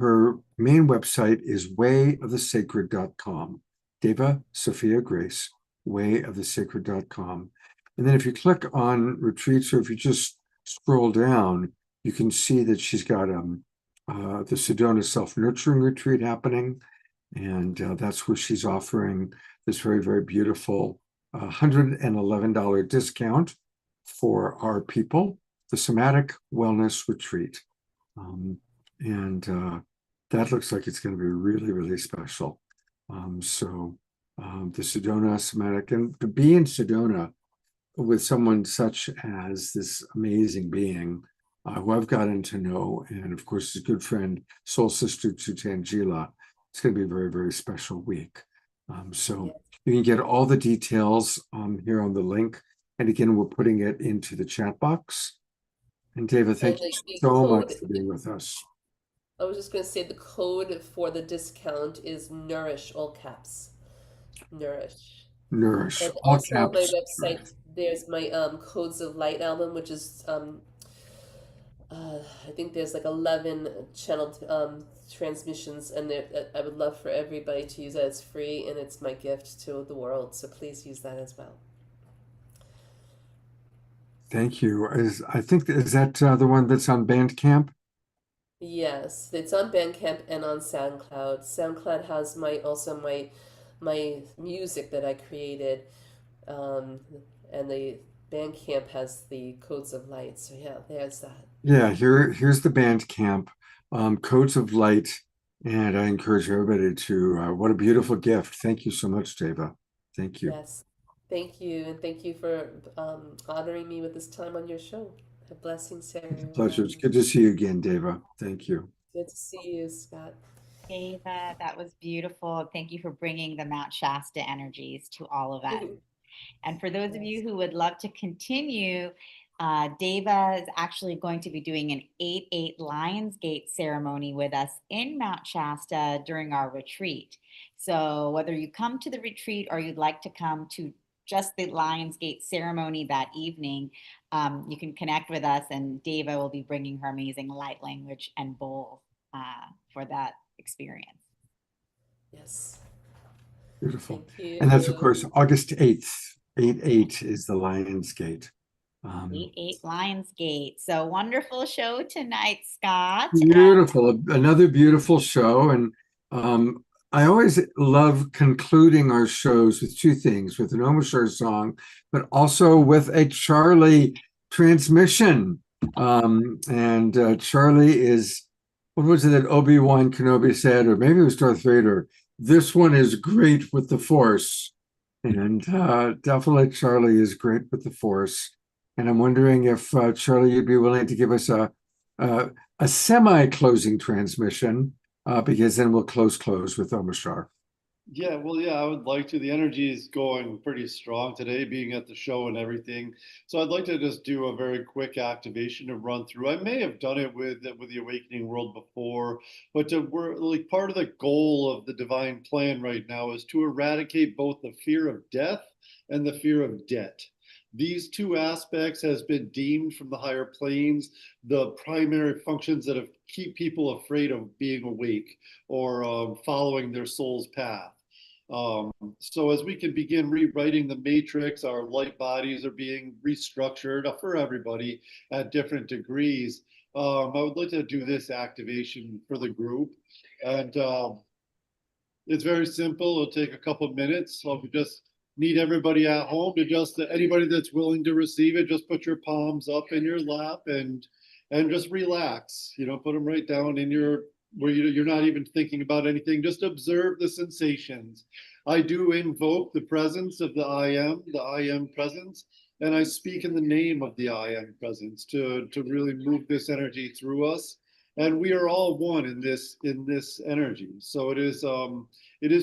Speaker 2: her main website is wayofthesacred.com. Deva Sophia Grace, wayofthesacred.com. And then if you click on retreats, or if you just scroll down, you can see that she's got the Sedona Self-Nurturing Retreat happening. And that's where she's offering this very, very beautiful $111 discount for our people, the Somatic Wellness Retreat. That looks like it's going to be really, really special. The Sedona Somatic, and to be in Sedona with someone such as this amazing being who I've gotten to know, and of course his good friend, soul sister Tangela, it's going to be a very, very special week. You can get all the details here on the link. And again, we're putting it into the chat box. And David, thank you so much for being with us.
Speaker 10: I was just going to say the code for the discount is Nourish, all caps. Nourish.
Speaker 2: Nourish,
Speaker 10: And
Speaker 2: all
Speaker 10: also on my
Speaker 2: caps.
Speaker 10: website, there's my Codes of Light album, which is I think there's like 11 channel transmissions, and I would love for everybody to use that. It's free, and it's my gift to the world. So please use that as well.
Speaker 2: Thank you. Is that the one that's on Bandcamp?
Speaker 10: Yes, it's on Bandcamp and on SoundCloud. SoundCloud has my music that I created, and the Bandcamp has the Codes of Light. So yeah, there's that.
Speaker 2: Yeah, here's the Bandcamp, Codes of Light, and I encourage everybody to. What a beautiful gift! Thank you so much, Deva. Thank you.
Speaker 10: Yes, thank you, and thank you for honoring me with this time on your show. Blessings, everyone.
Speaker 2: Pleasure. It's good to see you again, Deva. Thank you.
Speaker 10: Good to see you, Scott.
Speaker 3: Deva, that was beautiful. Thank you for bringing the Mount Shasta energies to all of us. And for those of you who would love to continue, Deva is actually going to be doing an 8/8 Lionsgate ceremony with us in Mount Shasta during our retreat. So whether you come to the retreat or you'd like to come to just the Lionsgate ceremony that evening, you can connect with us, and Deva will be bringing her amazing light language and bowl for that experience.
Speaker 10: Yes.
Speaker 2: Beautiful.
Speaker 10: Thank you.
Speaker 2: And that's, of course, August 8th. 8/8 is the Lionsgate.
Speaker 3: 8/8 Lionsgate. So wonderful show tonight, Scott.
Speaker 2: Beautiful. Another beautiful show. And I always love concluding our shows with two things, with an Omashar song, but also with a Charlie transmission. Charlie is, what was it that Obi-Wan Kenobi said, or maybe it was Darth Vader? This one is great with the Force. And definitely Charlie is great with the Force. And I'm wondering if, Charlie, you'd be willing to give us a semi-closing transmission, because then we'll close with Omashar.
Speaker 18: Yeah, well, yeah, I would like to. The energy is going pretty strong today, being at the show and everything. So I'd like to just do a very quick activation to run through. I may have done it with the Awakening World before, but we're like part of the goal of the divine plan right now is to eradicate both the fear of death and the fear of debt. These two aspects has been deemed from the higher planes the primary functions that keep people afraid of being awake or following their soul's path. So as we can begin rewriting the matrix, our light bodies are being restructured for everybody at different degrees. I would like to do this activation for the group. And it's very simple. It'll take a couple of minutes. So we just need everybody at home to just, anybody that's willing to receive it, just put your palms up in your lap and just relax. Put them right down in where you're not even thinking about anything. Just observe the sensations. I do invoke the presence of the I am presence, and I speak in the name of the I am presence to really move this energy through us And we are all one in this energy. So it is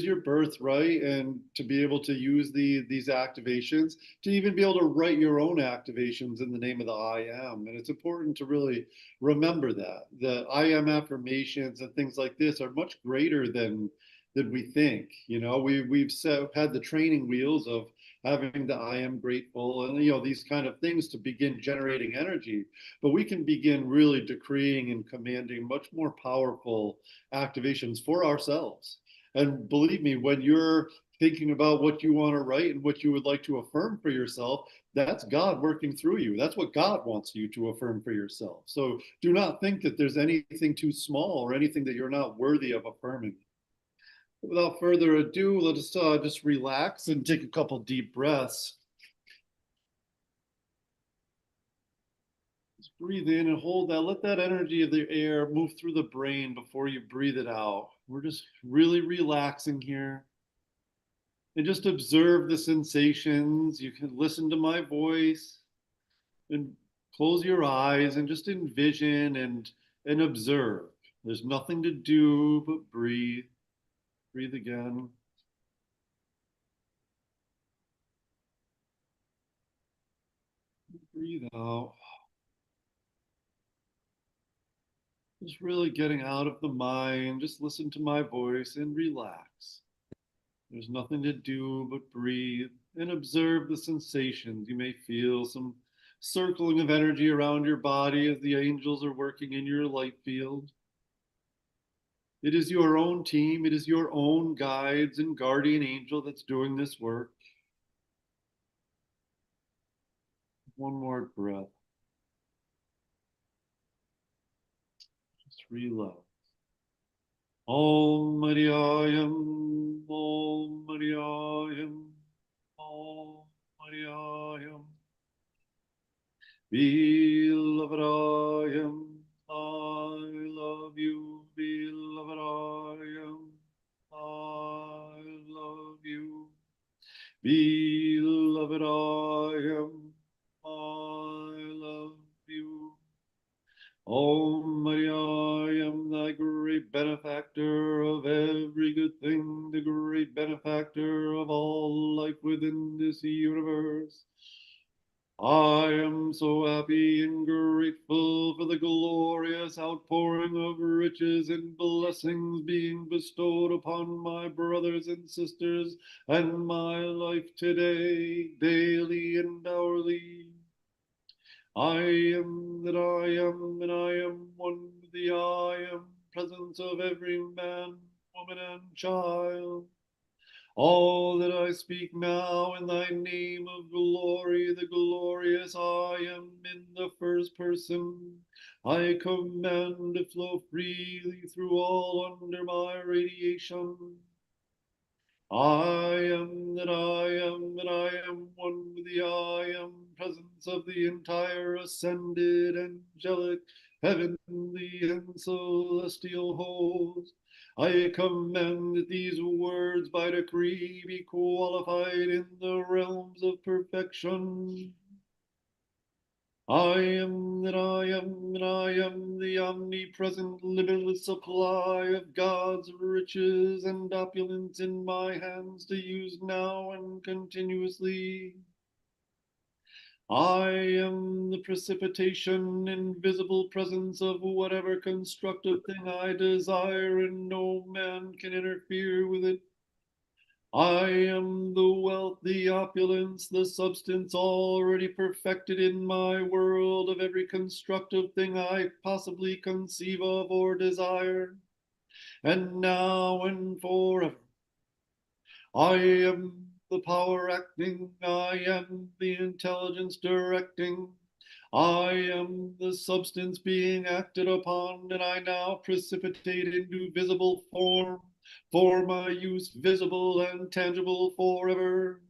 Speaker 18: your birthright, and to be able to use these activations, to even be able to write your own activations in the name of the I am. And it's important to really remember that I am affirmations and things like this are much greater than we think. You know, we've had the training wheels of having the I am grateful and, you know, these kind of things to begin generating energy, but we can begin really decreeing and commanding much more powerful activations for ourselves. And believe me, when you're thinking about what you want to write and what you would like to affirm for yourself, that's God working through you. That's what God wants you to affirm for yourself. So do not think that there's anything too small or anything that you're not worthy of affirming. Without further ado, let us just relax and take a couple deep breaths. Just breathe in and hold that. Let that energy of the air move through the brain before you breathe it out. We're just really relaxing here. And just observe the sensations. You can listen to my voice and close your eyes and just envision and observe. There's nothing to do but breathe. Breathe again. Breathe out. Just really getting out of the mind. Just listen to my voice and relax. There's nothing to do but breathe and observe the sensations. You may feel some circling of energy around your body as the angels are working in your light field. It is your own team. It is your own guides and guardian angel that's doing this work. One more breath. Just relax. Almighty I am, Almighty I am, Almighty I am. Beloved I am, I love you, beloved I am, I love you. Beloved I am, I love you. Almighty I am thy great benefactor of every good thing, the great benefactor of all life within this universe. I am so happy and grateful for the glorious outpouring of riches and blessings being bestowed upon my brothers and sisters and my life today, daily and hourly. I am that I am, and I am one with the I am presence of every man, woman, and child. All that I speak now in thy name of glory, the glorious I am in the first person, I command to flow freely through all under my radiation. I am that I am, and I am one with the I am presence of the entire ascended angelic, heavenly, and celestial host. I command that these words by decree be qualified in the realms of perfection. I am that I am, and I am the omnipresent, limitless supply of God's riches and opulence in my hands to use now and continuously. I am the precipitation and visible presence of whatever constructive thing I desire, and no man can interfere with it. I am the wealth, the opulence, the substance already perfected in my world of every constructive thing I possibly conceive of or desire, and now and forever. I am the power acting, I am the intelligence directing, I am the substance being acted upon, and I now precipitate into visible form for my use, visible and tangible forever.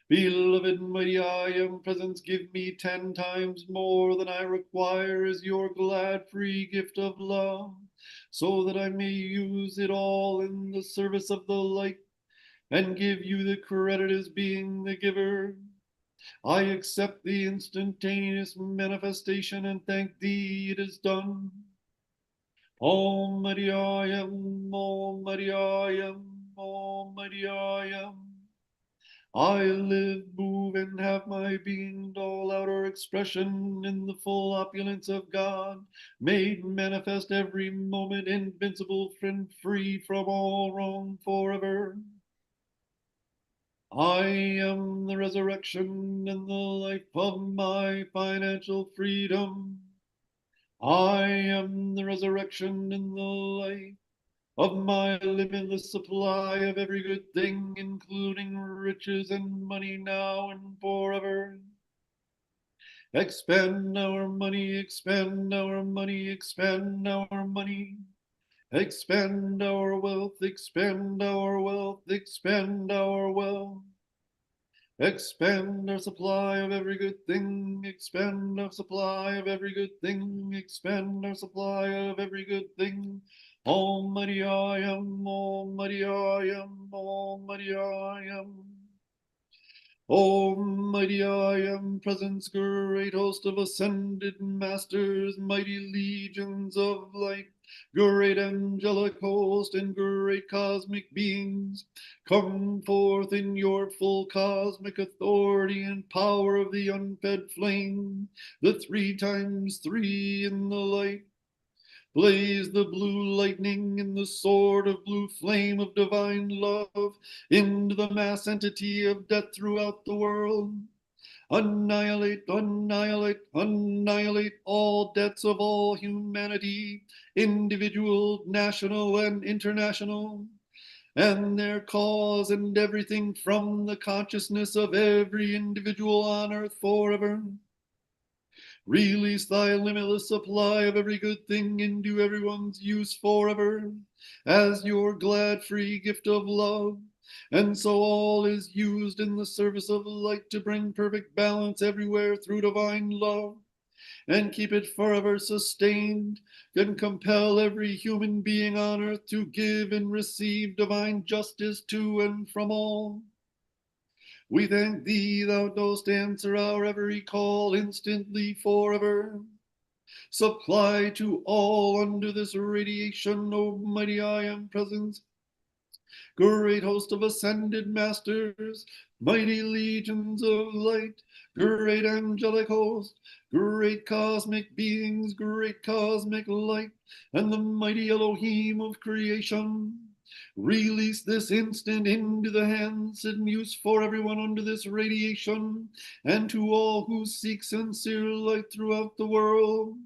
Speaker 18: Beloved mighty I am presence, give me 10 times more than I require as your glad free gift of love, so that I may use it all in the service of the light and give you the credit as being the giver. I accept the instantaneous manifestation and thank thee it is done. Om Madhyayam, Om Madhyayam, Om Madhyayam. I live, move, and have my being, all outer expression in the full opulence of God, made manifest every moment, invincible and free from all wrong forever. I am the resurrection and the life of my financial freedom. I am the resurrection and the life of my limitless supply of every good thing, including riches and money now and forever. Expand our money, expand our money, expand our money. Expand our wealth, expand our wealth, expand our wealth. Expand our supply of every good thing, expand our supply of every good thing, expand our supply of every good thing. Almighty I am, Almighty I am, Almighty I am. Almighty I am, presence, great host of ascended masters, mighty legions of light, great angelic host and great cosmic beings, come forth in your full cosmic authority and power of the unfed flame, the 3 times 3 in the light. Blaze the blue lightning in the sword of blue flame of divine love into the mass entity of death throughout the world. Annihilate, annihilate, annihilate all debts of all humanity, individual, national, and international, and their cause and everything from the consciousness of every individual on earth forever. Release thy limitless supply of every good thing into everyone's use forever, as your glad free gift of love. And so all is used in the service of light to bring perfect balance everywhere through divine love, and keep it forever sustained, and compel every human being on earth to give and receive divine justice to and from all. We thank thee, thou dost answer our every call instantly forever. Supply to all under this radiation, O mighty I am presence, great host of ascended masters, mighty legions of light, great angelic host, great cosmic beings, great cosmic light, and the mighty Elohim of creation. Release this instant into the hands and use for everyone under this radiation, and to all who seek sincere light throughout the world,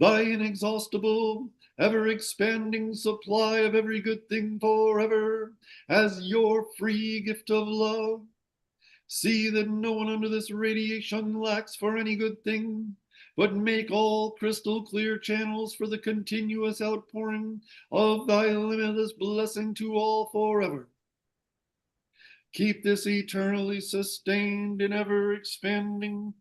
Speaker 18: thy inexhaustible, ever-expanding supply of every good thing forever, as your free gift of love. See that no one under this radiation lacks for any good thing, but make all crystal clear channels for the continuous outpouring of thy limitless blessing to all forever. Keep this eternally sustained and ever expanding.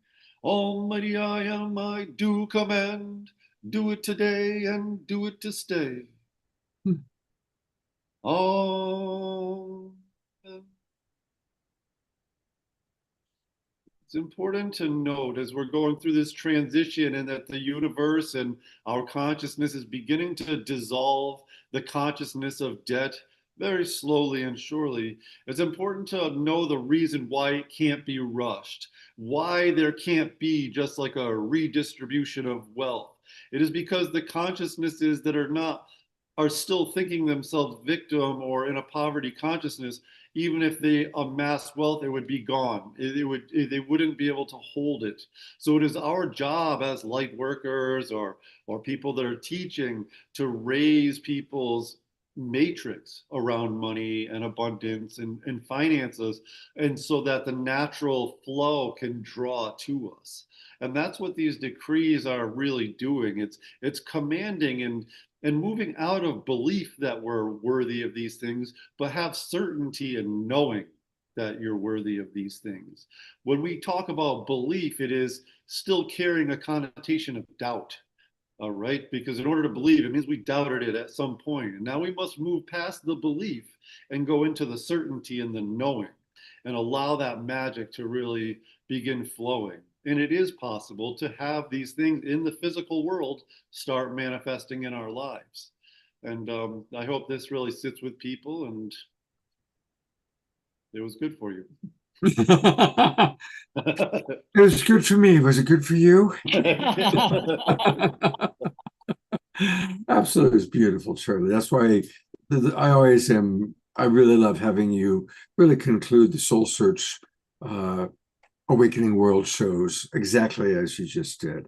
Speaker 18: Almighty I am, I do command, do it today and do it to stay. Amen. It's important to note as we're going through this transition and that the universe and our consciousness is beginning to dissolve the consciousness of debt very slowly and surely. It's important to know the reason why it can't be rushed, why there can't be just like a redistribution of wealth. It is because the consciousnesses that are still thinking themselves victim or in a poverty consciousness, even if they amass wealth, it would be gone. They wouldn't be able to hold it. So it is our job as light workers or people that are teaching to raise people's matrix around money and abundance and finances, and so that the natural flow can draw to us. And that's what these decrees are really doing. It's commanding and moving out of belief that we're worthy of these things, but have certainty in knowing that you're worthy of these things. When we talk about belief, it is still carrying a connotation of doubt, all right? Because in order to believe, it means we doubted it at some point. And now we must move past the belief and go into the certainty and the knowing and allow that magic to really begin flowing. And it is possible to have these things in the physical world start manifesting in our lives. And I hope this really sits with people and it was good for you.
Speaker 2: It was good for me. Was it good for you? Absolutely, it's beautiful, Charlie. That's why I always am. I really love having you really conclude the Soul Search Awakening World shows exactly as you just did.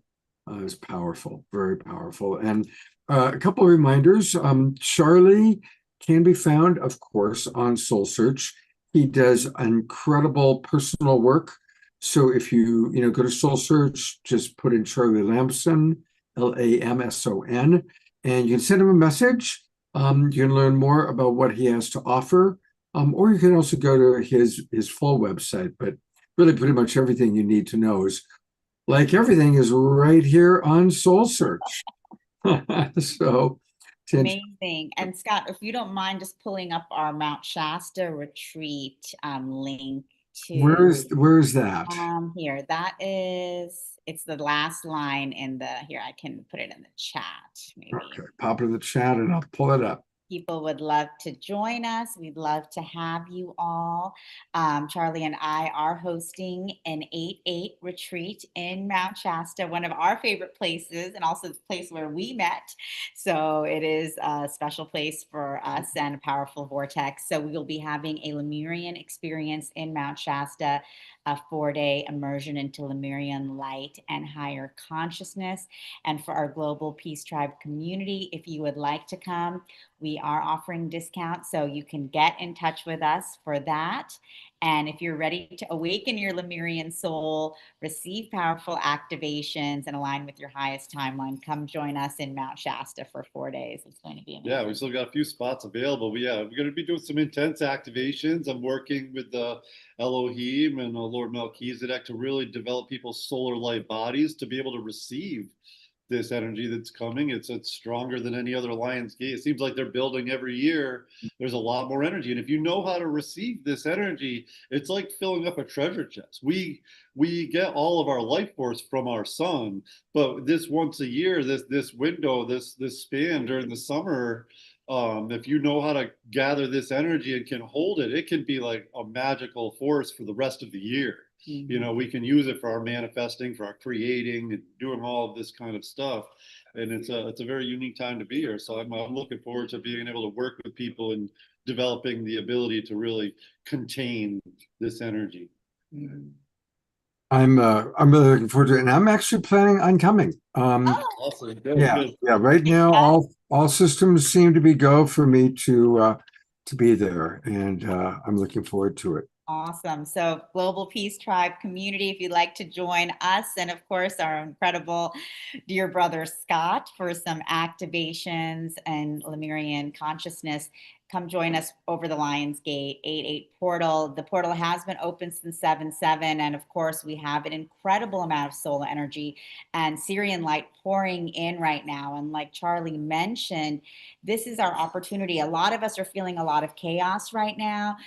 Speaker 2: It's powerful, very powerful. And a couple of reminders. Charlie can be found, of course, on Soul Search. He does incredible personal work. So if you go to Soul Search, just put in Charlie Lamson, Lamson, and you can send him a message. You can learn more about what he has to offer, or you can also go to his full website. But really, pretty much everything you need to know is, like everything, is right here on Soul Search. So,
Speaker 3: Amazing. And Scott, if you don't mind just pulling up our Mount Shasta retreat link
Speaker 2: where is that?
Speaker 3: Here, it's the last line here, I can put it in the chat, maybe.
Speaker 2: Okay, pop it in the chat and I'll pull it up.
Speaker 3: People would love to join us. We'd love to have you all. Charlie and I are hosting an 8/8 retreat in Mount Shasta, one of our favorite places, and also the place where we met. So it is a special place for us and a powerful vortex. So we will be having a Lemurian experience in Mount Shasta, a 4-day immersion into Lemurian light and higher consciousness. And for our Global Peace Tribe community, if you would like to come, we are offering discounts, so you can get in touch with us for that. And if you're ready to awaken your Lemurian soul, receive powerful activations, and align with your highest timeline, come join us in Mount Shasta for 4 days. It's going to be amazing.
Speaker 18: Yeah, we still got a few spots available. We're going to be doing some intense activations. I'm working with the Elohim and Lord Melchizedek to really develop people's solar light bodies to be able to receive this energy that's coming. It's stronger than any other Lion's Gate. It seems like they're building every year. There's a lot more energy. And if you know how to receive this energy, it's like filling up a treasure chest. We get all of our life force from our sun, but this once a year, this window, this span during the summer, if you know how to gather this energy and can hold it, it can be like a magical force for the rest of the year. We can use it for our manifesting, for our creating, and doing all of this kind of stuff. And it's a very unique time to be here. So I'm looking forward to being able to work with people and developing the ability to really contain this energy.
Speaker 2: I'm really looking forward to it, and I'm actually planning on coming.
Speaker 18: Awesome.
Speaker 2: Yeah. Right now, all systems seem to be go for me to be there, and I'm looking forward to it.
Speaker 3: Awesome. So Global Peace Tribe community, if you'd like to join us, and of course our incredible dear brother Scott for some activations and Lemurian consciousness, come join us over the Lion's Gate 8/8 portal. The portal has been open since 7/7, and of course we have an incredible amount of solar energy and Syrian light pouring in right now. And like Charlie mentioned, this is our opportunity. A lot of us are feeling a lot of chaos right now,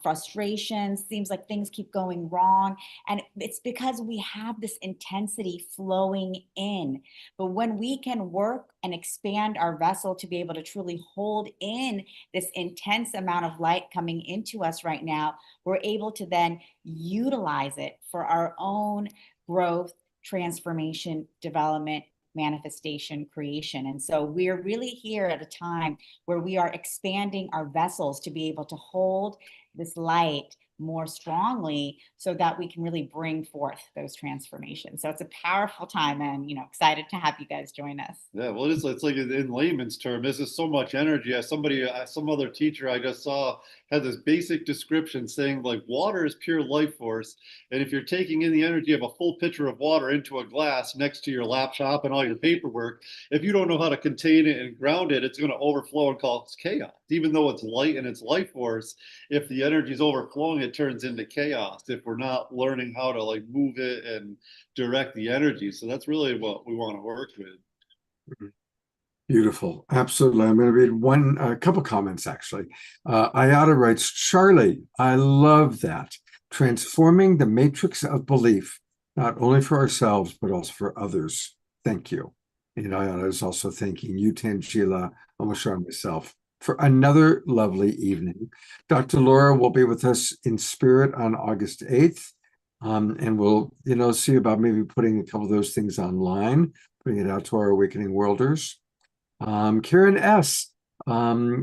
Speaker 3: frustration, seems like things keep going wrong. And it's because we have this intensity flowing in. But when we can work and expand our vessel to be able to truly hold in this intense amount of light coming into us right now, we're able to then utilize it for our own growth, transformation, development, manifestation, creation. And so we're really here at a time where we are expanding our vessels to be able to hold this light more strongly so that we can really bring forth those transformations. So it's a powerful time, and excited to have you guys join us.
Speaker 18: Yeah, well, it's like in layman's term, this is so much energy. Some other teacher I just saw had this basic description saying like water is pure life force, and if you're taking in the energy of a full pitcher of water into a glass next to your laptop and all your paperwork, if you don't know how to contain it and ground it, it's going to overflow and cause chaos. Even though it's light and it's life force, if the energy is overflowing, it turns into chaos if we're not learning how to like move it and direct the energy. So that's really what we want to work with.
Speaker 2: Beautiful. Absolutely. I'm going to read a couple comments actually. Ayada writes, Charlie, I love that. Transforming the matrix of belief, not only for ourselves, but also for others. Thank you. And Ayana is also thanking you, Tangela, Omashar, and myself for another lovely evening. Dr. Laura will be with us in spirit on August 8th. And we'll, see about maybe putting a couple of those things online, putting it out to our Awakening Worlders. Karen S.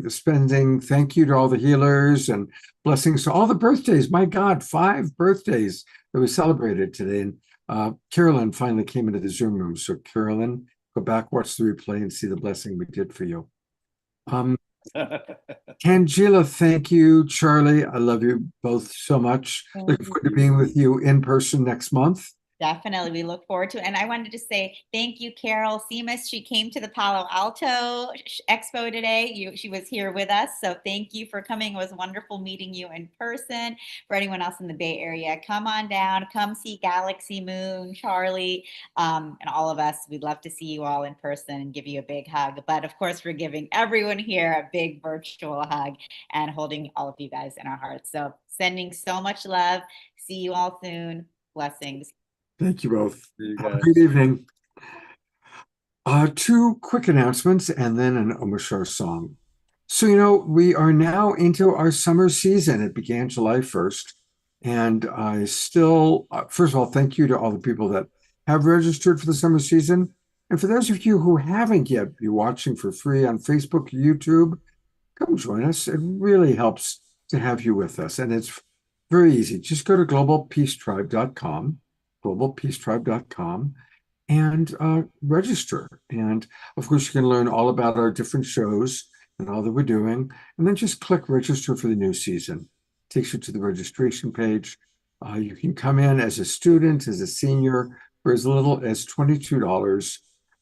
Speaker 2: Spending thank you to all the healers and blessings to all the birthdays. My God, 5 birthdays that we celebrated today. And Carolyn finally came into the Zoom room. So Carolyn, go back, watch the replay, and see the blessing we did for you. Tangela, thank you. Charlie, I love you both so much. Looking forward to being with you in person next month.
Speaker 3: Definitely. We look forward to it. And I wanted to say thank you, Carol Seamus. She came to the Palo Alto Expo today. She was here with us. So thank you for coming. It was wonderful meeting you in person. For anyone else in the Bay Area, come on down, come see Galaxy Moon, Charlie, and all of us. We'd love to see you all in person and give you a big hug. But of course, we're giving everyone here a big virtual hug and holding all of you guys in our hearts. So sending so much love. See you all soon. Blessings.
Speaker 2: Thank you both. Have a good evening. 2 quick announcements and then an Omashar song. So, we are now into our summer season. It began July 1st. And I still, first of all, thank you to all the people that have registered for the summer season. And for those of you who haven't yet, be watching for free on Facebook, YouTube, come join us. It really helps to have you with us. And it's very easy. Just go to globalpeacetribe.com. globalpeacetribe.com and register. And of course, you can learn all about our different shows and all that we're doing. And then just click register for the new season. It takes you to the registration page. You can come in as a student, as a senior, for as little as $22,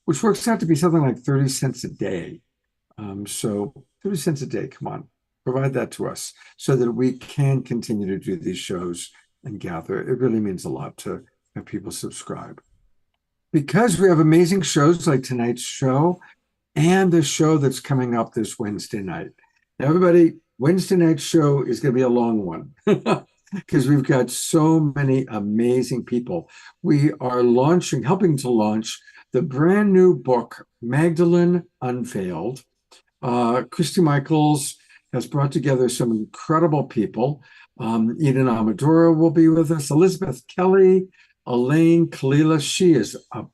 Speaker 2: which works out to be something like 30 cents a day. So 30 cents a day, come on, provide that to us so that we can continue to do these shows and gather. It really means a lot to have people subscribe. Because we have amazing shows like tonight's show and the show that's coming up this Wednesday night. Now, everybody, Wednesday night's show is going to be a long one because we've got so many amazing people. We are helping to launch the brand new book, Magdalene Unveiled. Christy Michaels has brought together some incredible people. Eden Amadora will be with us. Elizabeth Kelly, Elaine Kalila, she is a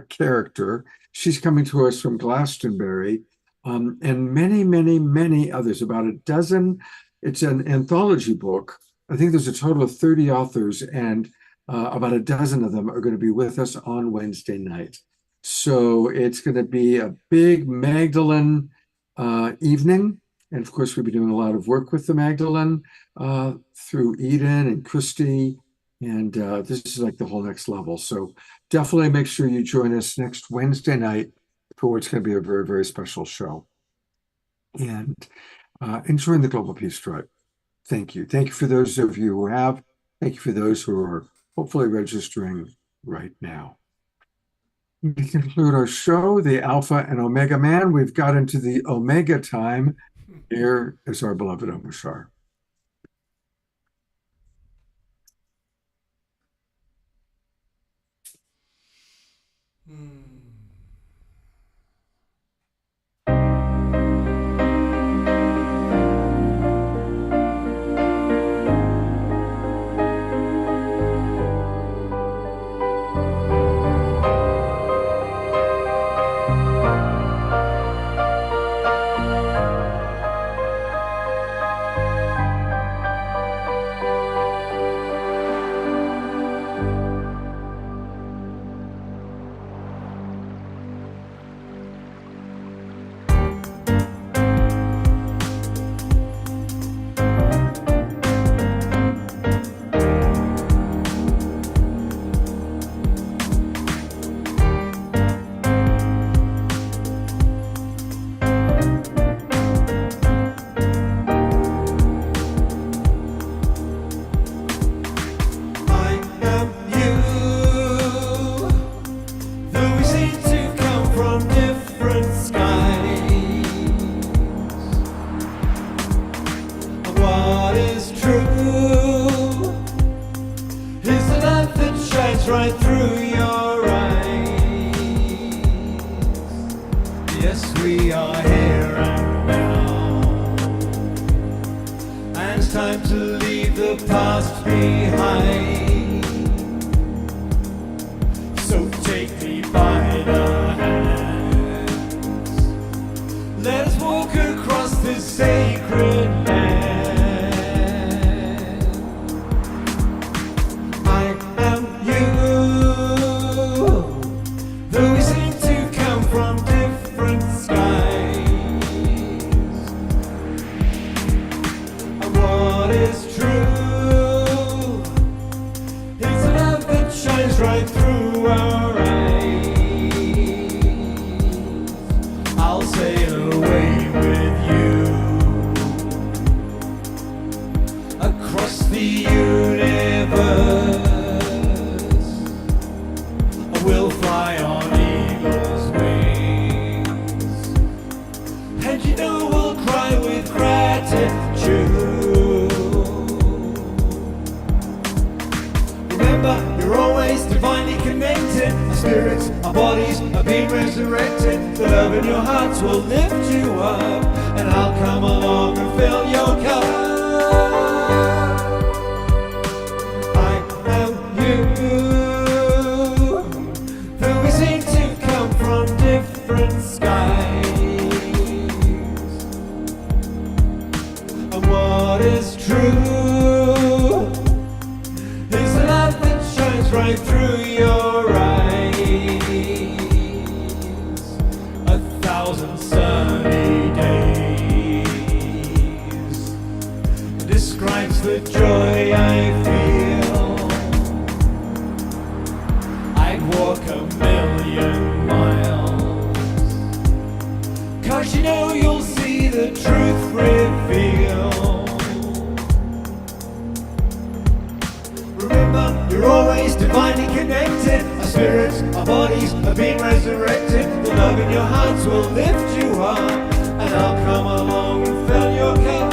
Speaker 2: character. She's coming to us from Glastonbury, and many, many, many others, about a dozen. It's an anthology book. I think there's a total of 30 authors, and about a dozen of them are going to be with us on Wednesday night. So it's going to be a big Magdalene evening. And of course, we'll be doing a lot of work with the Magdalene through Eden and Christy. And this is like the whole next level. So definitely make sure you join us next Wednesday night for what's going to be a very, very special show. And join the Global Peace Tribe. Thank you. Thank you for those of you who have. Thank you for those who are hopefully registering right now. We conclude our show, the Alpha and Omega Man. We've got into the Omega time. Here is our beloved Omashar.
Speaker 7: Right through your eyes. high. So take me by the hands. Let us walk across this sacred land. I am you, though we seem to come from different skies. And what is true is a love that shines right through our eyes. I'll sail away with you across the universe. We'll fly on eagle's wings, and you know we'll cry with gratitude. Remember, you're always divinely connected. Our spirits, our bodies are being resurrected. The love in your hearts will lift you up, and I'll come along and fill your cup. I am you, though we seem to come from different skies. And what is true is the love that shines right through your eyes. 1,000 sunny days describes the joy I feel. I'd walk 1,000,000 miles, 'cause you know you'll see the truth reveal. Remember, you're always divinely connected. Our spirits, our bodies are being resurrected. The love in your hearts will lift you up, and I'll come along and fill your cup.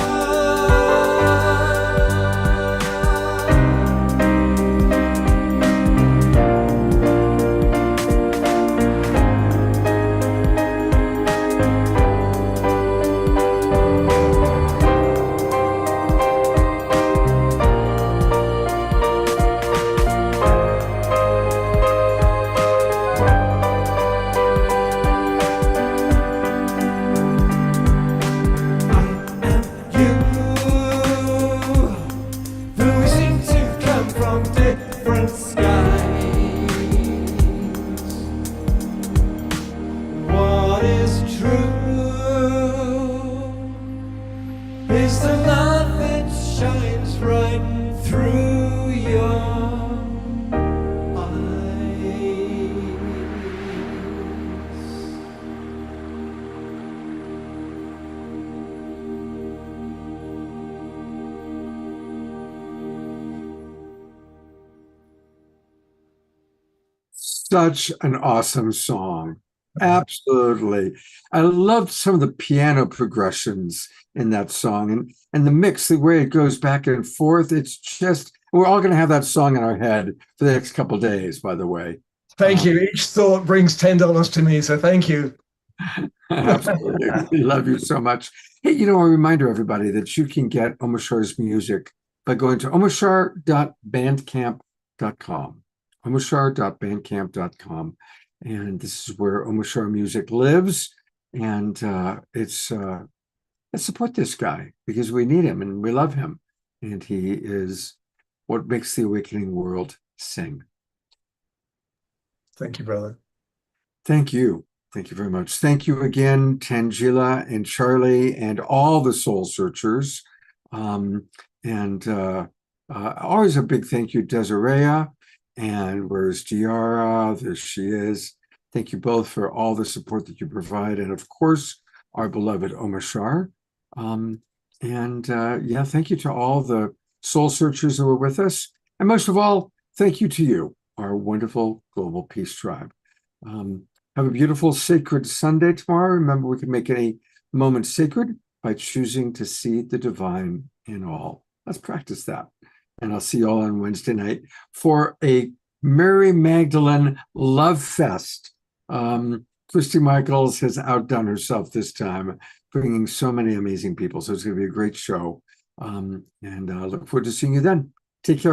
Speaker 2: Such an awesome song. Absolutely. I loved some of the piano progressions in that song and the mix, the way it goes back and forth. It's just, we're all going to have that song in our head for the next couple of days, by the way.
Speaker 6: Thank you. Each thought brings $10 to me, so thank you.
Speaker 2: Absolutely. We love you so much. Hey, you know, a reminder, everybody, that you can get Omashar's music by going to omashar.bandcamp.com. omashar.bandcamp.com. And this is where Omashar music lives. And let's support this guy because we need him and we love him. And he is what makes the awakening world sing.
Speaker 6: Thank you, brother.
Speaker 2: Thank you. Thank you very much. Thank you again, Tangela and Charlie and all the soul searchers. Always a big thank you, Desiree. And where's Diara? There she is. Thank you both for all the support that you provide. And of course, our beloved Omashar. Yeah, thank you to all the soul searchers who are with us. And most of all, thank you to you, our wonderful Global Peace Tribe. Have a beautiful sacred Sunday tomorrow. Remember, we can make any moment sacred by choosing to see the divine in all. Let's practice that. And I'll see you all on Wednesday night for a Mary Magdalene Love Fest. Christy Michaels has outdone herself this time, bringing so many amazing people. So it's going to be a great show. I look forward to seeing you then. Take care.